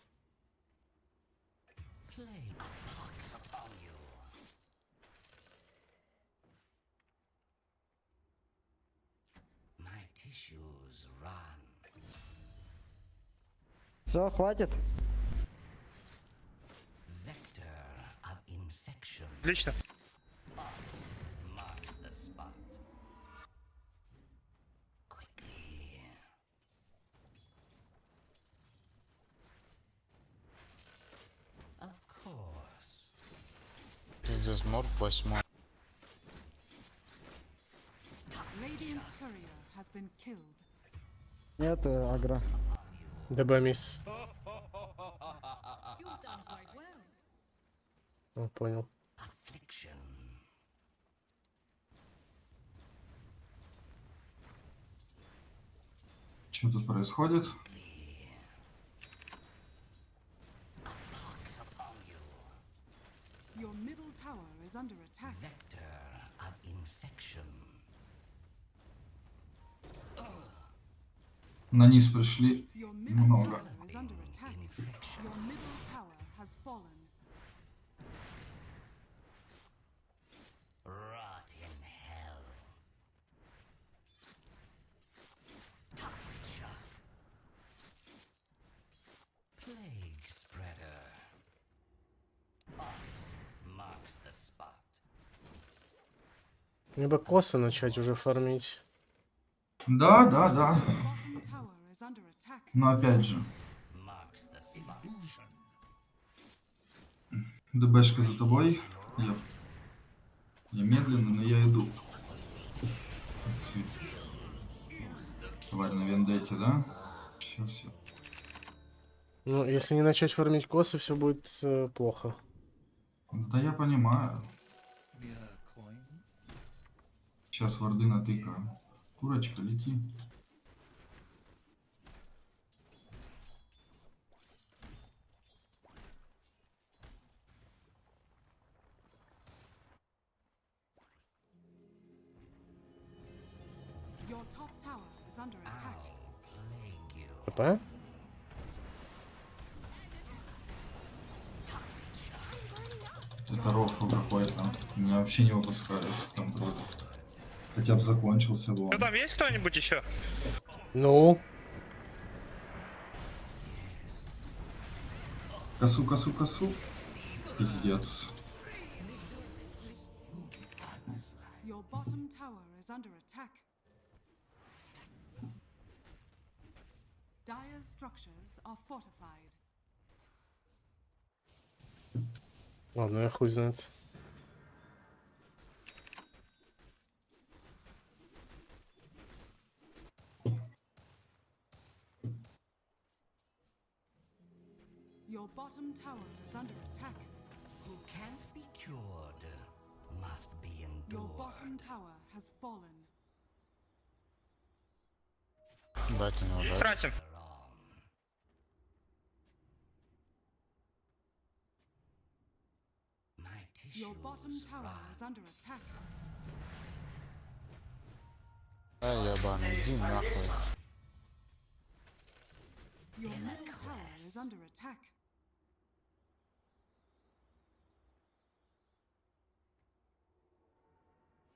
Все, хватит. Отлично. Пиздец, морг 8. Radiant's courier has been killed. Нет агро. ДБ мисс. You've done quite well. О, понял. Что тут происходит? Your middle tower is under attack. На низ пришли Your middle много. tower is under attack. Your middle tower has fallen. Мне бы косы начать уже фармить. Да, да, да. Bottom tower is under attack. Но опять же. ДБшка за тобой. Я медленно, но я иду. Тварь на вендете, да? Сейчас я. Ну, если не начать фармить косы, все будет плохо. Да я понимаю. Сейчас варды натыкаю. Курочка, лети. Your top tower is under attack. ПП? Это рофл какой-то. Меня вообще не выпускают в контроль. Хотя бы закончился бы он. Что там есть кто-нибудь еще? Ну? Косу, косу, косу. Пиздец. Your bottom tower is under attack. Dire's structures are fortified. Ладно, я хуй знает. Your bottom tower is under attack. Who can't be cured must be endured. Your bottom tower has fallen. Дайте не удар. Тратим. Your bottom tower is under attack. Ай, ебаный, иди нахуй. Your middle tower is under attack.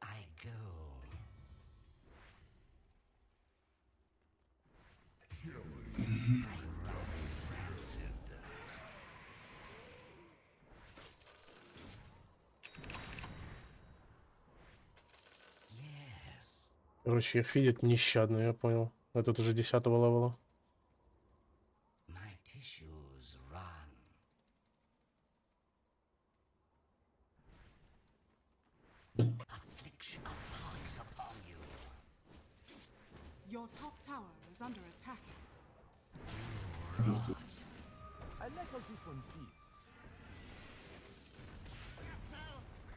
I go. Короче, их видит нещадно, я понял. Этот уже 10-го левела. My tissues run. Affliction pounds upon you. Your top tower is under attack. I like how this one feels.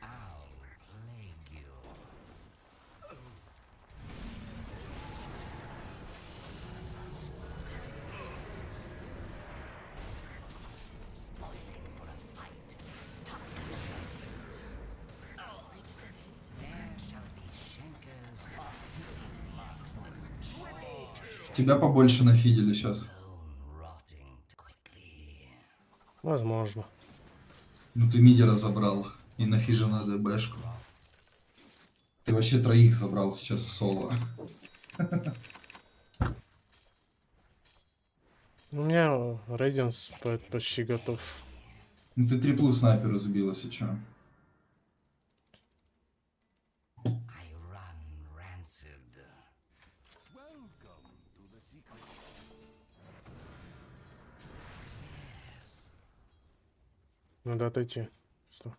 I'll plague you. Spoiling for a fight. There shall be Schenkers marks the Тебя побольше нафидели сейчас. Возможно. Ну ты мидера забрал и нафижена ДБшку. Ты вообще троих забрал сейчас в соло. У меня Рейдинс почти готов. Ну ты триплу снайперу сбил, если чё. Надо отойти. Что?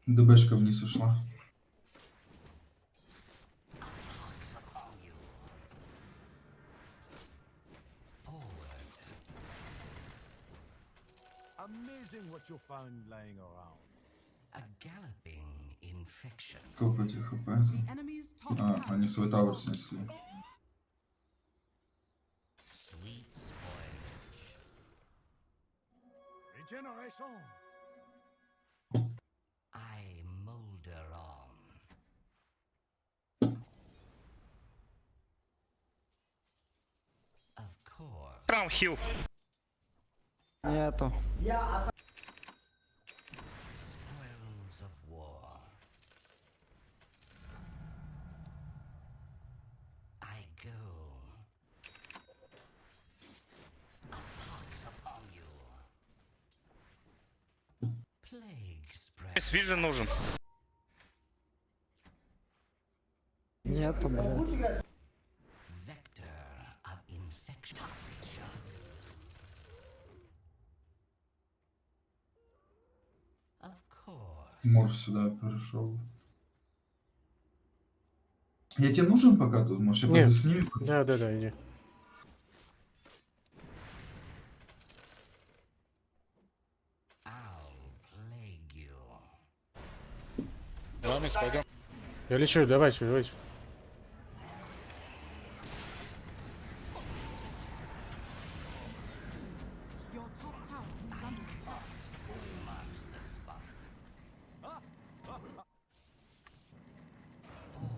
ДБшка вниз ушла. Amazing what you found lying around. A galloping infection. Сколько этих хп? А, они свой тавер снесли. Sweet spoilage. Regeneration. I molder on. Of course. Прям хил. Нету. Spoils of war. I go. A pox upon you. Plague spread. Свижи нужен. Нету, блядь. Vector of infection. Toxic shock. Of course. Морф сюда перешел. Я тебе нужен пока тут? Может я пойду с ними? Да, иди. I'll plague you. Рамис, пойдем. Я лечу, давайте. Your top tower is under attack. Marks the spot.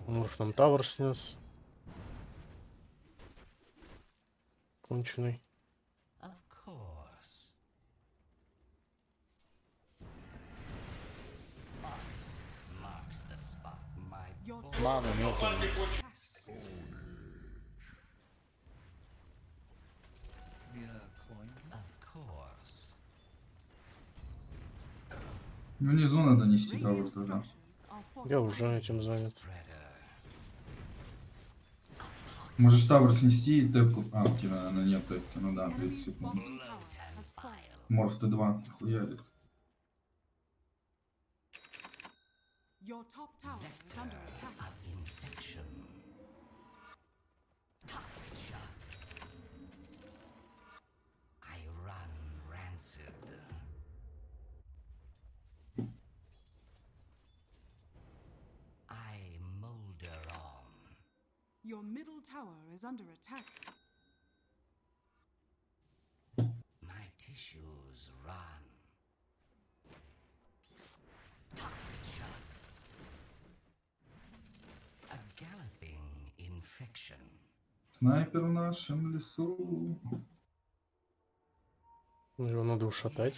Морф нам тавер снес. Конченый. Of course. Marks the spot. My Маны нету. Of course. Ну внизу надо нести тавер тогда. Я уже этим занят. Можешь тавер снести и тэпку. А, у тебя, наверное, нет тэпки. Ну да, 30 секунд. Морф Т2 хуярит. Your top tower is under attack. Infection. Your middle tower is under attack. My tissues run. Toxic shock. A galloping infection. Снайпер в нашем лесу. Его надо ушатать.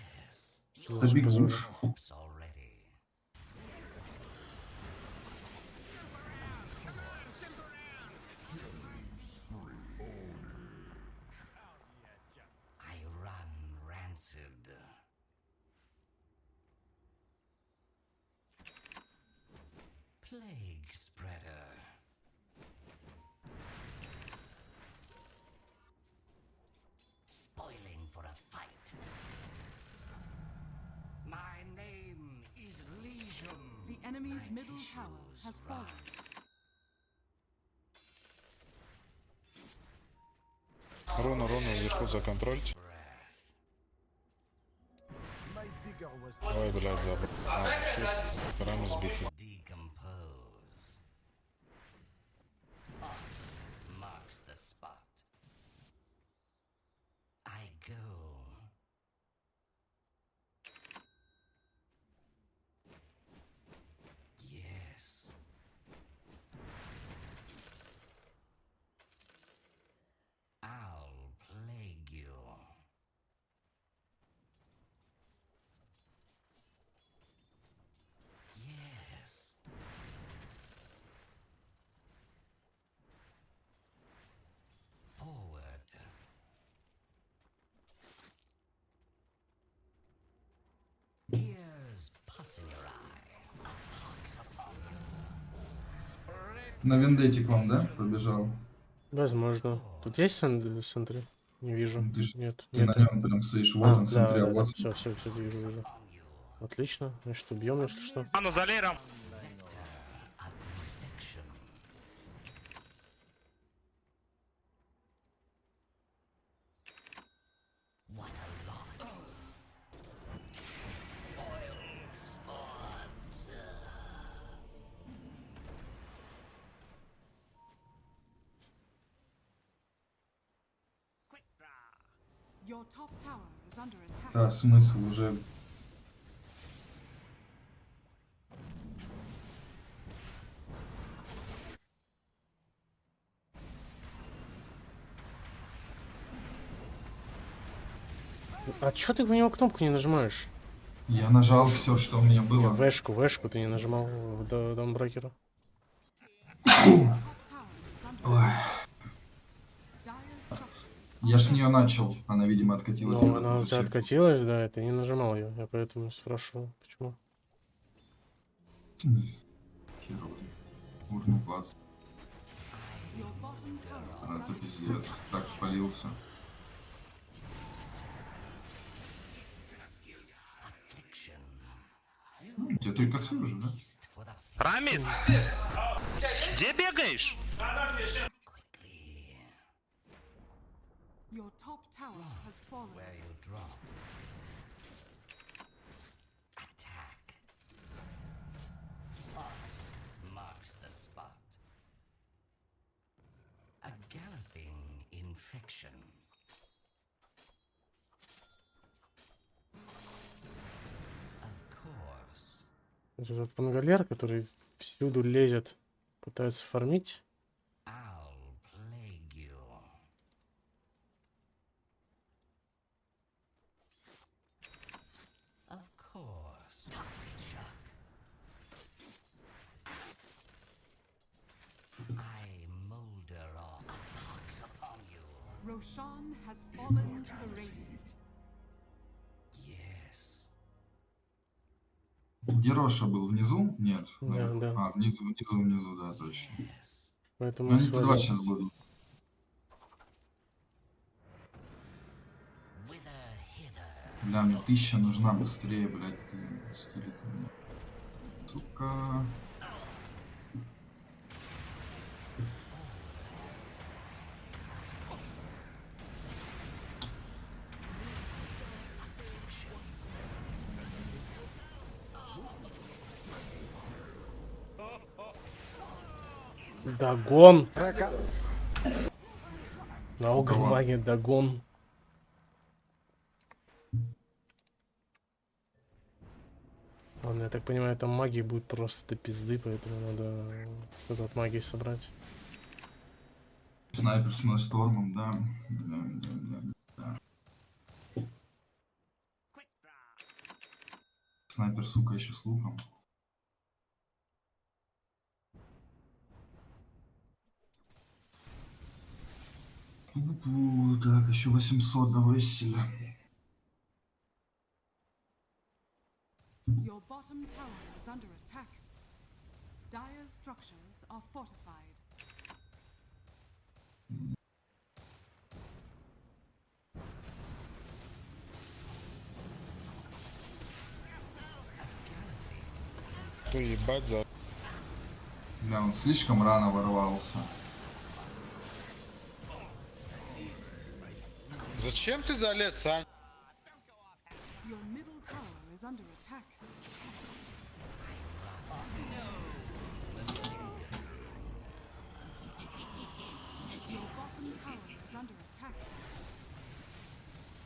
Да бегу ж. I run rancid. Plague spreader. Spoiling for a fight. My name is Legion. The enemy's middle tower has fallen. Руну вверху законтрольте. My vigor was Ой, блядь, забыл. Все прям сбиты. Decompose. Marks the spot. I go. Yes. I'll plague you. Yes. Forward. Here's pus in your eye. A pox upon you. Spread. На вендете к вам, да? Побежал. Возможно. Тут есть центры? Не вижу. Ты, Нет. ты на нем прям стоишь. Вот он в центре, а вот. Все, вижу. Отлично. Значит, убьем, если что. А ну за лейром. What a lot. Spoil sport. Your top tower is under attack. Да, смысл уже. А чё ты в него кнопку не нажимаешь? Я нажал все, что у меня было. Вэшку ты не нажимал до даунбрекера. Ой. Я ж с нее начал. Она, видимо, откатилась. Ну, она у тебя откатилась, да, и ты не нажимал ее. Я поэтому спрашиваю, почему. Урну плац. А то пиздец. Так спалился. Тебе только сужу, да? Рамис? Где бегаешь? Your top tower has fallen. Where you drop. Attack. Sparks marks the spot. A galloping infection. Of course. Этот пангалер, который всюду лезет, пытается фармить. I'll plague you. Of course. Toxic shock. I molder all a pox upon you. Roshan has fallen to the radiant. Yes. Где Роша был? Внизу? Нет. Да, да. А, внизу, да, точно. Поэтому Ну, они-то два сейчас будут. Бля, мне 1000 нужна быстрее, блядь, ты стилит меня. Сука. Дагон. Рака. Наука магия, дагон. Ладно, я так понимаю, там магии будет просто до пизды, поэтому надо что-то от магии собрать. Снайпер с Мэлстормом, да. Да. Снайпер, сука, еще с луком. Так, еще 800 до высели. Your bottom tower is under attack. Dire's structures are fortified. Ты ебать за... Бля, он слишком рано ворвался. Зачем ты залез, Сань? Your middle tower is under attack. Your bottom tower is under attack.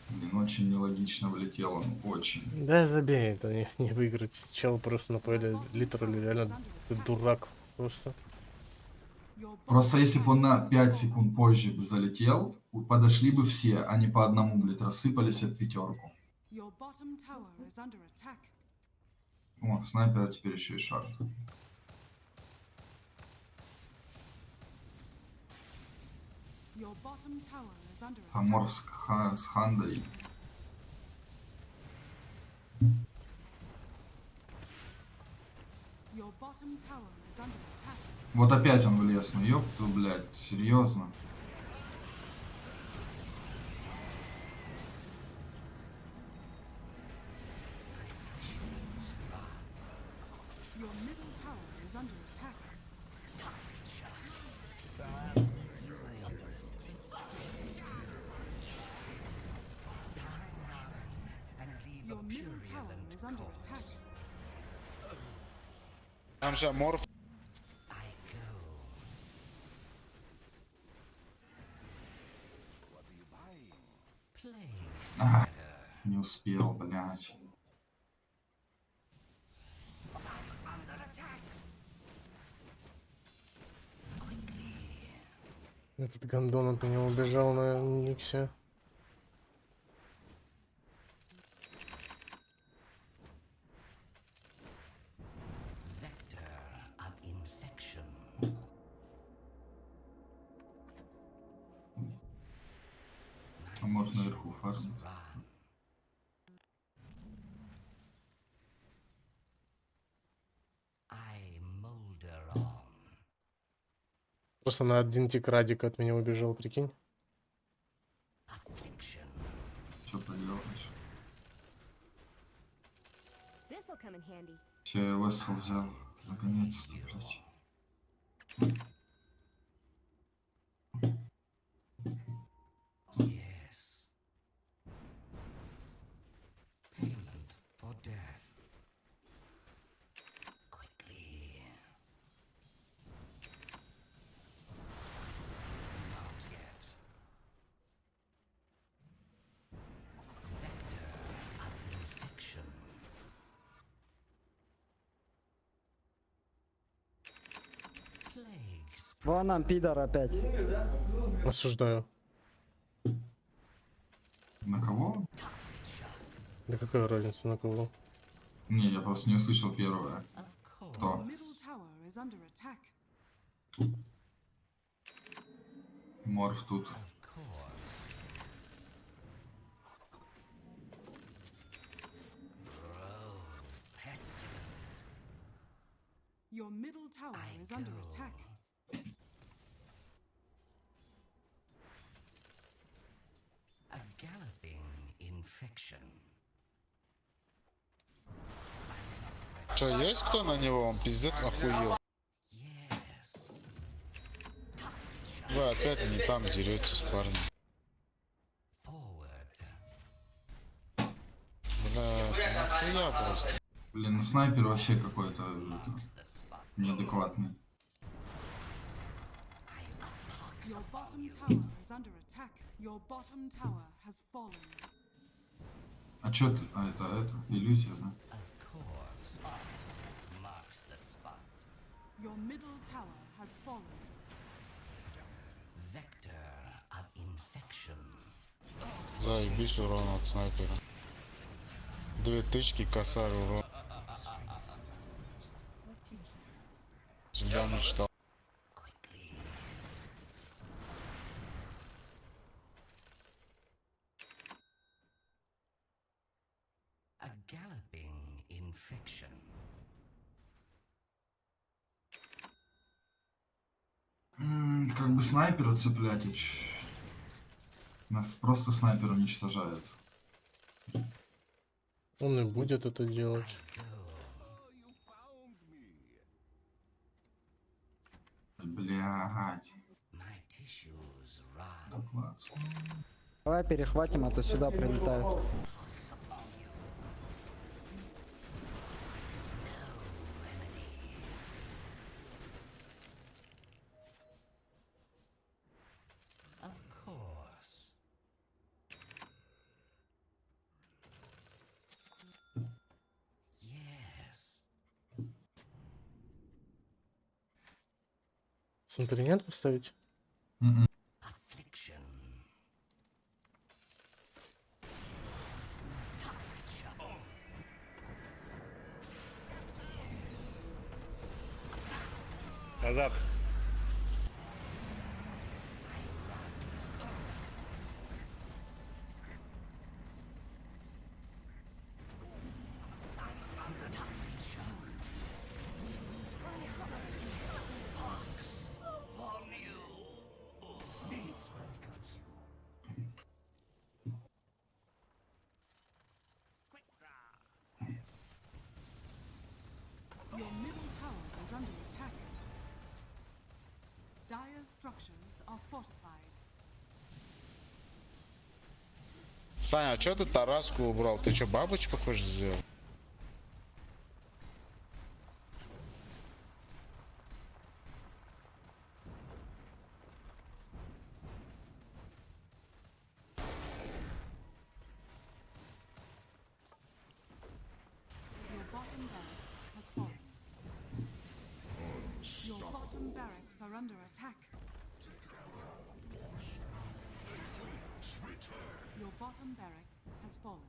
Блин, очень нелогично влетел он, очень. Да забей, это не выиграть. Чел просто на поле литерально реально ты дурак просто. Просто если бы он на 5 секунд позже бы залетел, подошли бы все, а не по одному, блядь, рассыпались от пятерку. Your bottom tower is under attack. О, снайпера теперь еще и шарт. Your bottom tower is under attack. Амор с Хандой. Your bottom tower is under attack. Вот опять он влез, ну ёпту, блядь, серьезно. Your middle tower is under attack. Your middle tower is under attack. Там же Амор... А, не успел, блядь. Этот гондон от меня убежал на Никсе. А может наверху фармить. Просто на один тик Радик от меня убежал, прикинь. Что поделаешь? This'll come in handy. Че, я Вессел взял. Наконец-то, блядь. Вон нам, пидор, опять. Осуждаю. На кого? Да какая разница на кого? Не, я просто не услышал первое. Your Кто? middle tower is under attack. Морф тут. Your middle tower is under attack. A galloping infection. Че, есть кто на него? Он пиздец охуел. Вы опять не там деретесь, парни. Бля, нахуя просто. Блин, ну снайпер вообще какой-то неадекватный. Your bottom tower is under attack. Your bottom tower has fallen. А чё ты? А, это иллюзия, да? Your middle tower has fallen. Заебись урон от снайпера. 2 тычки, косарь урон. Всегда мечтал. A galloping infection. Как бы снайпера цеплять. Нас просто снайпер уничтожает. Он и будет это делать. Блядь. Давай перехватим, а то сюда прилетают. Санторинят поставить? Назад. Your middle tower is under attack. Dire's structures are fortified. Саня, а чё ты Тараску убрал? Ты чё, бабочку хочешь сделать? Your bottom barracks has fallen. Your bottom barracks are under attack. Your bottom barracks has fallen.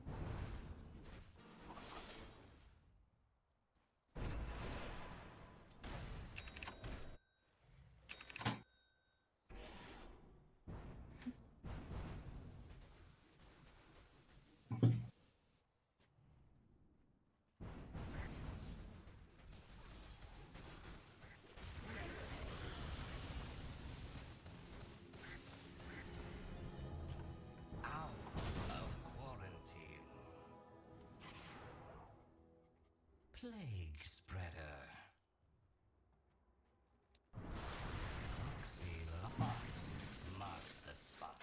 Plague spreader. Marks the spot.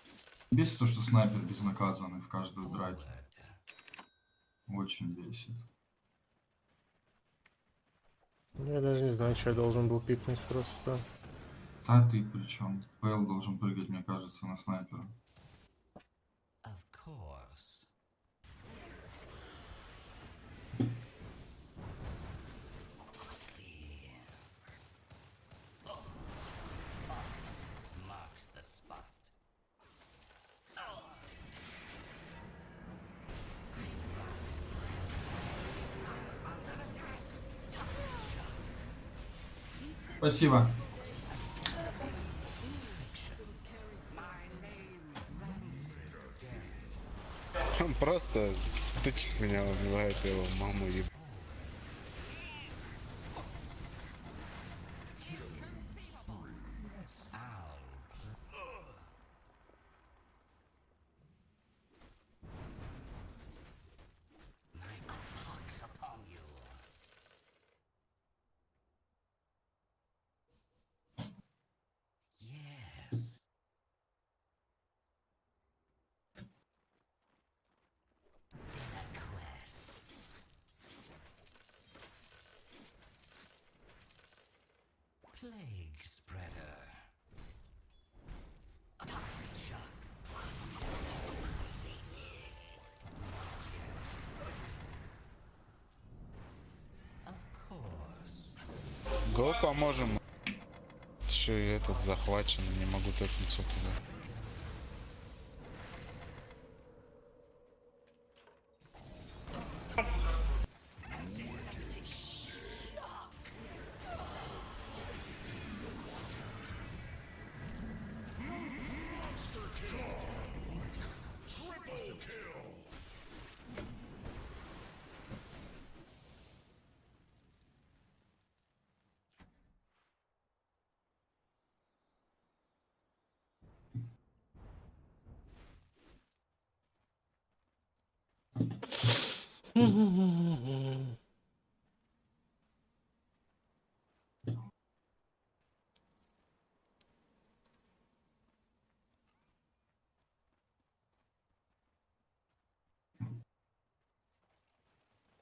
Бесит то, что снайпер безнаказанный в каждой драке. Очень бесит. Я даже не знаю, что я должен был пикнуть просто. А ты при чем? ПЛ должен прыгать, мне кажется, на снайпера. Of course. Marks the spot. Спасибо. Он просто стычек меня убивает, его маму еб... Yes. Quest. Plague spreader. Го поможем. Еще и этот захвачен, не могу тэпнуться туда.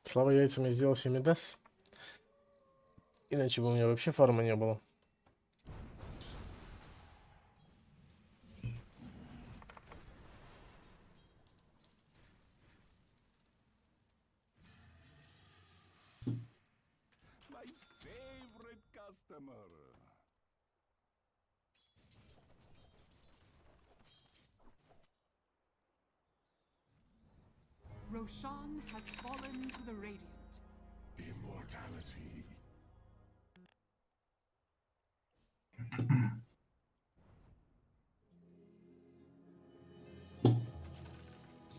Слава яйцам я сделал 7 медас. Иначе бы у меня вообще фарма не было. My favorite customer. Roshan has fallen to the Radiant. Immortality.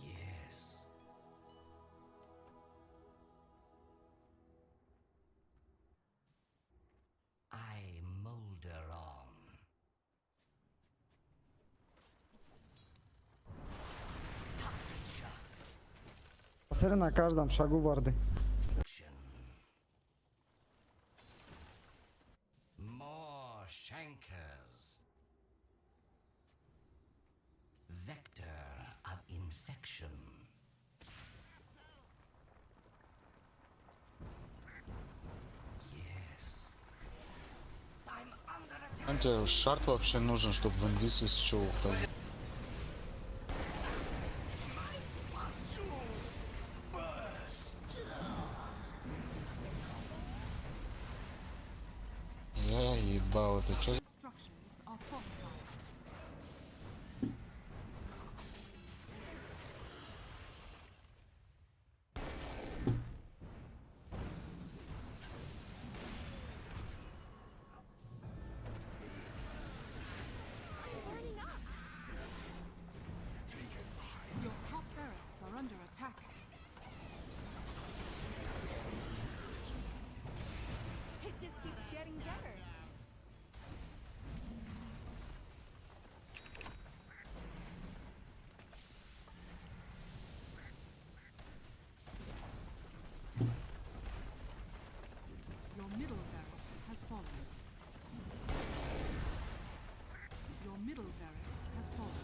Yes. I molder on. Посмотри на каждом шагу варды. More shankers. Vector of infection. Yes. I'm under attack. Антер, шарт вообще нужен, чтобы в инвиз из чего уходить. Я ебал, это что? Structures are fortified. Your top barracks are under attack. It just keeps getting better. Your middle barracks has fallen. Your middle barracks has fallen.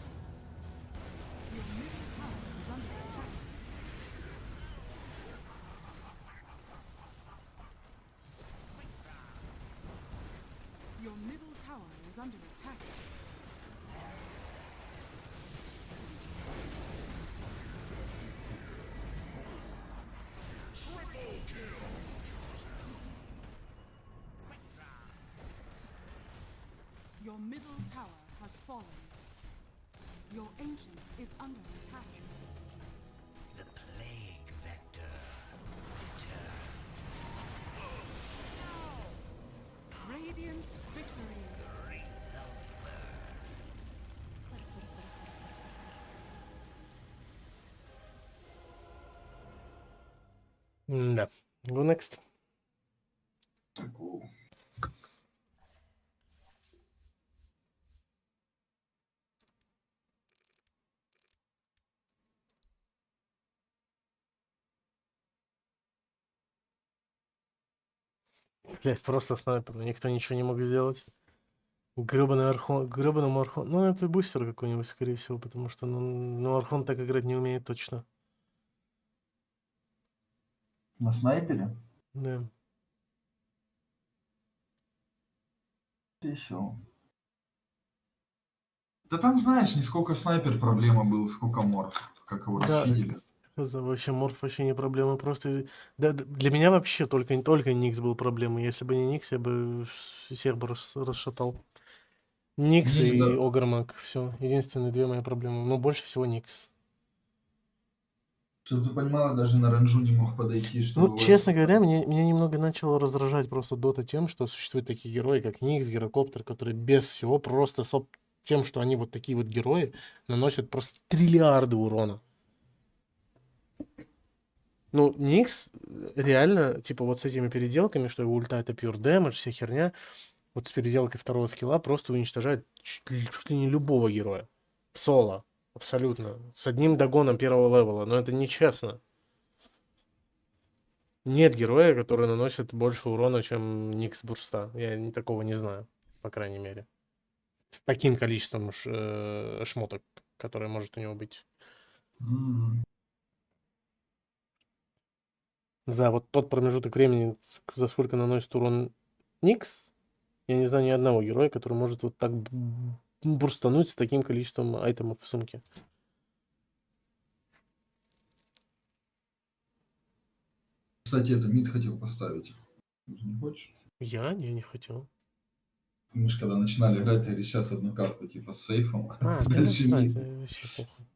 Your middle tower is under attack. Your middle tower is under attack. Your middle tower has fallen. Your ancient is under attack. The plague vector. Return. Radiant victory. Да. Go next. Такого. Блять, просто снайпер. Никто ничего не мог сделать. Гребаный архон. Ну, это бустер какой-нибудь, скорее всего, потому что ну архон так играть не умеет точно. На снайпере? Да. Еще. Да там, знаешь, не сколько снайпер проблема был, сколько мор, как его Да, расфидели. Это вообще морф вообще не проблема. Просто для меня вообще только Никс был проблемой. Если бы не Никс, я бы всех бы расшатал. Никс Не, и да. Огрмак. Все. Единственные две мои проблемы. Но больше всего Никс. Чтобы ты понимала, даже на ранжу не мог подойти, Ну, чтобы честно Вест. говоря, меня немного начало раздражать просто Дота тем, что существуют такие герои, как Никс, Гирокоптер, которые без всего просто тем, что они вот такие вот герои, наносят просто триллиарды урона. Ну, Никс реально, типа, вот с этими переделками, что его ульта это pure damage, вся херня, вот с переделкой второго скилла просто уничтожает чуть ли не любого героя. Соло. Абсолютно. С одним догоном первого левела. Но это нечестно. Нет героя, который наносит больше урона, чем Никс бурста. Я такого не знаю, по крайней мере. С таким количеством шмоток, которые может у него быть. За вот тот промежуток времени, за сколько наносит урон Никс, я не знаю ни одного героя, который может вот так бурстануть с таким количеством айтемов в сумке. Кстати, это мид хотел поставить. Ты же не хочешь? Я? Не хотел. Мы же когда начинали играть, ты говоришь, сейчас одну карту типа с сейфом, А, да дальше насрать, мид. вообще похуй.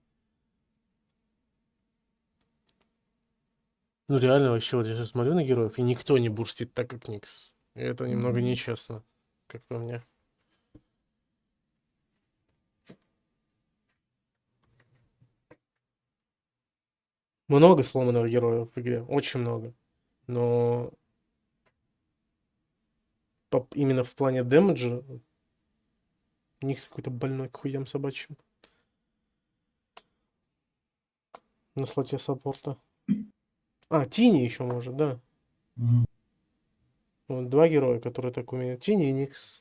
Ну реально вообще, вот я сейчас смотрю на героев, и никто не бурстит так, как Никс. И это немного нечестно, как по мне. Много сломанных героев в игре, очень много. Но именно в плане дэмэджа Никс какой-то больной к хуям собачьим. На слоте саппорта. А, Тини еще может, да. Вот два героя, которые так умеют. Тини и Никс.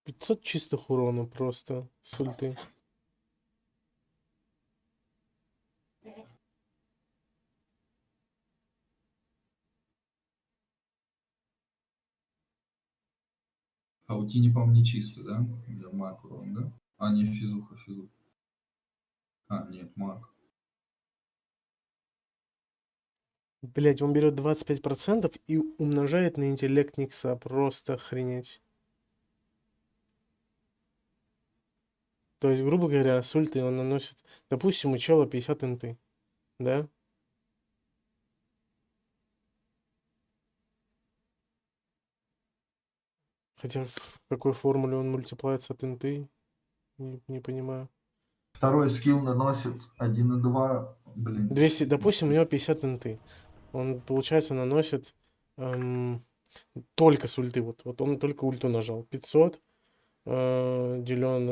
«500 чистых урона просто с ульты». А у Тини, по-моему, не чистый, да? Для маг урон, да? А, не физуха. А, нет, маг. Блять, он берет 25% и умножает на интеллект Никса. Просто охренеть. То есть, грубо говоря, с ульты он наносит... Допустим, у чела 50 инты. Да? Хотя в какой формуле он мультиплается от инты? Не понимаю. Второй скилл наносит 1,2. Блин. 200, допустим, у него 50 инты. Он, получается, наносит только с ульты. Вот он только ульту нажал. 500 делен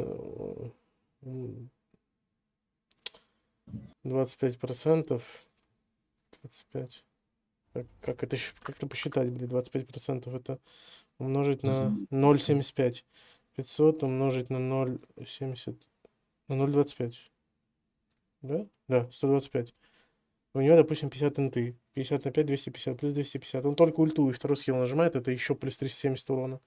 25%. 25. Как это как-то посчитать, блин, 25% это умножить на 0,75. 500 умножить на 0,70. На 0,25. Да? Да, 125. У него, допустим, 50 инты. 50 на 5, 250, плюс 250. Он только ульту и второй скилл нажимает, это еще плюс 370 урона.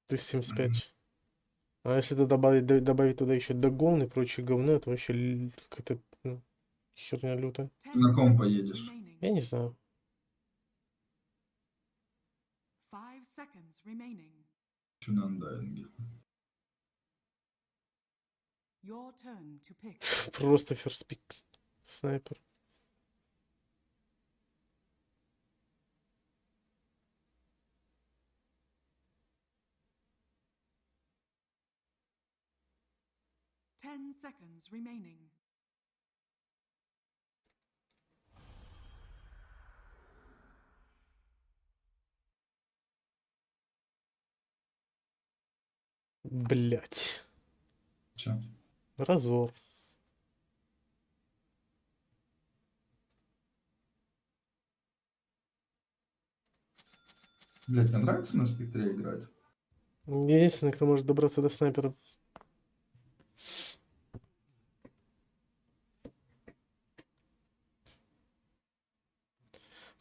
То есть 75. А если ты добавить туда еще догон и прочее говно, это вообще какая-то херня лютая. На ком поедешь? Я не знаю. 5 seconds remaining. Что на андайинге? Your turn to pick. Просто ферспик. Снайпер. Ten seconds remaining. Блять. Че? Разор. Блять, мне нравится на спектре играть. Единственный, кто может добраться до снайпера.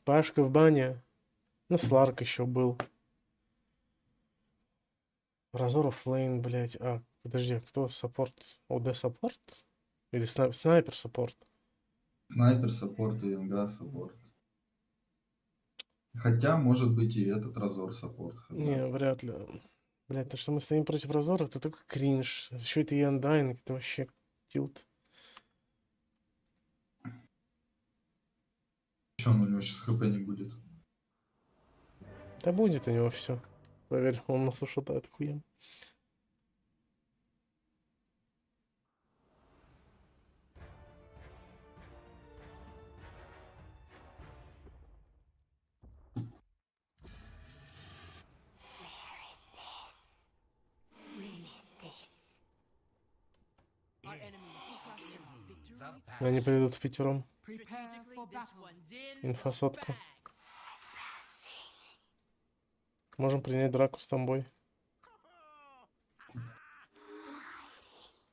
Пашка в бане. Ну, Сларк еще был. Разоров Флейн, блять. А, подожди, кто саппорт? ОД саппорт? Или снайпер саппорт? Снайпер саппорт и МГА саппорт. Хотя, может быть, и этот Разор саппорт. Не, вряд ли. Блять, то, что мы стоим против Разора, это такой кринж. Еще это и Undying, это вообще тилт. Че он у него сейчас хп не будет? Да будет у него все. Поверь, он нас ушатает хуем. Они придут в пятером. Инфосотка. Можем принять драку с тобой.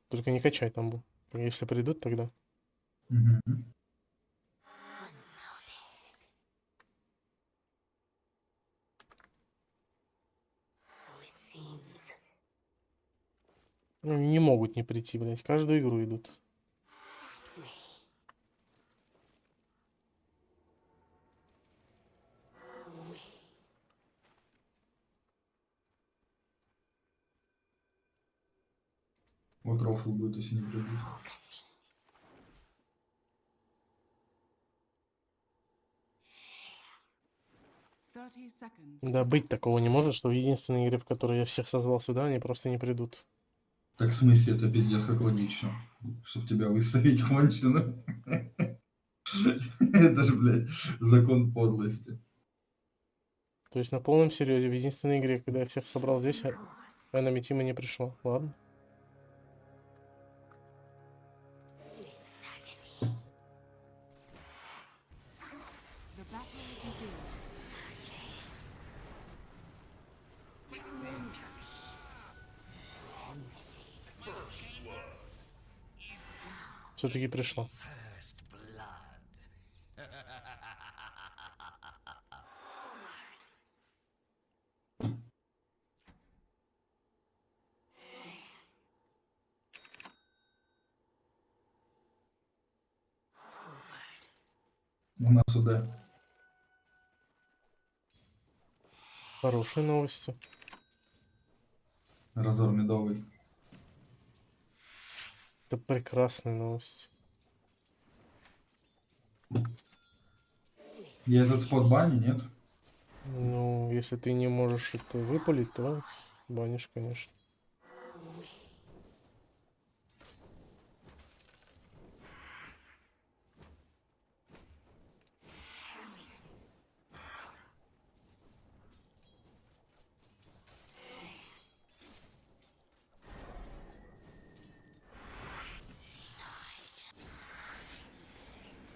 Только не качай тамбу. Если придут, тогда. Ну, не могут не прийти, блять. Каждую игру идут. Вот рофл будет, если не придут. Да, быть такого не может, что в единственной игре, в которой я всех созвал сюда, они просто не придут. Так в смысле, это пиздец как логично. Чтоб тебя выставить кончено. Это же, блядь, закон подлости. То есть на полном серьезе, в единственной игре, когда я всех собрал здесь, Enemy Team не пришло. Ладно. Все-таки пришла. У нас сюда. Хорошие новости. Разор медовый. Это прекрасные новости. И этот спот бани, нет? Ну, если ты не можешь это выпалить, то банишь, конечно.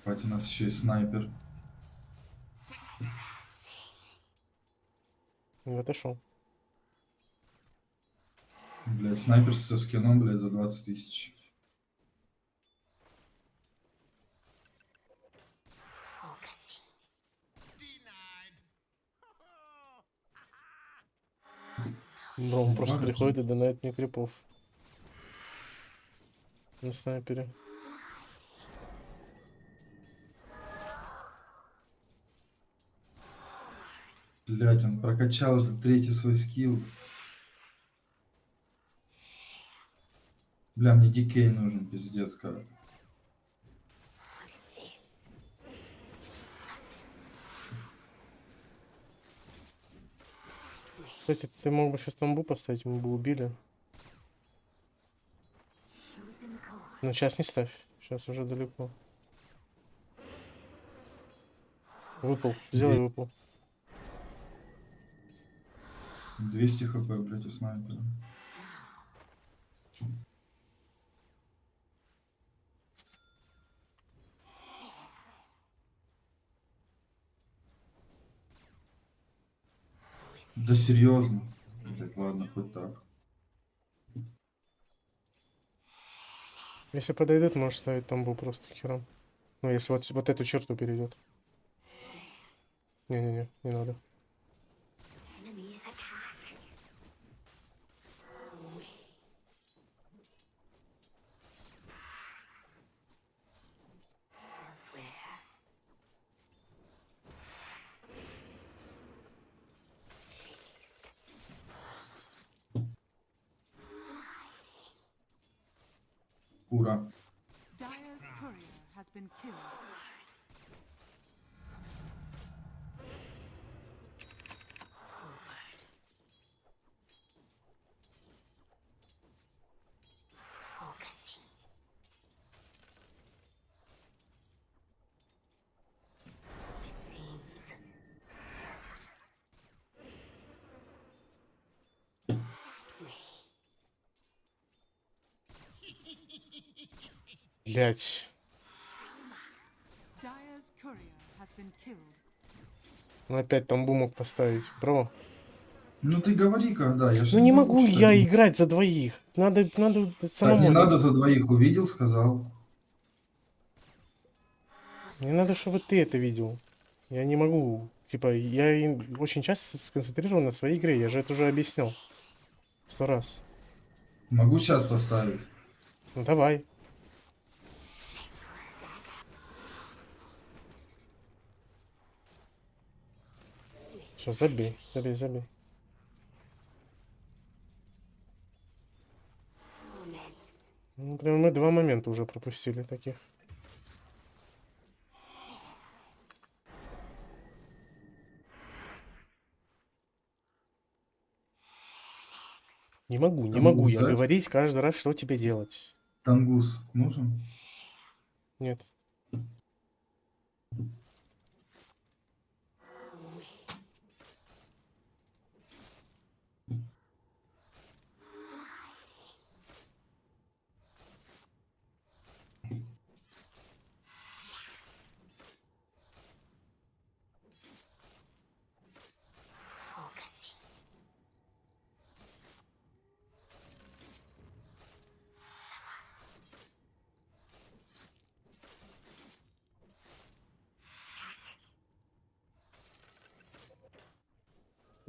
Хватит, у нас еще есть снайпер. Не отошел. Блядь, снайпер со скином, блядь, за 20 тысяч. Да, он просто приходит и донает мне крипов. На снайпере. Блядь, он прокачал этот третий свой скилл. Бля, мне дикей нужен, пиздец как. Кстати, ты мог бы сейчас тамбу поставить, мы бы убили. Но сейчас не ставь. Сейчас уже далеко. Выпал. Сделай выпал. 200 хп, блядь, у снайпера. Да серьезно? Блять, ладно, хоть так. Если подойдет, можешь ставить тамбу просто хером. Ну, если вот эту черту перейдет. Не-не-не, не надо. Ура. Dyer's courier has been killed. Блять. Dyer's courier has been killed. Он опять тамбу мог поставить. Бро. Ну ты говори когда, я же Ну не могу могу я что-нибудь. играть за двоих. Надо Так самому не надо найти. за двоих, увидел, сказал. Мне надо, чтобы ты это видел. Я не могу. Типа, очень часто сконцентрирован на своей игре. Я же это уже объяснял. 100 раз. Могу сейчас поставить. Ну давай. Все, забей, забей, забей. Ну, прям мы 2 момента уже пропустили таких. Не могу Тангус я дать? говорить каждый раз, что тебе делать. Тангус нужен? Нет.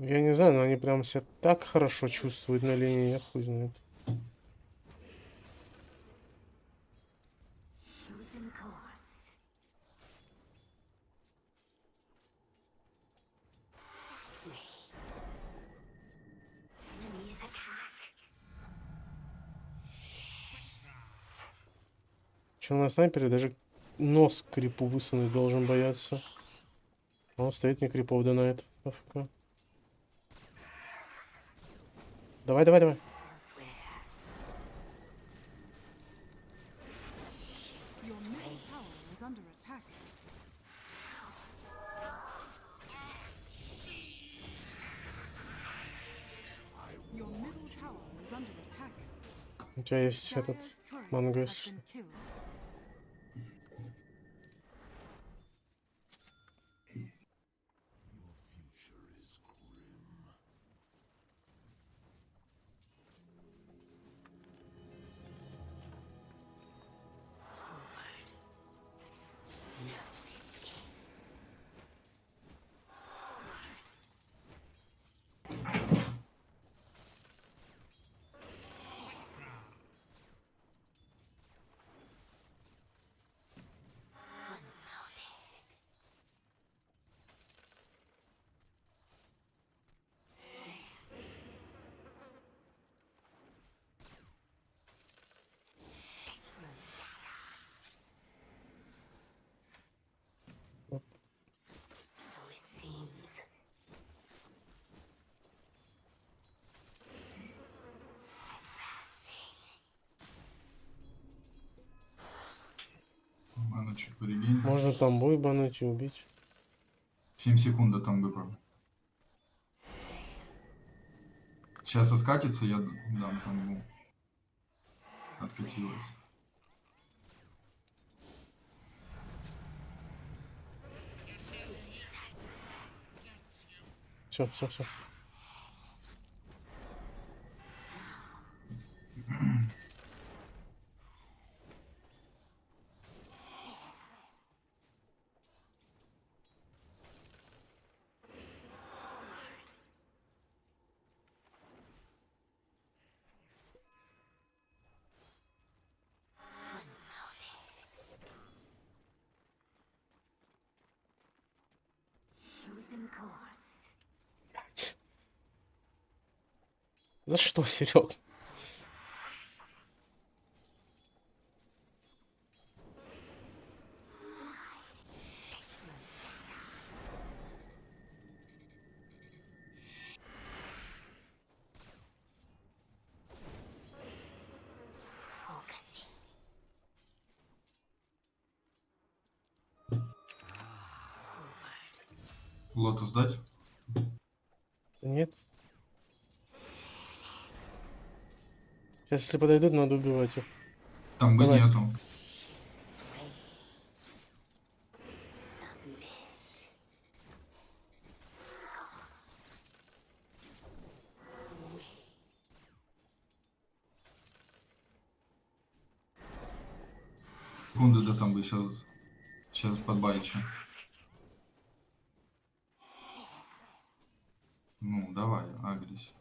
Я не знаю, но они прям себя так хорошо чувствуют на линии, я хуй знает. Че на снайпере даже нос к крипу высунуть должен бояться. А он стоит, мне крипов донает. АФК. Давай, давай, давай. Your middle tower is under attack. Your middle tower is under attack. У тебя есть этот Dyer's courier мангас. has been killed. Надо чуть порегенить. Можно там бой бануть и убить. 7 секунд до тамбы, правда. Сейчас откатится, я дам тамбу. Откатилась. Все, все, все. За что, Серег? Лотос дать? Нет. Сейчас, если подойдут, надо убивать их. Там бы Давай. нету. Секунду, да там бы сейчас подбайчу. Ну, давай, агрись.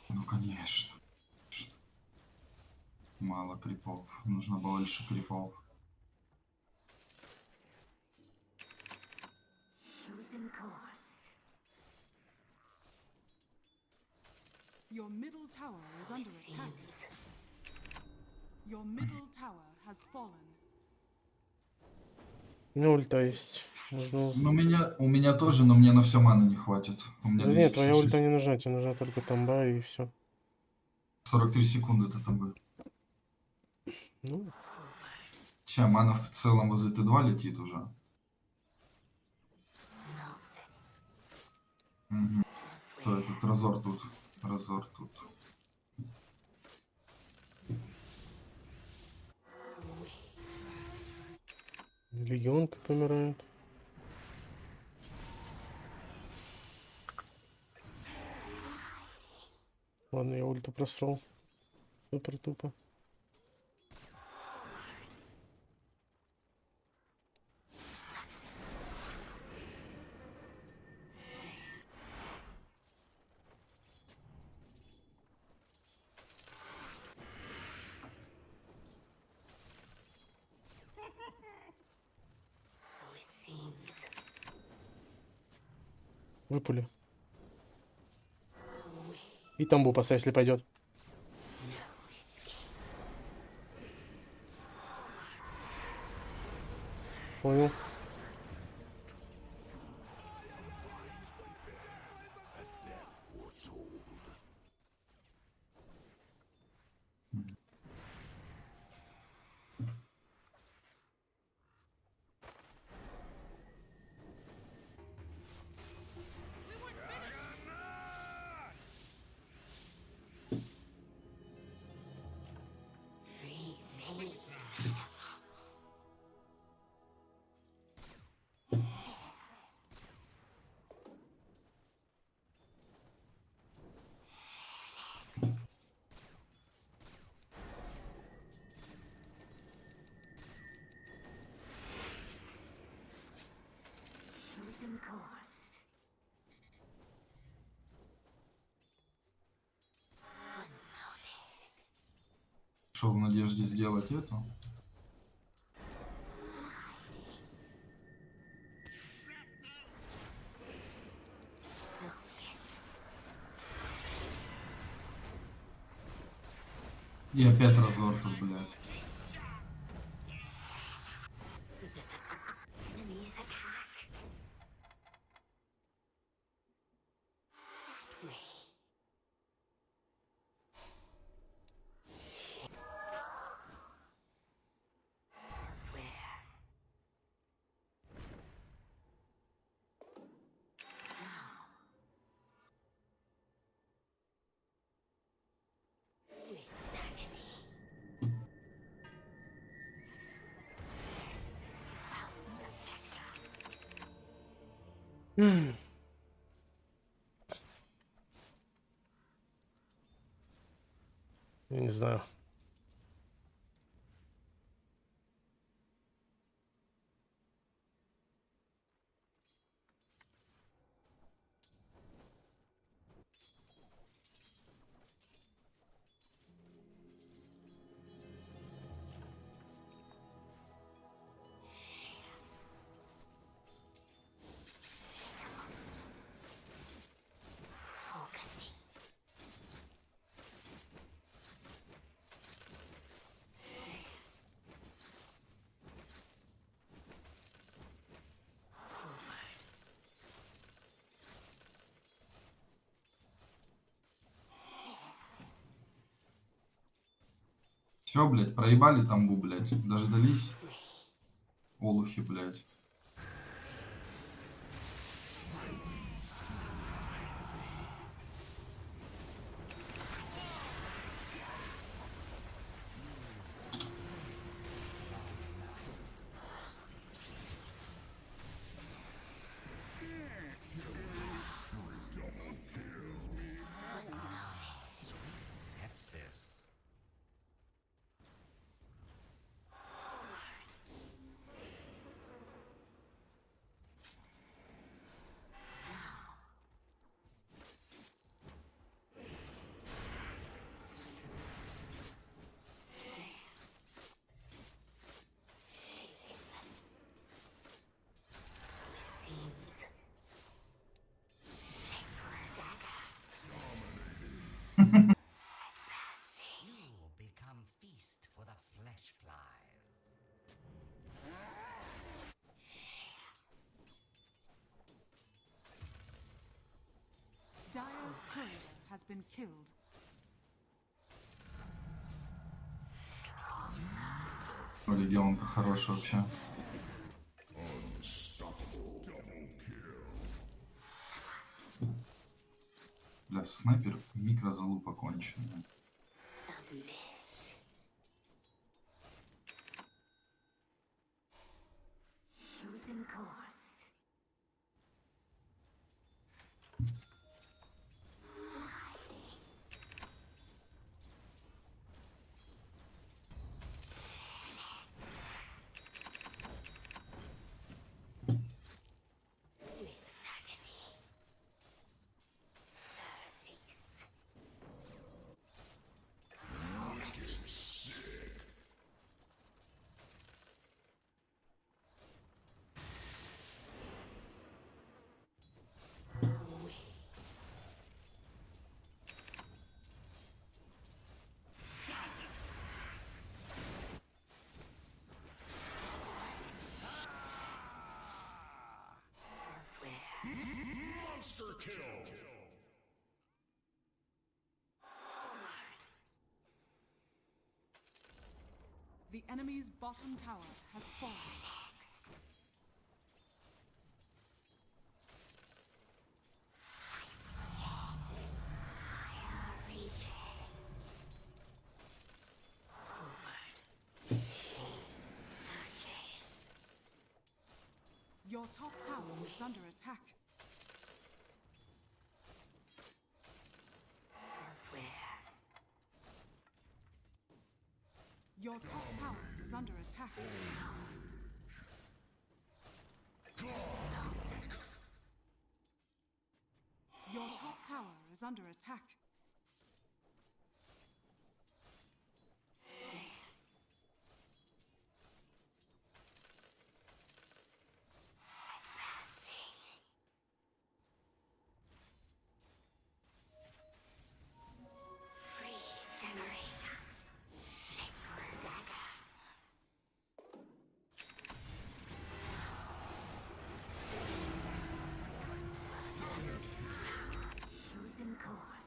Ну, конечно. Мало крипов. Нужно больше крипов. Your middle tower is under attack. Your middle tower has fallen. У меня ульта есть. Можно... Ну, у меня тоже, но мне на все маны не хватит. У меня Да нет, твоя ульта 256. не нужна, тебе нужна только тамба и все. 43 секунды это там будет. Ну, Че, мана в целом возле Т2 летит уже. Угу. Кто этот? Разор тут. Разор тут. легионка помирает. Ладно, я ульту просрал. Супер тупо. Выпули. И тамбу поставь, если пойдет. Понял. Шел в надежде сделать это. И опять разор тут, блядь. Я не знаю. Все, блядь, проебали тамбу, блядь. Дождались. Олухи, блядь. Become feast for the flesh flies. Dire's courier has been killed. Легионка хорошая вообще. Бля, снайпер микрозалупа конченая. Choosing course. Monster kill. The enemy's bottom tower has fallen. Your top tower is under attack. Your top tower is under attack. Your top tower is under attack. Choosing course.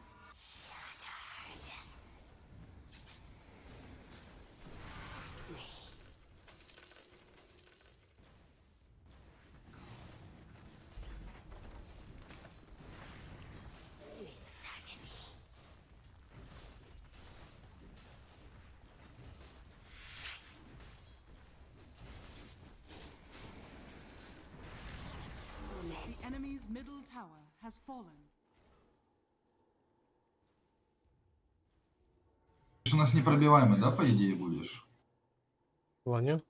The enemy's middle tower has fallen. Ты же у нас непробиваемый, да, по идее, будешь? В плане?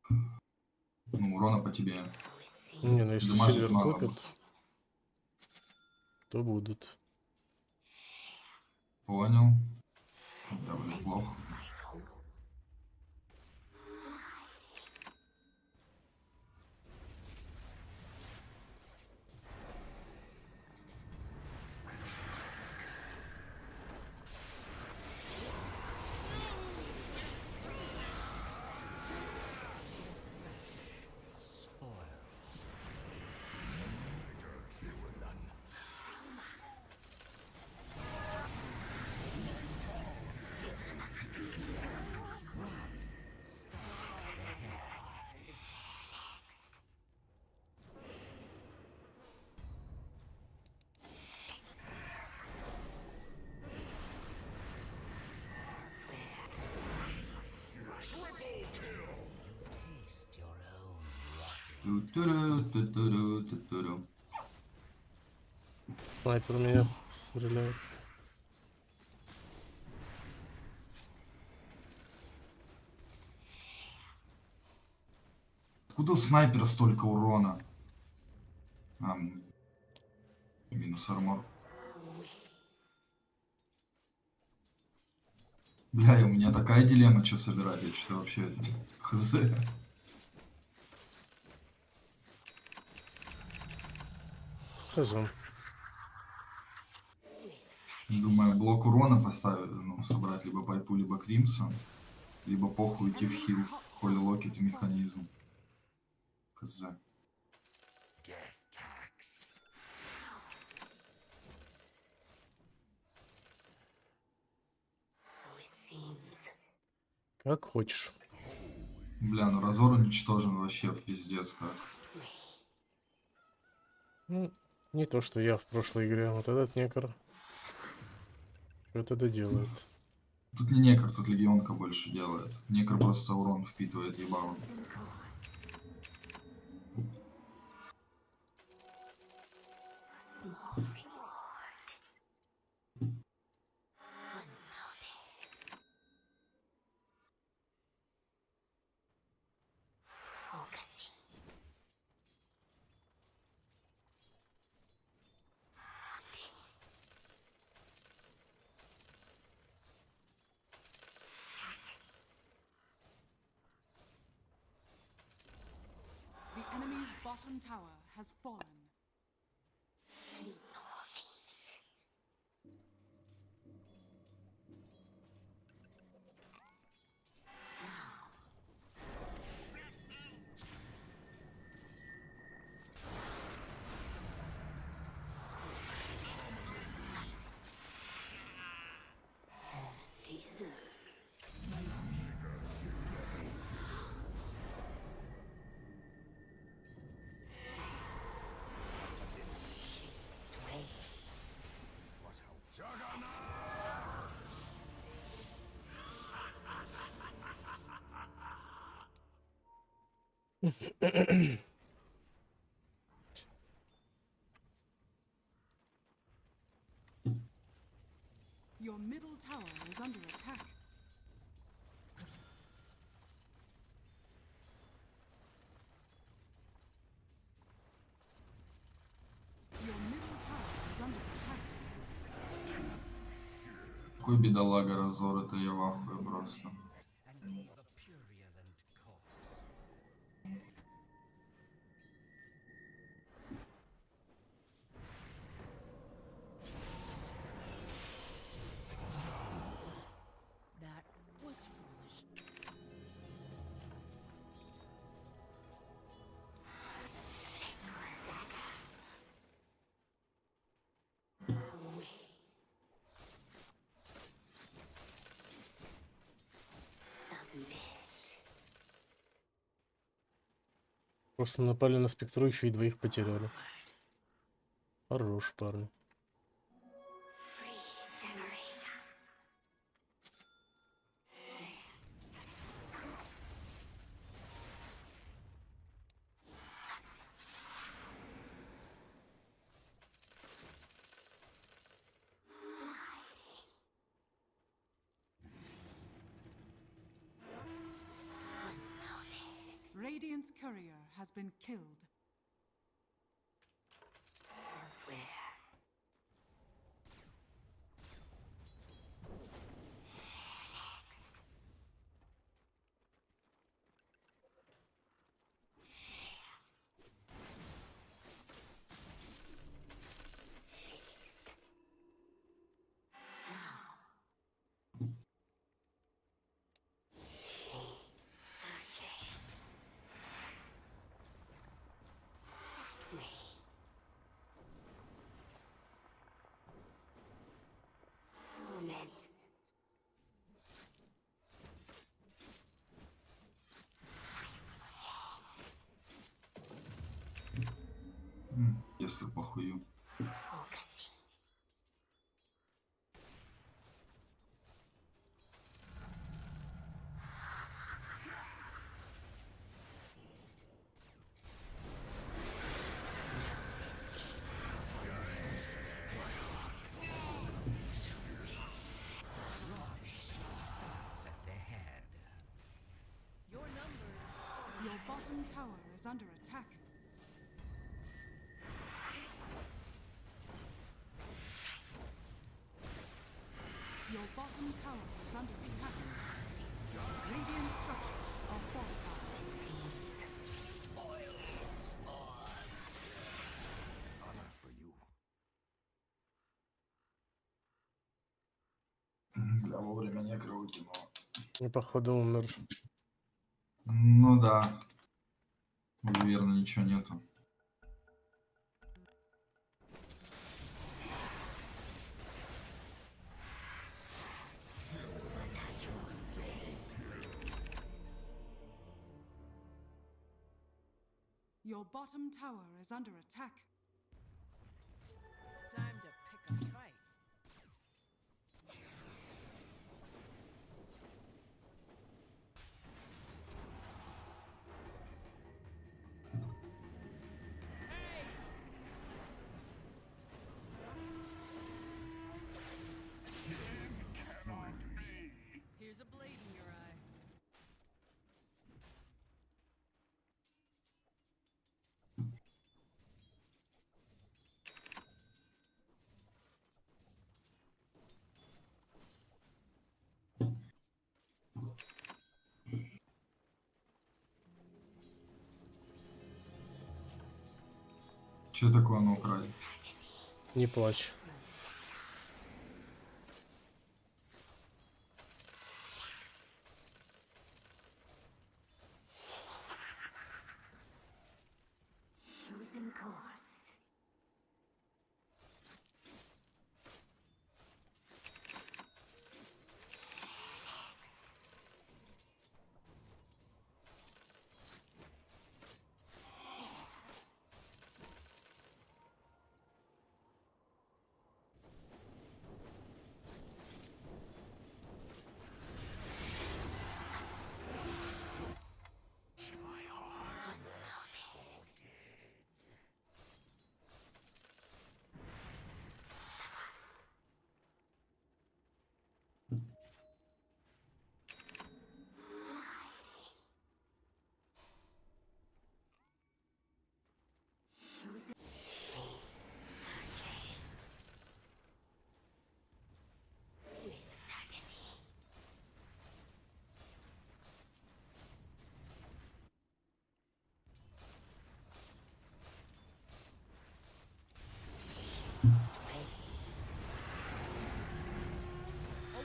Ну, урона по тебе. Не, ну если Дамажить Сильвер мало купит, будет. то будут. Понял. Да, блин, плохо. Снайпер меня стреляет. Откуда у снайпера столько урона? Минус армор. Бля, и у меня такая дилемма, что собирать, я что-то вообще хз. Хз. Думаю, блок урона поставить, ну, собрать либо пайпу, либо кримсон, либо похуй идти в хил, холи локить механизм. Хз. Как хочешь. Бля, ну разор уничтожен вообще пиздец как. Ну, не то, что я в прошлой игре, вот этот некор что-то доделает. Тут не некр, тут легионка больше делает. Некр просто урон впитывает ебалом. The enemy's bottom tower has fallen. Your middle tower is under attack. Your middle tower is under attack. Какой бедолага разор, это я в ахуе просто. That was foolish. Просто напали на спектру, еще и двоих потеряли. Хорош, парни. Radiant's courier has been killed. Если похую. is under attack. Your bottom tower is under attack. Radiant structures are fortified. Honor for you. Бля, вовремя некро выкинул. И походу умер. Ну да. Верно, ничего нету. Your bottom tower is under attack. Time to pick a fight. Here's a blade in your eye. Че такое мы украли? Не плачь. Chosen course.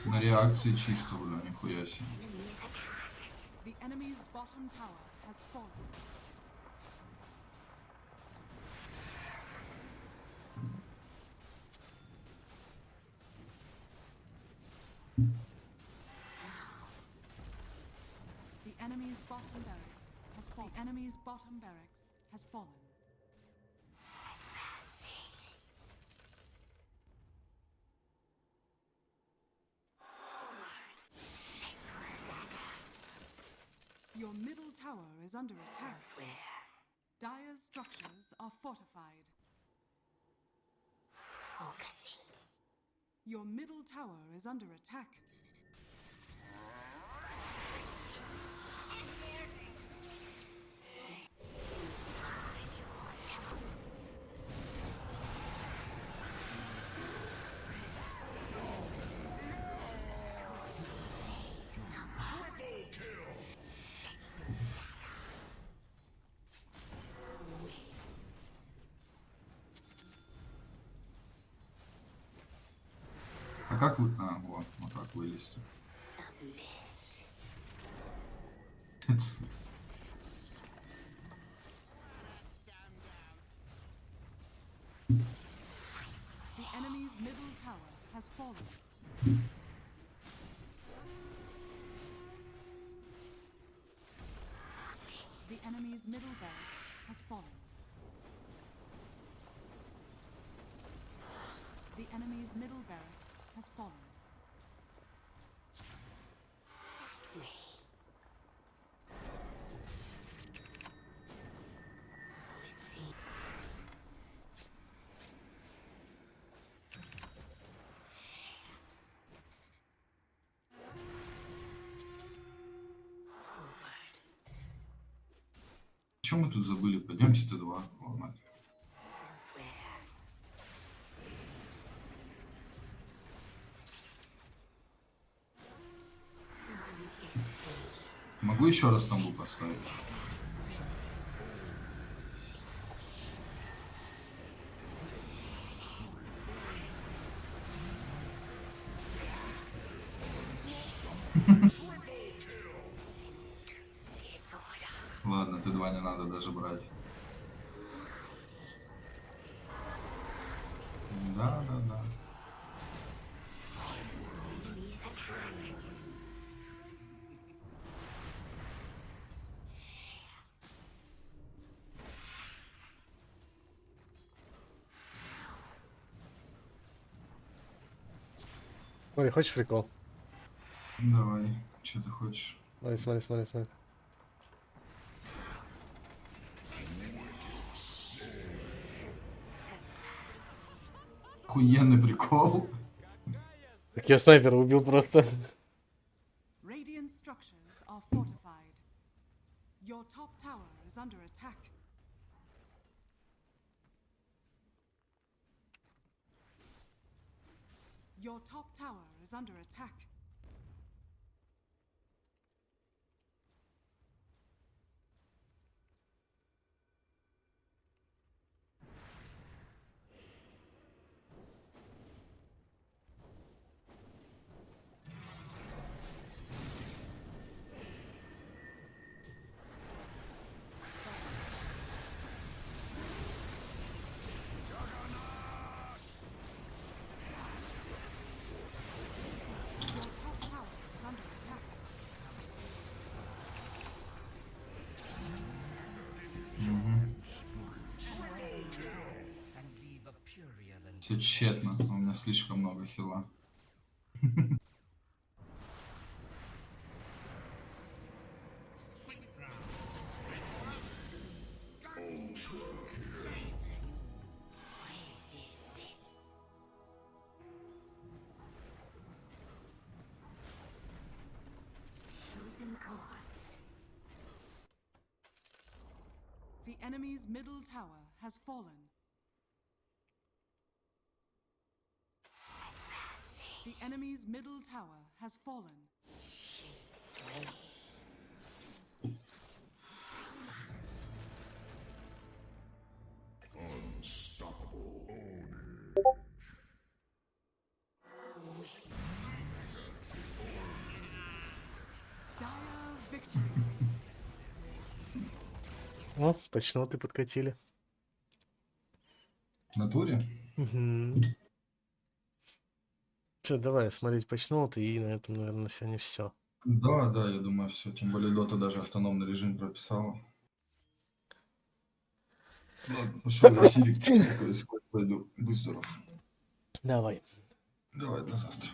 На реакции чисто, бля, нихуя себе. The enemy's bottom tower has fallen. The enemy's bottom barracks has fallen. The enemy's bottom barracks has fallen. Your middle tower is under attack. Dire's structures are fortified. Your middle tower is under attack. А как вы... А, вот так вылезти. The enemy's middle tower has fallen. The enemy's middle barracks has fallen. The enemy's middle barracks has fallen. Чем мы тут забыли? Пойдемте Т2 ломать. Могу еще раз тамбу поставить? Ладно, Т2 не надо даже брать. Да. Ой, хочешь прикол? Давай, что ты хочешь? Смотри. Охуенный прикол. Так я снайпера убил просто. Radiant structures are fortified. Your top tower is under attack. Your top tower is under attack. Your top tower is under attack. Все тщетно, у меня слишком много хила. The enemy's middle tower has fallen. The enemy's middle tower has fallen. Unstoppable Dire victory. О, точно ты подкатили. В натуре? Угу. Че, давай смотреть почноуты, и на этом, наверное, на сегодня все. Да, я думаю, все. Тем более Дота даже автономный режим прописала. Ладно, пошел Василик, происходит, пойду. Будь здоров. Давай. Давай, до завтра.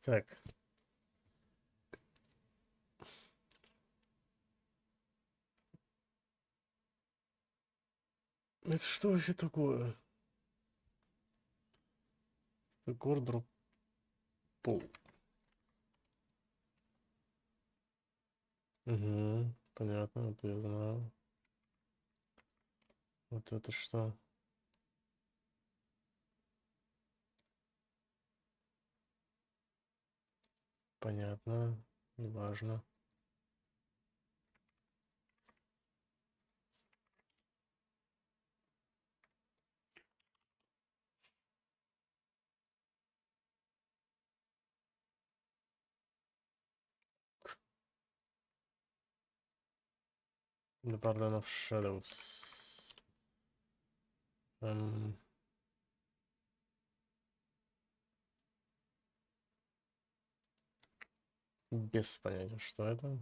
Так. Это что вообще такое? Гордроп пол. Угу, понятно, это я знаю. Вот это что? Понятно, неважно. Department of Shadows. Без понятия, что это.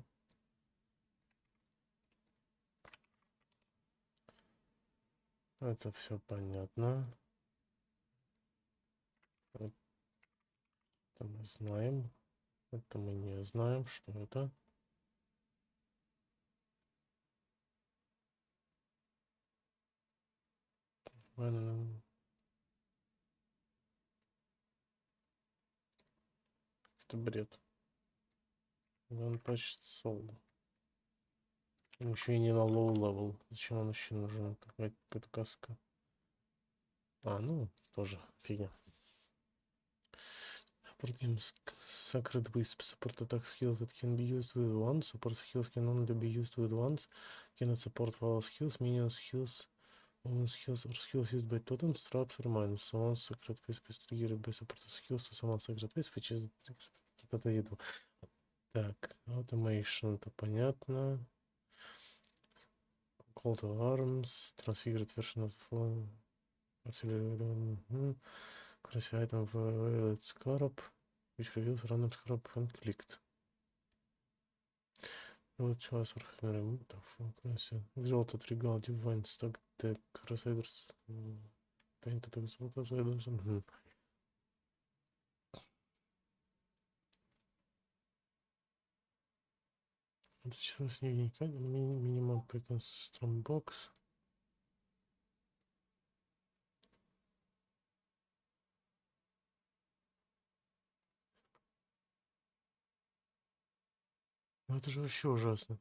Это все понятно. Это мы знаем. Это мы не знаем, что это. Это бред. Он touched soul. Еще и не на low level. Зачем он еще нужен? Какая-то каска. А, ну, тоже фигня. Support games Sacred Wisp. Support attack skills that can be used with once. Support skills can only be used with once. Cannot support vowel skills, minion skills, woman skills, or skills used by totems, traps, or mines. Summon Sacred Wisp is triggered by supported skills to summon Sacred Wisp, which is это еду. Так, automation, это понятно. Call to arms, transfigured version of the phone. Currency item violet scarab, which reveals random scarab when clicked. Violet choice or remove currency. Exalted regal divine stack deck crusaders. Painted exalted crusaders. Это число с дневника. Минимум пекин стромбокс. Ну это же вообще ужасно.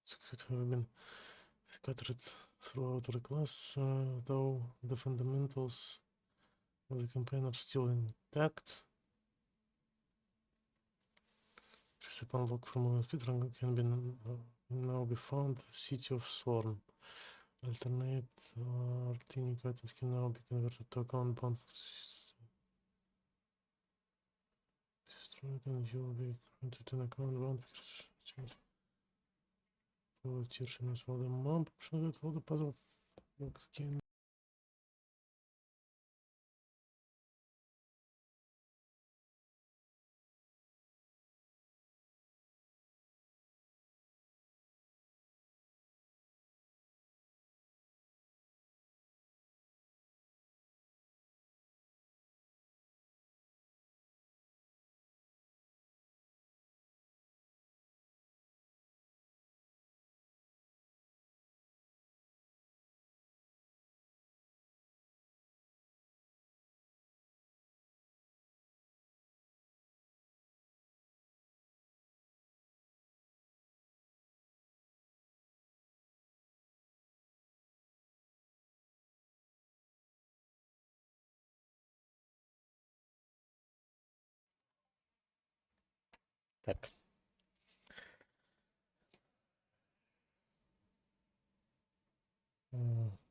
Secret have been scattered throughout the class, though the fundamentals of the campaign are still intact. Recipe unlock from a speedrun can be now be found City of Thorn. Alternate artinic items can now be converted to account bound. Destroyed and you will be granted an account bound because Тиршина с водомам, что дает водопазов. Skin. Так.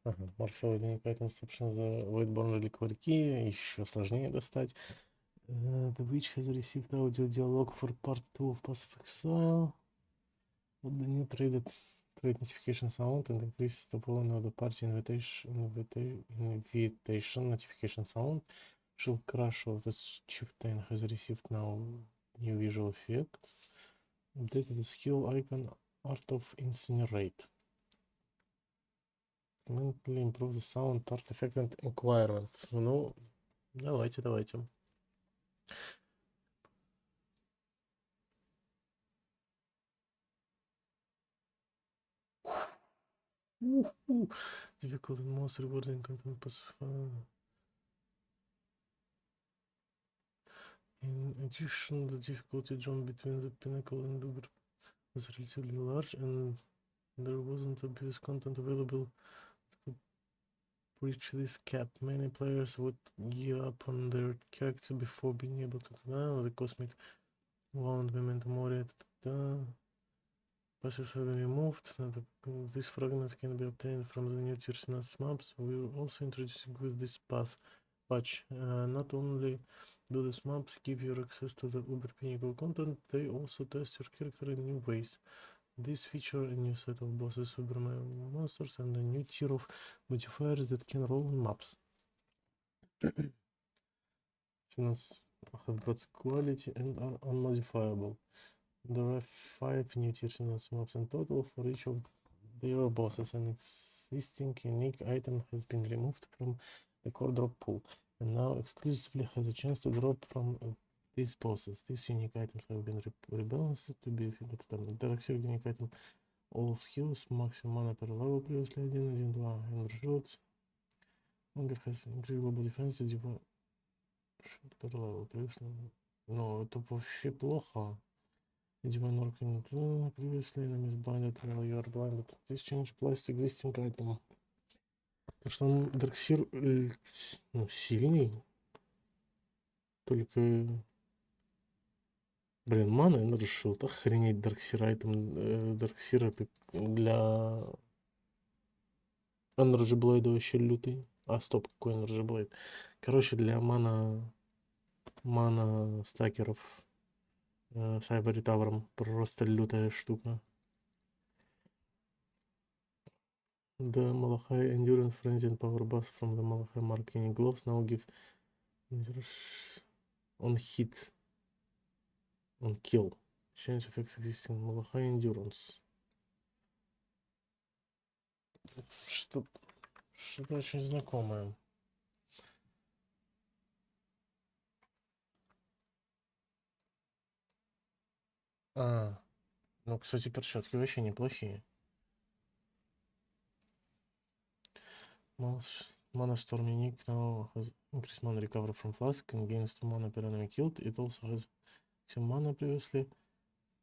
Ага, Morpho поэтому, собственно, за Voidborn Reliquary Key еще сложнее достать. The Witch has received audio dialogue for part 2 of Path of Exile. What the new trade notification sound and increase the volume of the party invitation notification sound. Shield Crush of the Chieftain has received now new visual effect. Updated the skill icon Art of Incinerate. Incrementally improve the sound, artifact and environment. Ну, давайте. Difficult and most rewarding content in addition, the difficulty jump between the pinnacle and Uber was relatively large, and there wasn't obvious content available that could breach this cap. Many players would give up on their character before being able to the cosmic wound momentum oriented. Passes have been removed. These fragments can be obtained from the new tier maps. We're also introducing with this path patch. Not only do these maps give you access to the uber pinnacle content, they also test your character in new ways. These feature a new set of bosses, uber monsters, and a new tier of modifiers that can roll on maps. Since have both quality and are unmodifiable. There are 5 new tier mobs in total for each of their bosses. An existing unique item has been removed from the core drop pool and now exclusively has a chance to drop from these bosses. These unique items have been rebalanced to be Darkseer unique item. All skills, maximum mana per level previously 1, 2, Undershot. Hunger has increased global defense, per level previously. Ну, это вообще плохо. Divine Orc previously enemies blinded while you are blinded. This change applies to existing item. Потому что он Дарксир ну, сильный. Только... Блин, мана я решил. Охренеть Дарксир айтем. Дарксир это для... Energy Blade вообще лютый. А, стоп, какой Energy Blade? Короче, для мана стакеров Сайбери Тавром просто лютая штука. The Malachai Endurance Frenzy and Power Buff from the Malachai Marking Gloves now give on hit, on kill. Change effects existing Malachai Endurance. Что-то очень знакомое. Ну, кстати, перчатки вообще неплохие. Mana Storm unique now has increased mana recovery from flask and gains 2 mana per enemy killed. It also has some mana previously,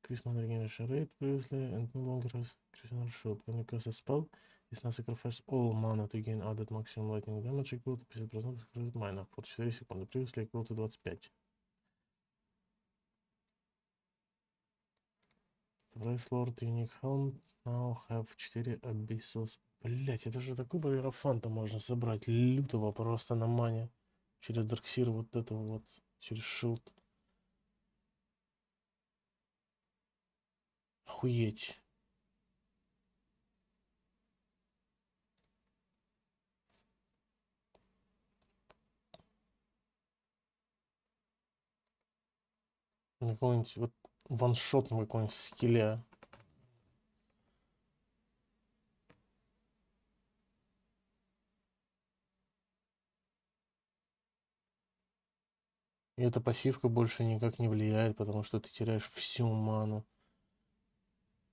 increased mana regeneration rate previously, and no longer has increased mana shield. When you cast a spell, it now sacrifices all mana to gain added maximum lightning damage equal to 50% of mana for 4 секунды. Previously equal to 25. The Price Lord unique helm now have 4 Abyssos. Блять, это же такого иерофанта можно собрать, лютого просто на мане. Через Дарксир вот этого вот, через шилд. Охуеть. Какой-нибудь вот ваншот на какой-нибудь скилле. И эта пассивка больше никак не влияет, потому что ты теряешь всю ману.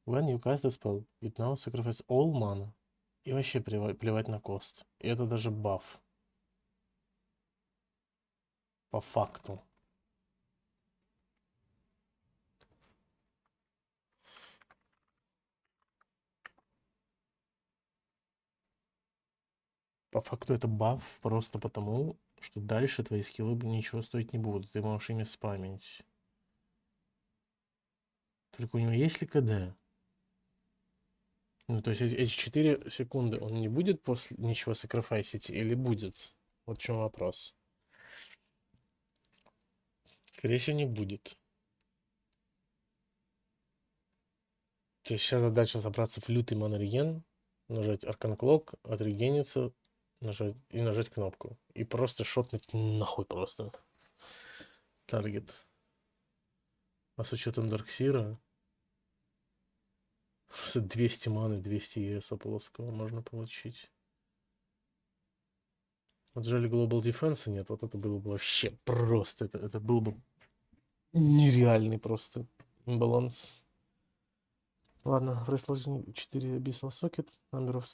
When you cast a spell, it now sacrifices all mana. И вообще плевать на кост. И это даже баф. По факту. По факту это баф просто потому, что дальше твои скиллы ничего стоить не будут. Ты можешь ими спамить. Только у него есть ли КД? Ну, то есть эти 4 секунды он не будет после ничего сакрифайсить или будет? Вот в чем вопрос. Скорее всего, не будет. То есть сейчас задача забраться в лютый монореген, нажать Аркан Клок, отрегениться, нажать кнопку. И просто шотнуть нахуй просто. Таргет. А с учетом Дарксира 200 маны, 200 ЕСа плоского можно получить. Вот жаль, Global Defense нет. Вот это было бы вообще просто. Это был бы нереальный просто баланс. Ладно, в рестлинге 4 Abyssal Socket. Number of...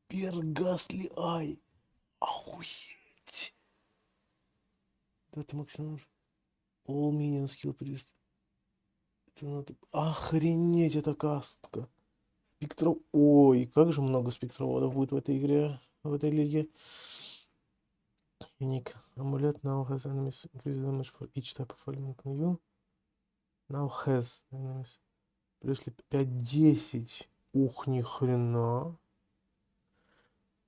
Пергастли Ай. Охуеть. Это максимум. All minion skill priest. Это надо... Охренеть, это кастка. Спектров... Ой, как же много спектроводов будет в этой игре, в этой лиге. Unique amulet now has enemies increased damage for each type of element on you. Now has enemies. Пришли 5-10. Ух, ни хрена.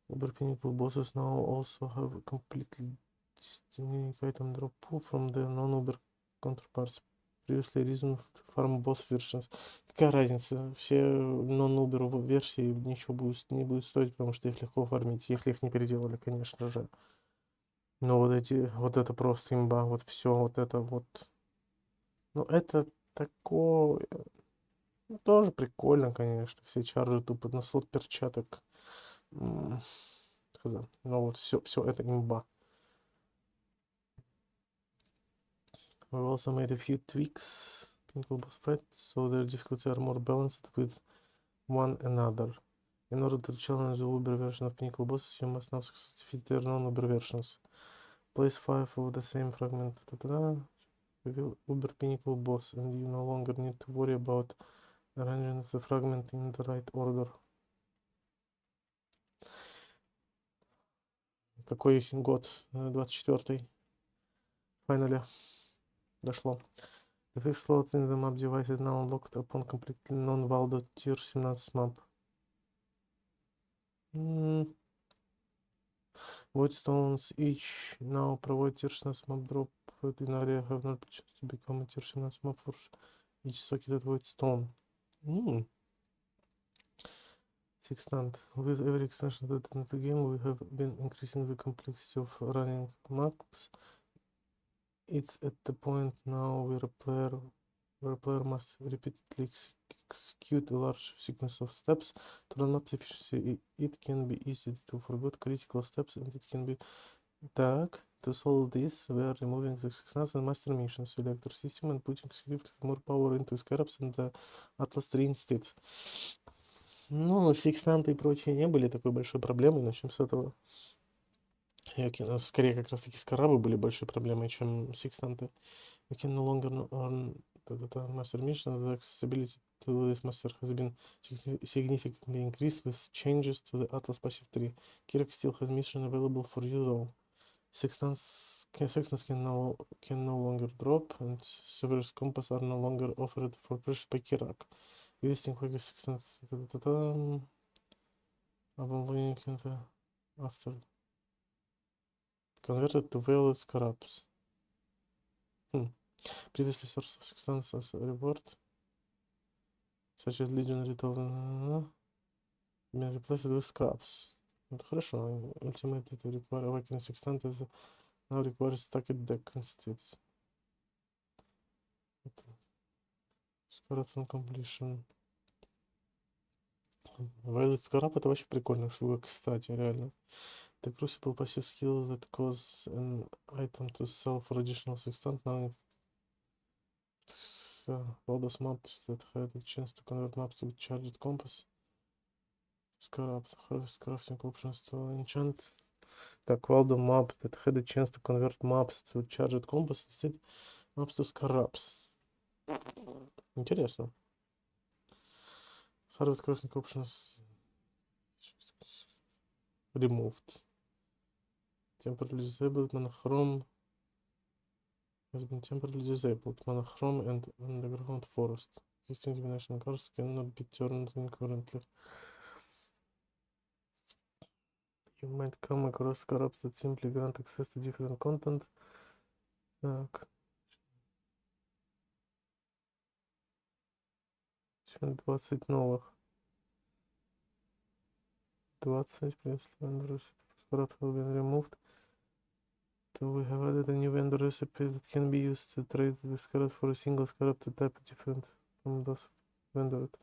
Uber Pinnacle bosses now also have a completely distinct item drop pool from the non-Uber counterparts. Previously reason farm boss versions. Какая разница? Все non-Uber версии ничего не будет стоить, потому что их легко фармить, если их не переделали, конечно же. Но вот это просто имба, вот все, вот это вот. Ну, это такое... Ну, тоже прикольно, конечно. Все чаржи тупо на слот перчаток. Хз. Но вот все это имба. We also made a few tweaks. Pinnacle boss fight, so their difficulties are more balanced with one another. In order to challenge the Uber version of Pinnacle bosses, you must now successfully defeat their non-Uber versions. Place 5 of the same fragment. Reveal Uber Pinnacle boss, and you no longer need to worry about arranging the fragment in the right order. Какой есть год? 24-й. Finally. Дошло. The fixed slot in the map device is now unlocked upon completely non-Valdo tier 17 map. Void stones each now provide tier 17 map drop in area have not chance to become a tier 17 map for each socketed void stone. Sextant. With every expansion of the game, we have been increasing the complexity of running maps. It's at the point now where a player must repeatedly execute a large sequence of steps to run maps efficiently. It can be easy to forget critical steps, and it can be dark. To solve this, we are removing the Sextants and Master Mission selector system and putting significantly more power into Scarabs and the Atlas 3 instead. Ну, секстанты и прочие не были такой большой проблемой, начнем с этого. Скорее, как раз таки скарабы были большой проблемой, чем секстанты. We can no longer earn the master mission. The accessibility to this master has been significantly increased with changes to the Atlas Passive 3. Kirk still has mission available for you though. Sextants can no longer drop, and Severus Compass are no longer offered for purchase by Kirak. Existing Quake Sextants after converted to Veiled Scarabs. Previously source of Sextants as a reward, such as Legion Ritual, been replaced with Scraps. Это хорошо. Ultimate to require Awakening Sextant is now requires stacked deck instead. Scarabs on completion. Violet Scarab это вообще прикольная штука, кстати, реально. The Crucible passive skill that causes an item to sell for additional sextant now all those maps that had a chance to convert maps to charged compass. Scarab, harvest crafting options to enchant. Так, Waldo map that had a chance to convert maps to charged compass instead maps to Scarabs. Интересно. Harvest crafting options removed. Temporarily disabled monochrome has been temporarily disabled. Monochrome and underground forest. Existing divination cards cannot be turned in currently. You might come across scarabs that simply grant access to different content. Так. 20 новых. 20 плюс vendor recipe for scarabs have been removed. So we have added a new vendor recipe that can be used to trade with scarab for a single scarab to type different from those vendored.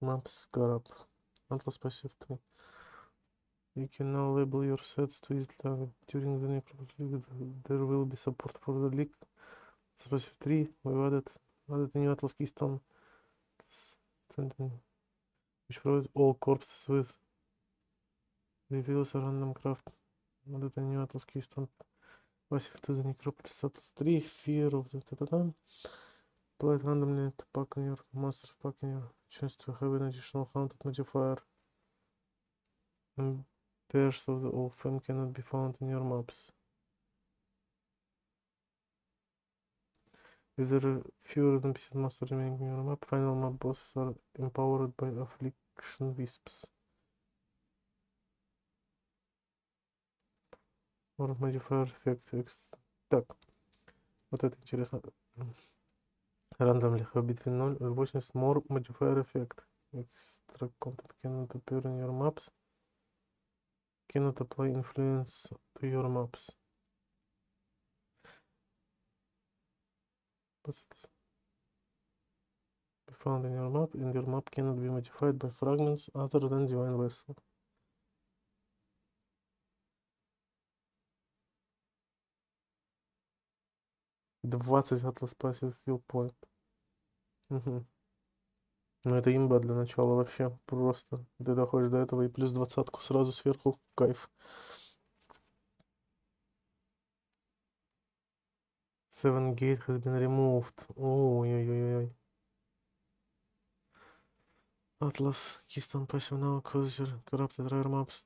Maps Scarab. Atlas Passive 3. You can now label your sets to use during the Necropolis League. There will be support for the league. Passive 3. We've added a new Atlas Keystone, which provides all corpses with reveals a random craft. Added a new Atlas Keystone passive to the Necropolis Atlas 3. Fear of the applied randomly to pack in your monster pack in your chance to have an additional haunted modifier. And pairs of the old fame cannot be found in your maps. If there are fewer than NPC monsters remaining in your map, final map bosses are empowered by affliction wisps. Or modifier effect. Так. Вот это интересно. Randomly have between 0 and 80 more modifier effect. Extra content cannot appear in your maps. Cannot apply influence to your maps. Be found in your map, and your map cannot be modified by fragments other than Divine Vessel. $20 Atlas Passive Skill Point. Угу. Ну это имба для начала вообще. Просто. Ты доходишь до этого и плюс 20 сразу сверху. Кайф. 7 gate has been removed. Ой-ой-ой-ой. Atlas, Keystone Passive now cause your corrupted rare maps.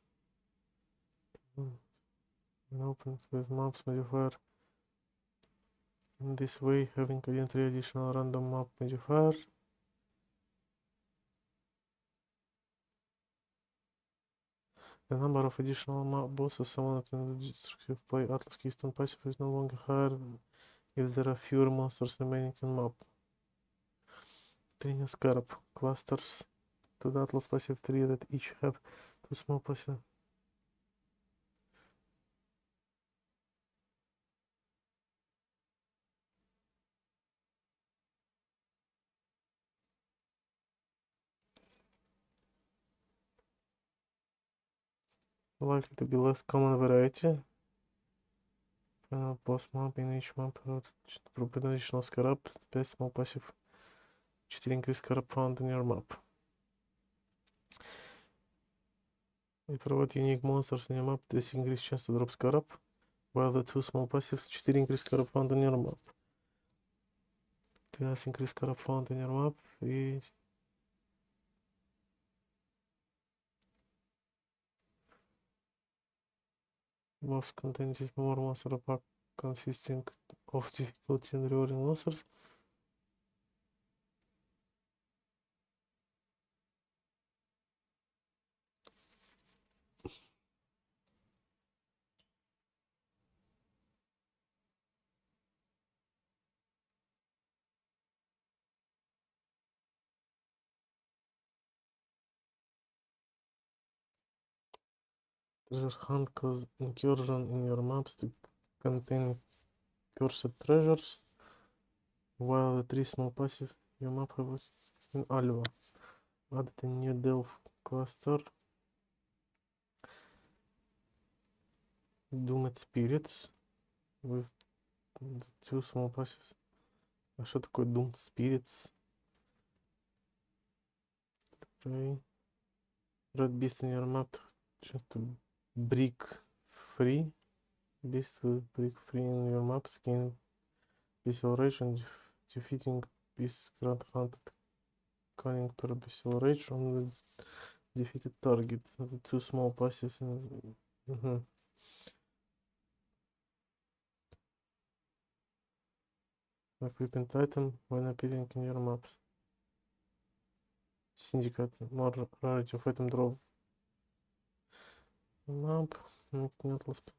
When opened with maps modifier. In this way, having 3 additional random map modifier. The number of additional map bosses summoned in the destructive play Atlas Keystone Passive is no longer higher if there are fewer monsters remaining in map. 3 new scarab clusters to the Atlas Passive 3 that each have 2 small passive. Likely to be less common variety. Final boss map in each map. Group additional scarab, 5 small passive, 4 increased scarab found in your map. If you provide unique monsters in your map, this increased chance to drop scarab, while the 2 small passives, 4 increased scarab found in your map. 12 increased scarab found in your map и maps contain more monster pack consisting of difficulty and rewarding monsters. Treasure hunt cause incursion in your maps to contain cursed treasures, while the 3 small passive your map have in Alva. Added a new delve cluster. Doomed spirits with the 2 small passives. А что такое Doomed Spirits? Prey. Red beast in your map. Что-то brick free. Beast with brick free in your map. Skin Bestial Rage and defeating beast grant hunted cunning per Bestial Rage on the defeated target. The 2 small passives in... Equipment item when appearing in your maps. Syndicate. More rarity of item drop. Map. Not lost.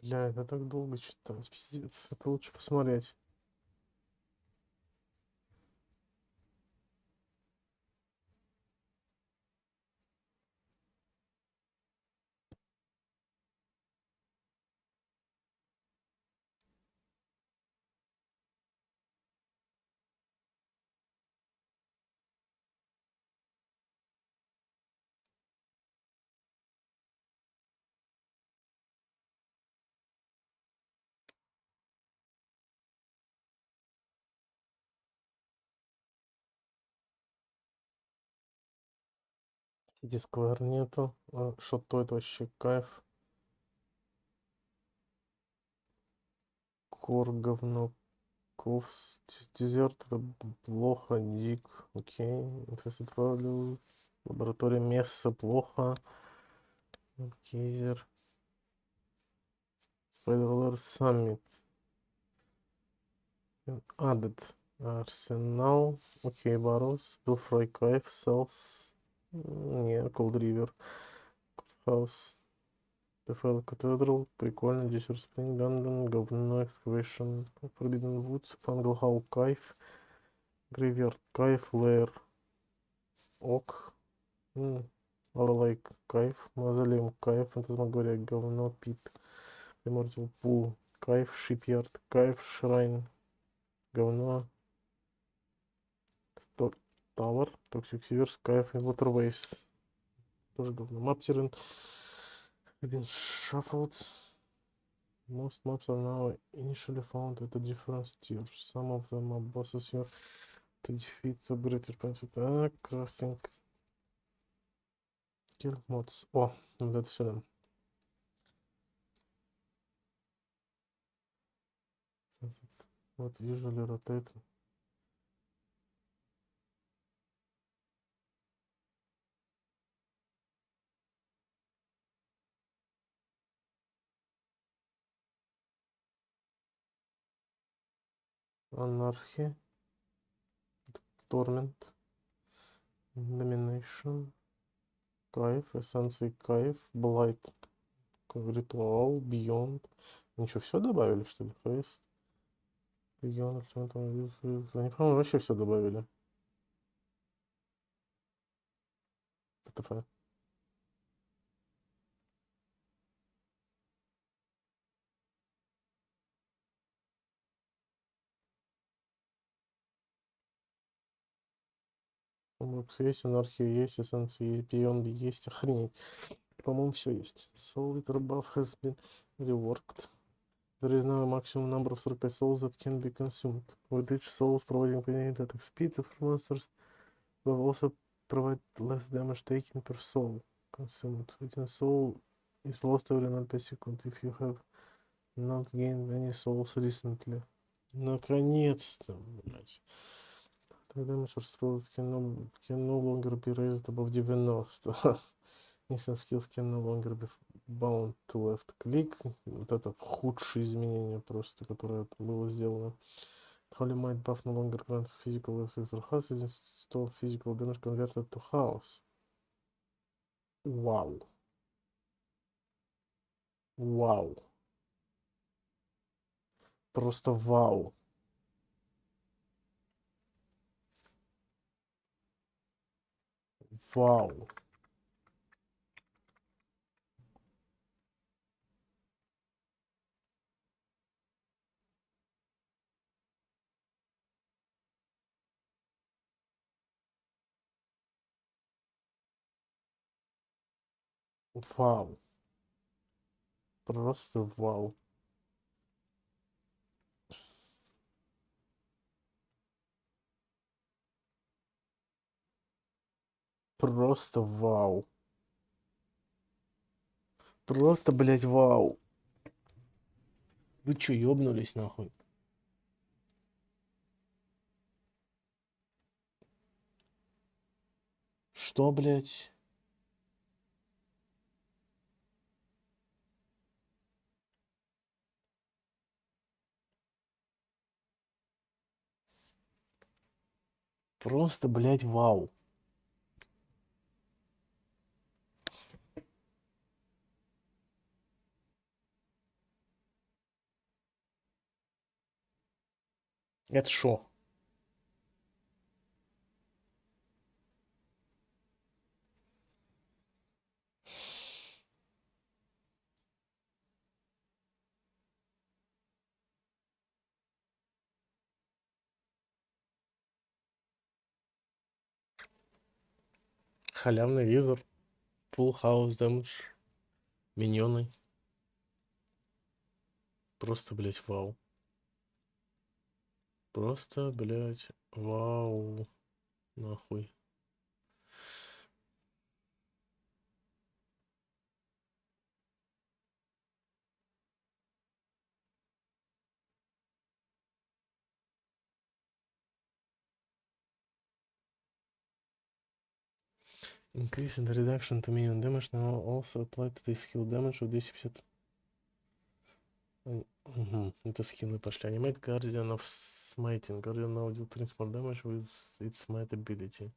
Бля, это так долго читать, пиздец. Это лучше посмотреть. Сиди сквер нету. Что-то это вообще кайф. Кор говно. Ковс. Дезерт это плохо. Дик. Окей. Infested value. Лаборатория месса плохо. Кейзер. Federal Summit. Added. Arsenal. Окей, Барус. Дуфрой Кайф. Селс. Не, Cold River. House. Defile Cathedral. Прикольно. Desert Spring. Dungeon. Говно. Excavation. Forbidden Woods. Fungal Hall. Кайф. Graveyard. Кайф. Lair. Ок. Лайк. Кайф. Мавзолеум. Кайф. Фантазмагория. Говно. Пит. Immortal Pool. Кайф. Shipyard. Кайф. Shrine. Говно. Tower. Toxic Sears. Кайф. И Waterways. Тоже говно. Map Terrain. Been shuffled. Most maps are now initially found at a different tier. Some of them are bosses here to defeat, upgrade your pencil. Crafting. Kill mods. О, вот это сюда. Вот usually rotate. Анархия. Torment. Domination. Кайф. Эссенции Кайф. Blight. Ритуал. Beyond. Ничего, все добавили, что ли? Хейст. Beyond. Они, по-моему, вообще все добавили. ТТФ. Бокс есть, анархия есть, эссенции Beyond есть, охренеть. По-моему, все есть. Soul Eater buff has been reworked. There is now a maximum number of 45 souls that can be consumed. With each soul providing infinite attack speed for monsters will also provide less damage taken per soul consumed. Within soul is lost every 0.5 second if you have not gained any souls recently. Наконец-то, блядь. Damage response can no longer be raised above 90. Instant skills can no longer be bound to left click. Вот это худшее изменение просто, которое было сделано. Holy Might buff no longer grants physical effects or houses, install physical damage converted to house. Вау. Вау. Просто вау. Вау. Вау. Просто вау. Просто вау. Просто, блядь, вау. Вы чё, ёбнулись нахуй? Что, блядь? Просто, блядь, вау. Это шо? Халявный визор. Full house damage. Миньоны. Просто, блядь, вау. Просто, блядь, вау. Нахуй. Increase in the reduction to minion damage now also applied to the skill damage of 250. Это скины пошли. Animate Guardian of Smiting. Guardian now deal 3 more damage with its smite ability.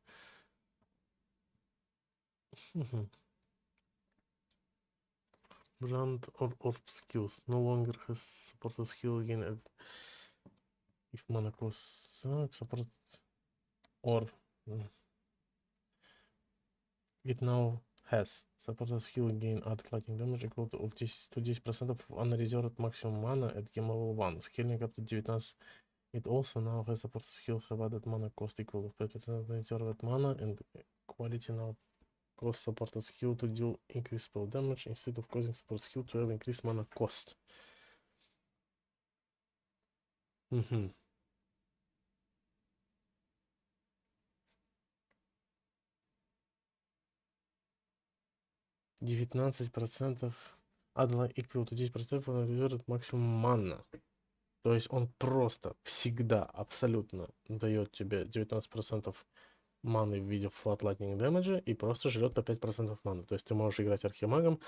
Brand or Orb skills. No longer has supported skill again if mana cost support or it now has supported skill gain added lightning damage equal to 10% of unreserved maximum mana at game level 1. Scaling up to 19. It also now has supported skill have added mana cost equal to 5% of unreserved mana and quality now cost supported skill to deal increased spell damage instead of causing support skill to have increased mana cost. 19% Adla equal to 10% он реверит максимум мана. То есть он просто всегда абсолютно дает тебе 19% маны в виде flat lightning damage и просто жрет по 5% маны. То есть ты можешь играть архимагом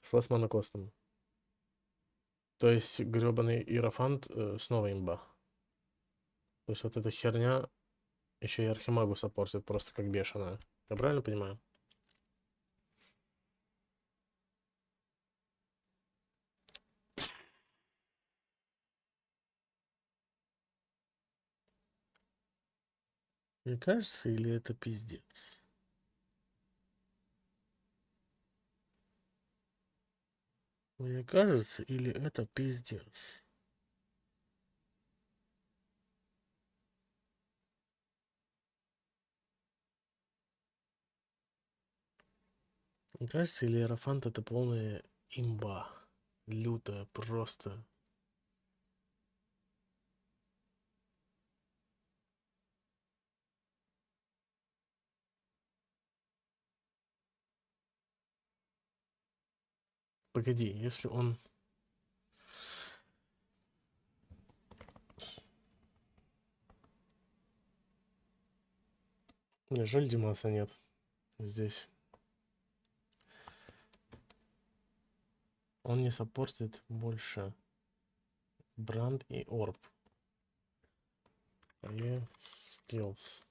с less mana костом. То есть гребаный иерофант снова имба. То есть вот эта херня еще и архимагу саппортит просто как бешеная. Я правильно понимаю? Мне кажется, или это пиздец? Мне кажется, или это пиздец? Мне кажется, или Иерофант это полная имба. Лютая просто. Погоди, если он... Мне жаль, Димаса нет здесь. Он не саппортит больше Бранд и Орб. И скиллс.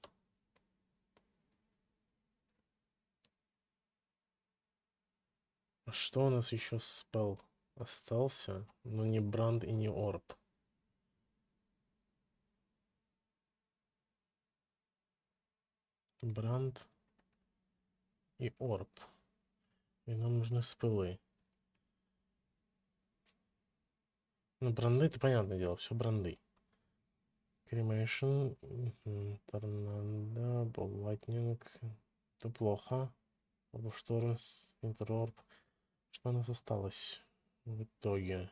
А что у нас еще спел остался? Но не Бранд и не Орб. Бранд и Орб. И нам нужны спелы. Ну, бранды, это понятное дело, все бранды. Кремейшн, торнадо, боллайтнинг. Это плохо. Шторм, интерорб. Что у нас осталось в итоге?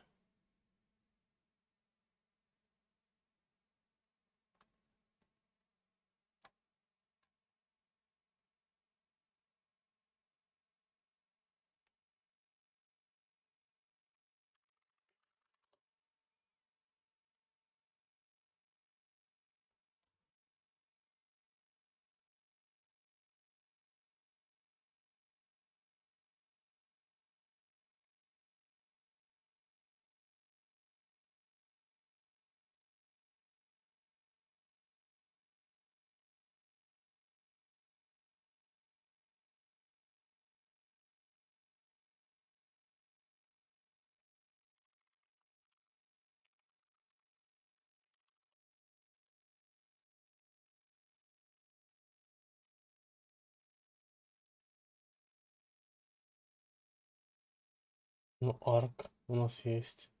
Ну, арк у нас есть.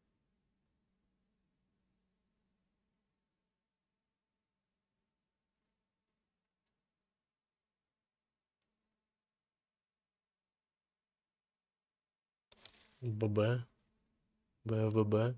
ББ. БВБ.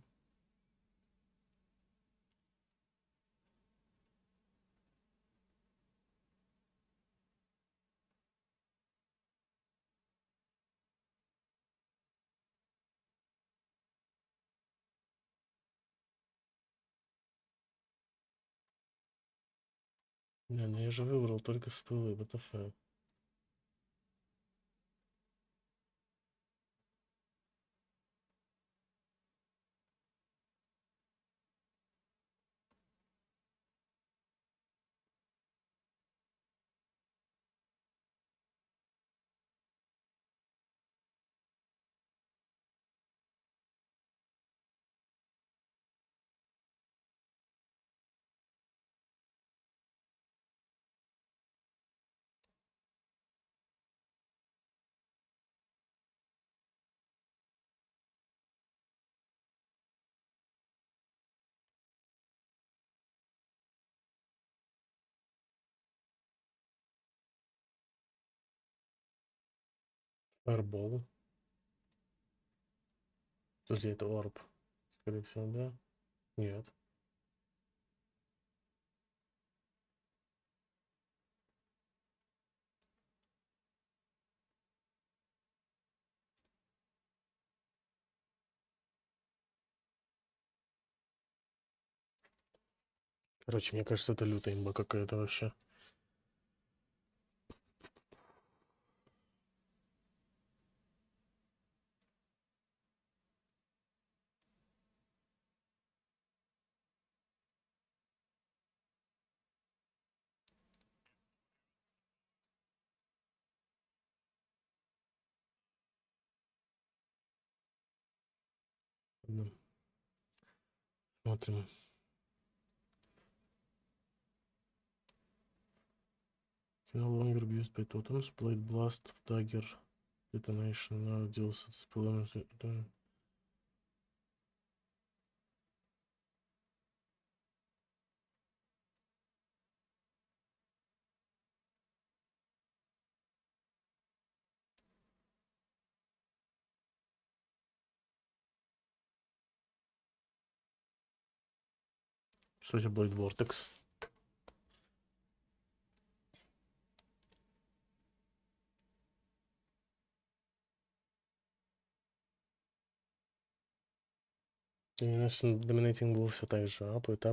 Не, ну я же выбрал только спылы, ВТФ. Фаербол. Подожди, это орб. Скорее всего, да? Нет. Короче, мне кажется, это лютая имба какая-то вообще. Ладно. Смотрим. No longer used by totems. Blade Blast, Dagger, Detonation. Now deals with problems. Кстати, Blade Vortex. Dominating был все так же. Апает.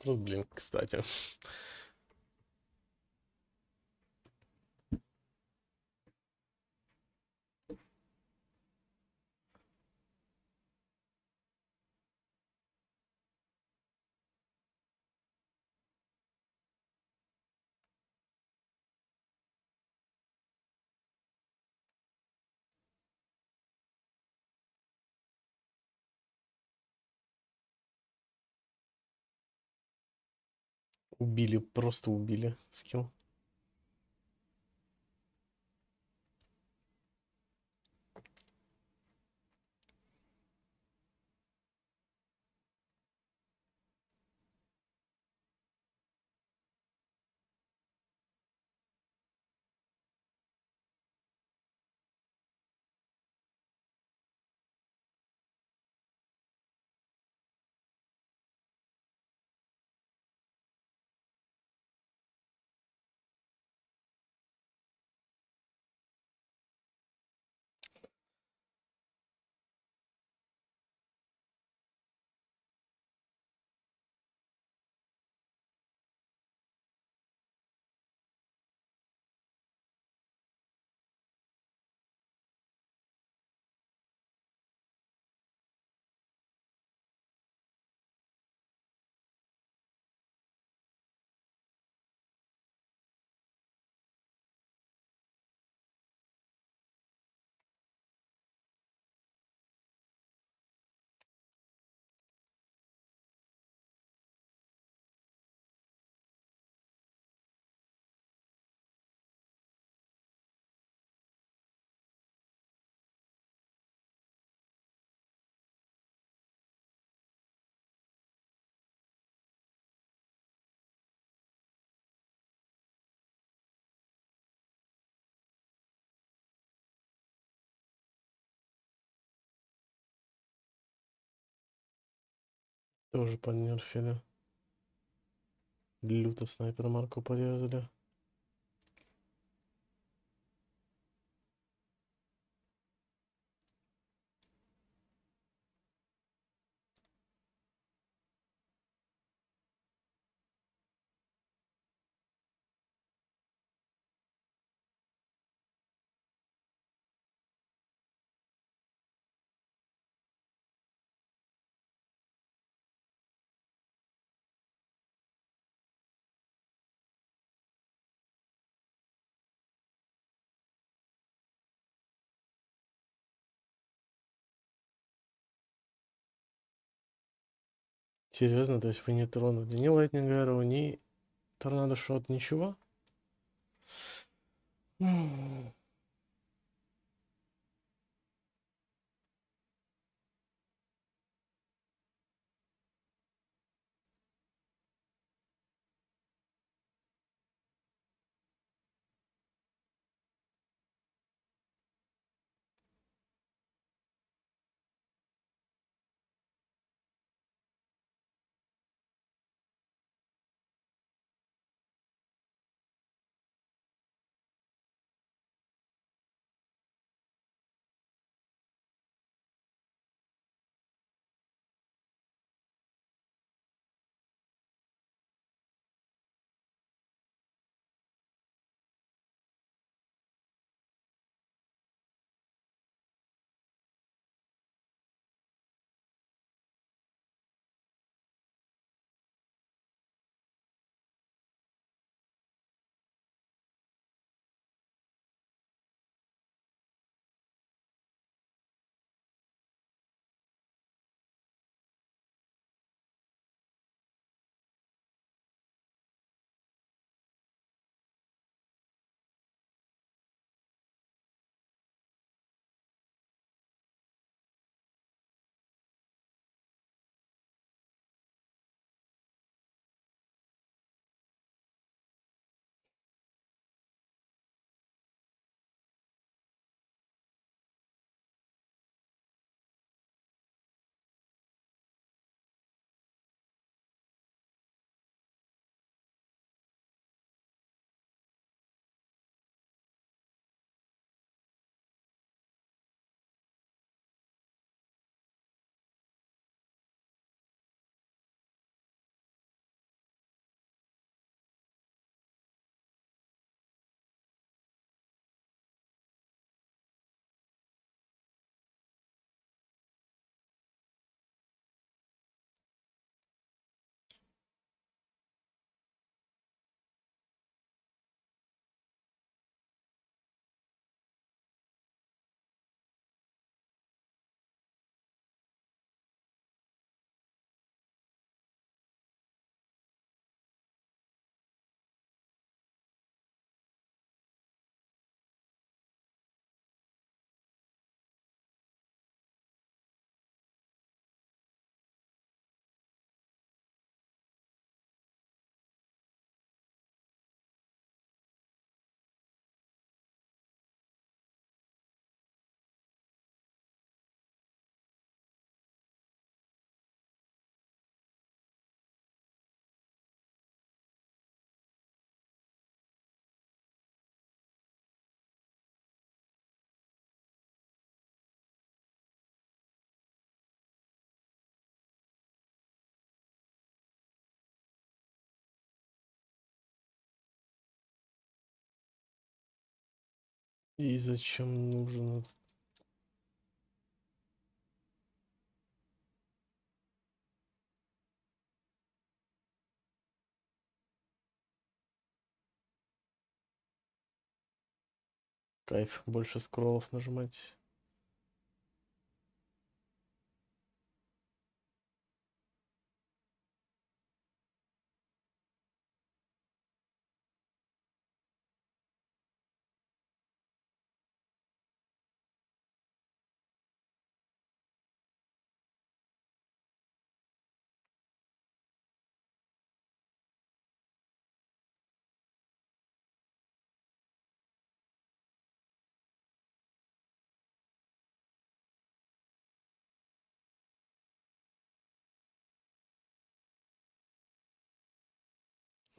Тут, блин, кстати. Убили, просто убили скилл. Тоже поднерфили. Люто снайпер Марку порезали. Серьезно, то есть вы не тронули ни Lightning Arrow, ни Торнадо Шот, ничего? И зачем нужен этот? Кайф, больше скроллов нажимать.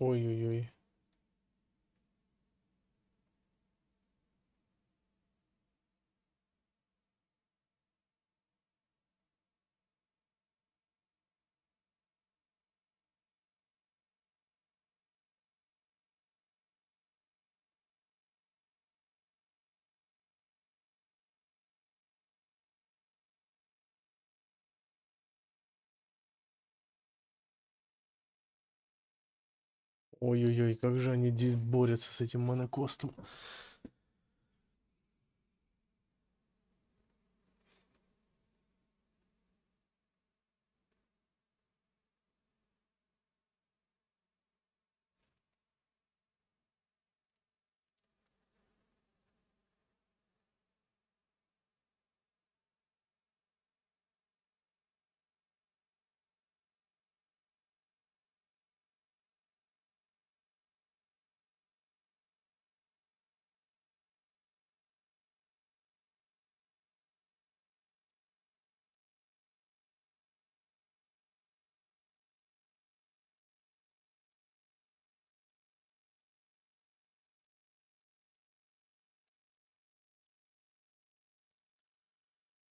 Ой-ой-ой. Ой-ой-ой, как же они борются с этим монокостом.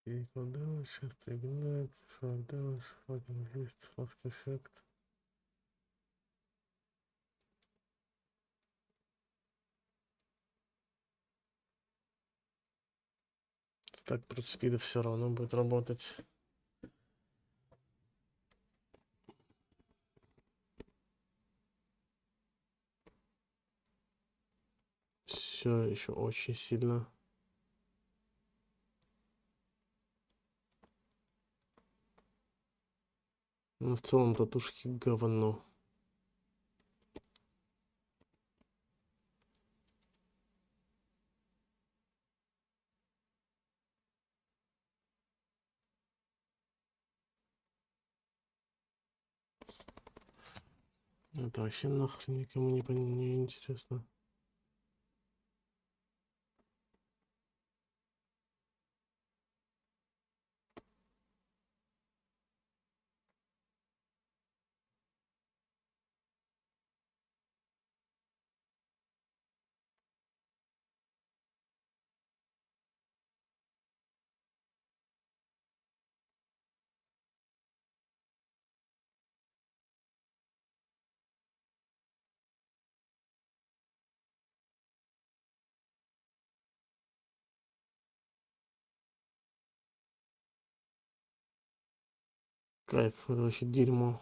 Critical damage, just ignite, shock damage, fucking fist, flask effect. Так против спида все равно будет работать. Все еще очень сильно. Ну, в целом татушки говно. Это вообще нахрен никому не интересно. Кайф, это вообще дерьмо.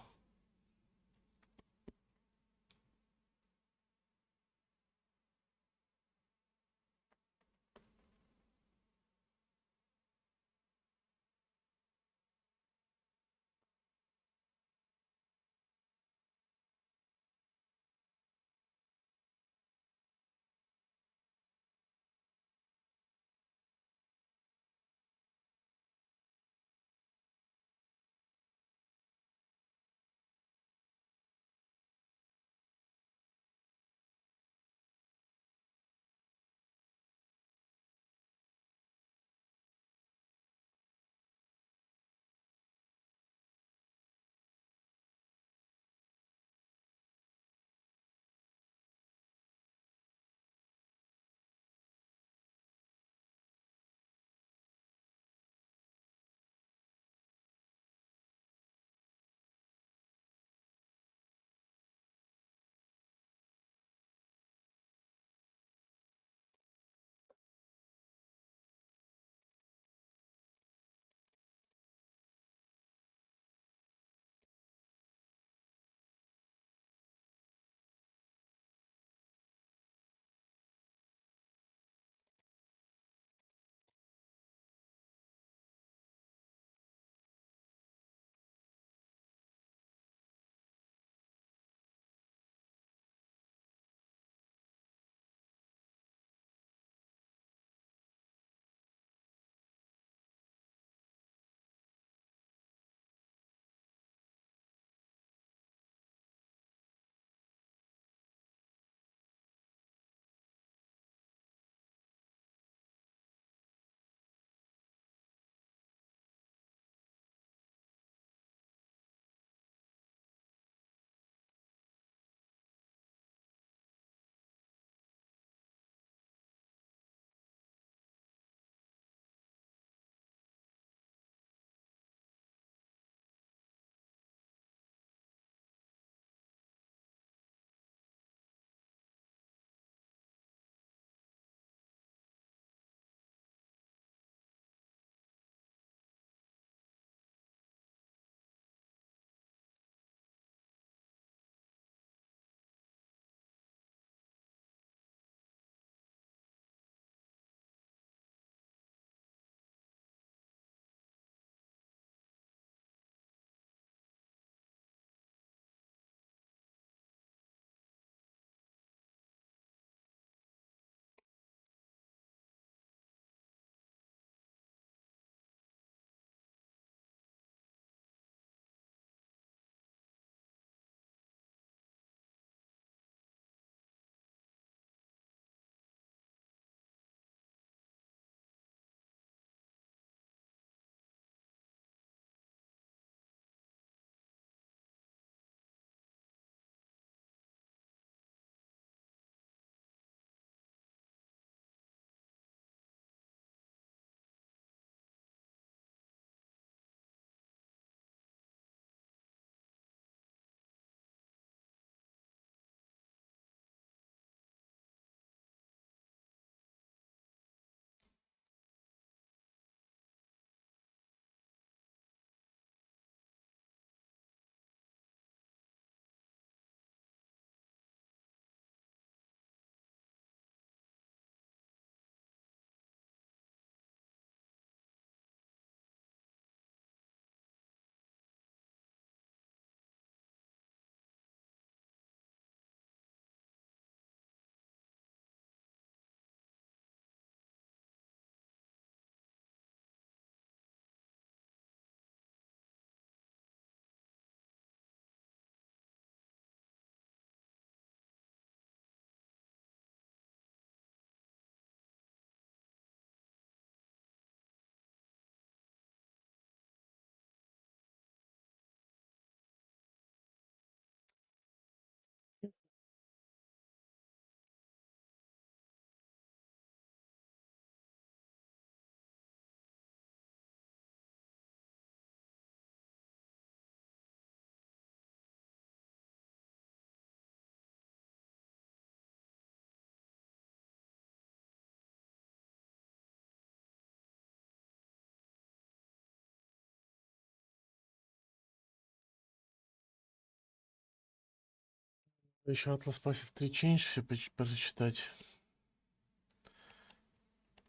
Еще Atlas Passive 3 Change все прочитать.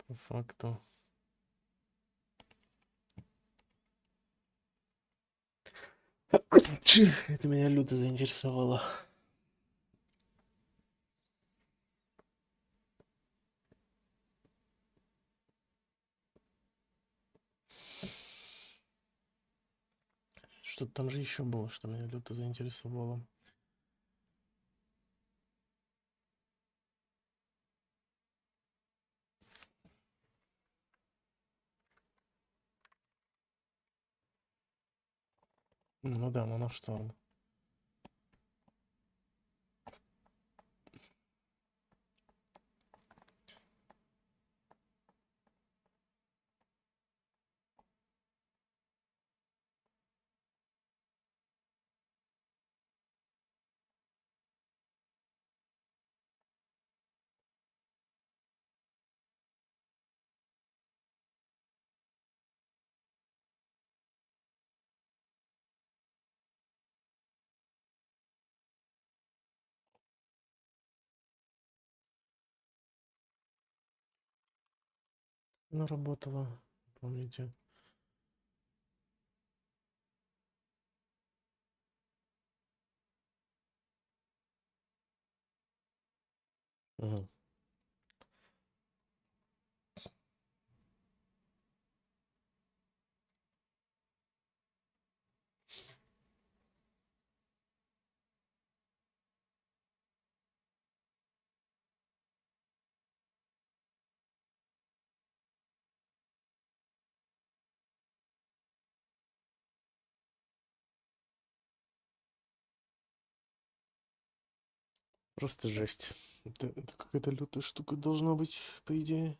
По факту. Это меня люто заинтересовало. Что-то там же еще было, что меня люто заинтересовало. Ну да, моношторм. Ну, работала, помните. Угу. Просто жесть. Это какая-то лютая штука должна быть, по идее.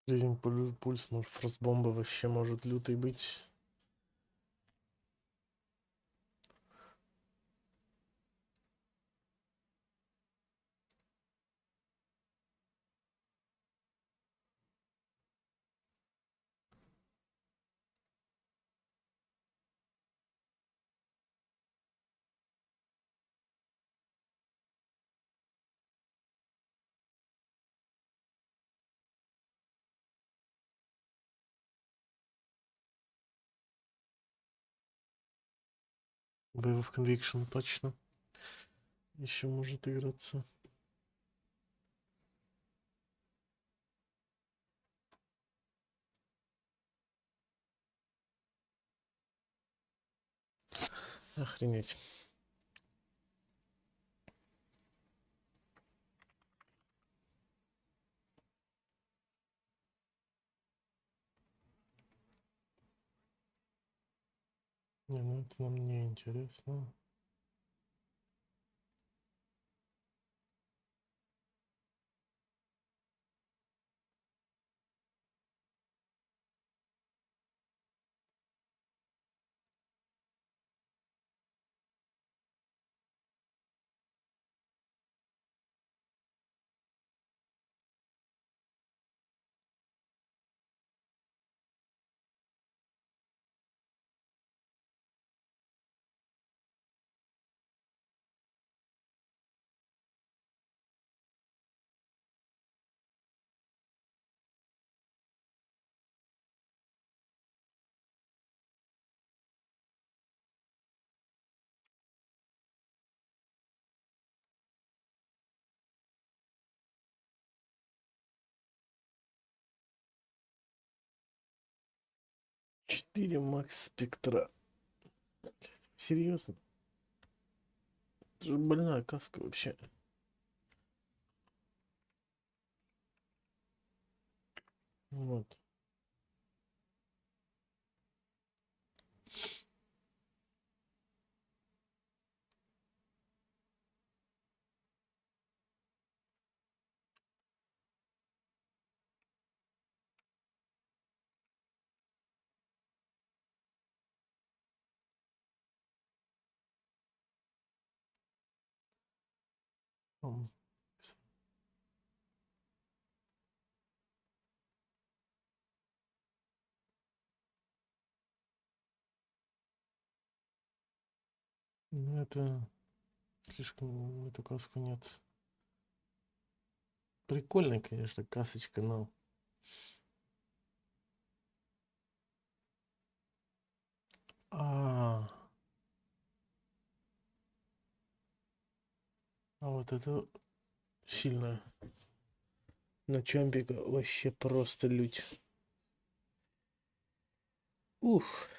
Жизнь пульс, может, фростбомба вообще может лютый быть. Wave of Conviction точно. Еще может играться. Охренеть. Не, ну это нам не интересно. 4 макс спектра. Серьезно? Это же больная каска вообще. Вот. Ам. Ну, это слишком эту каску нет. Прикольная, конечно, касочка, но... А вот это сильно. На чампика вообще просто лють. Ух.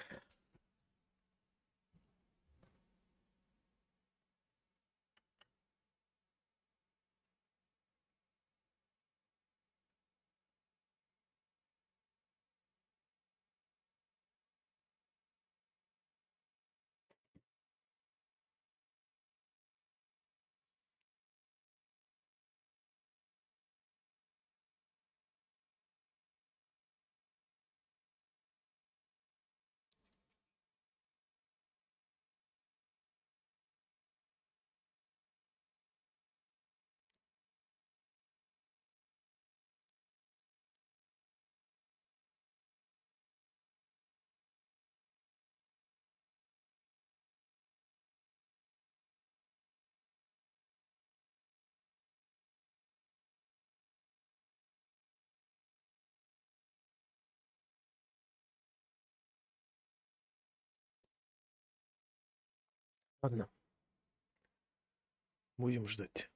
Ладно. Будем ждать.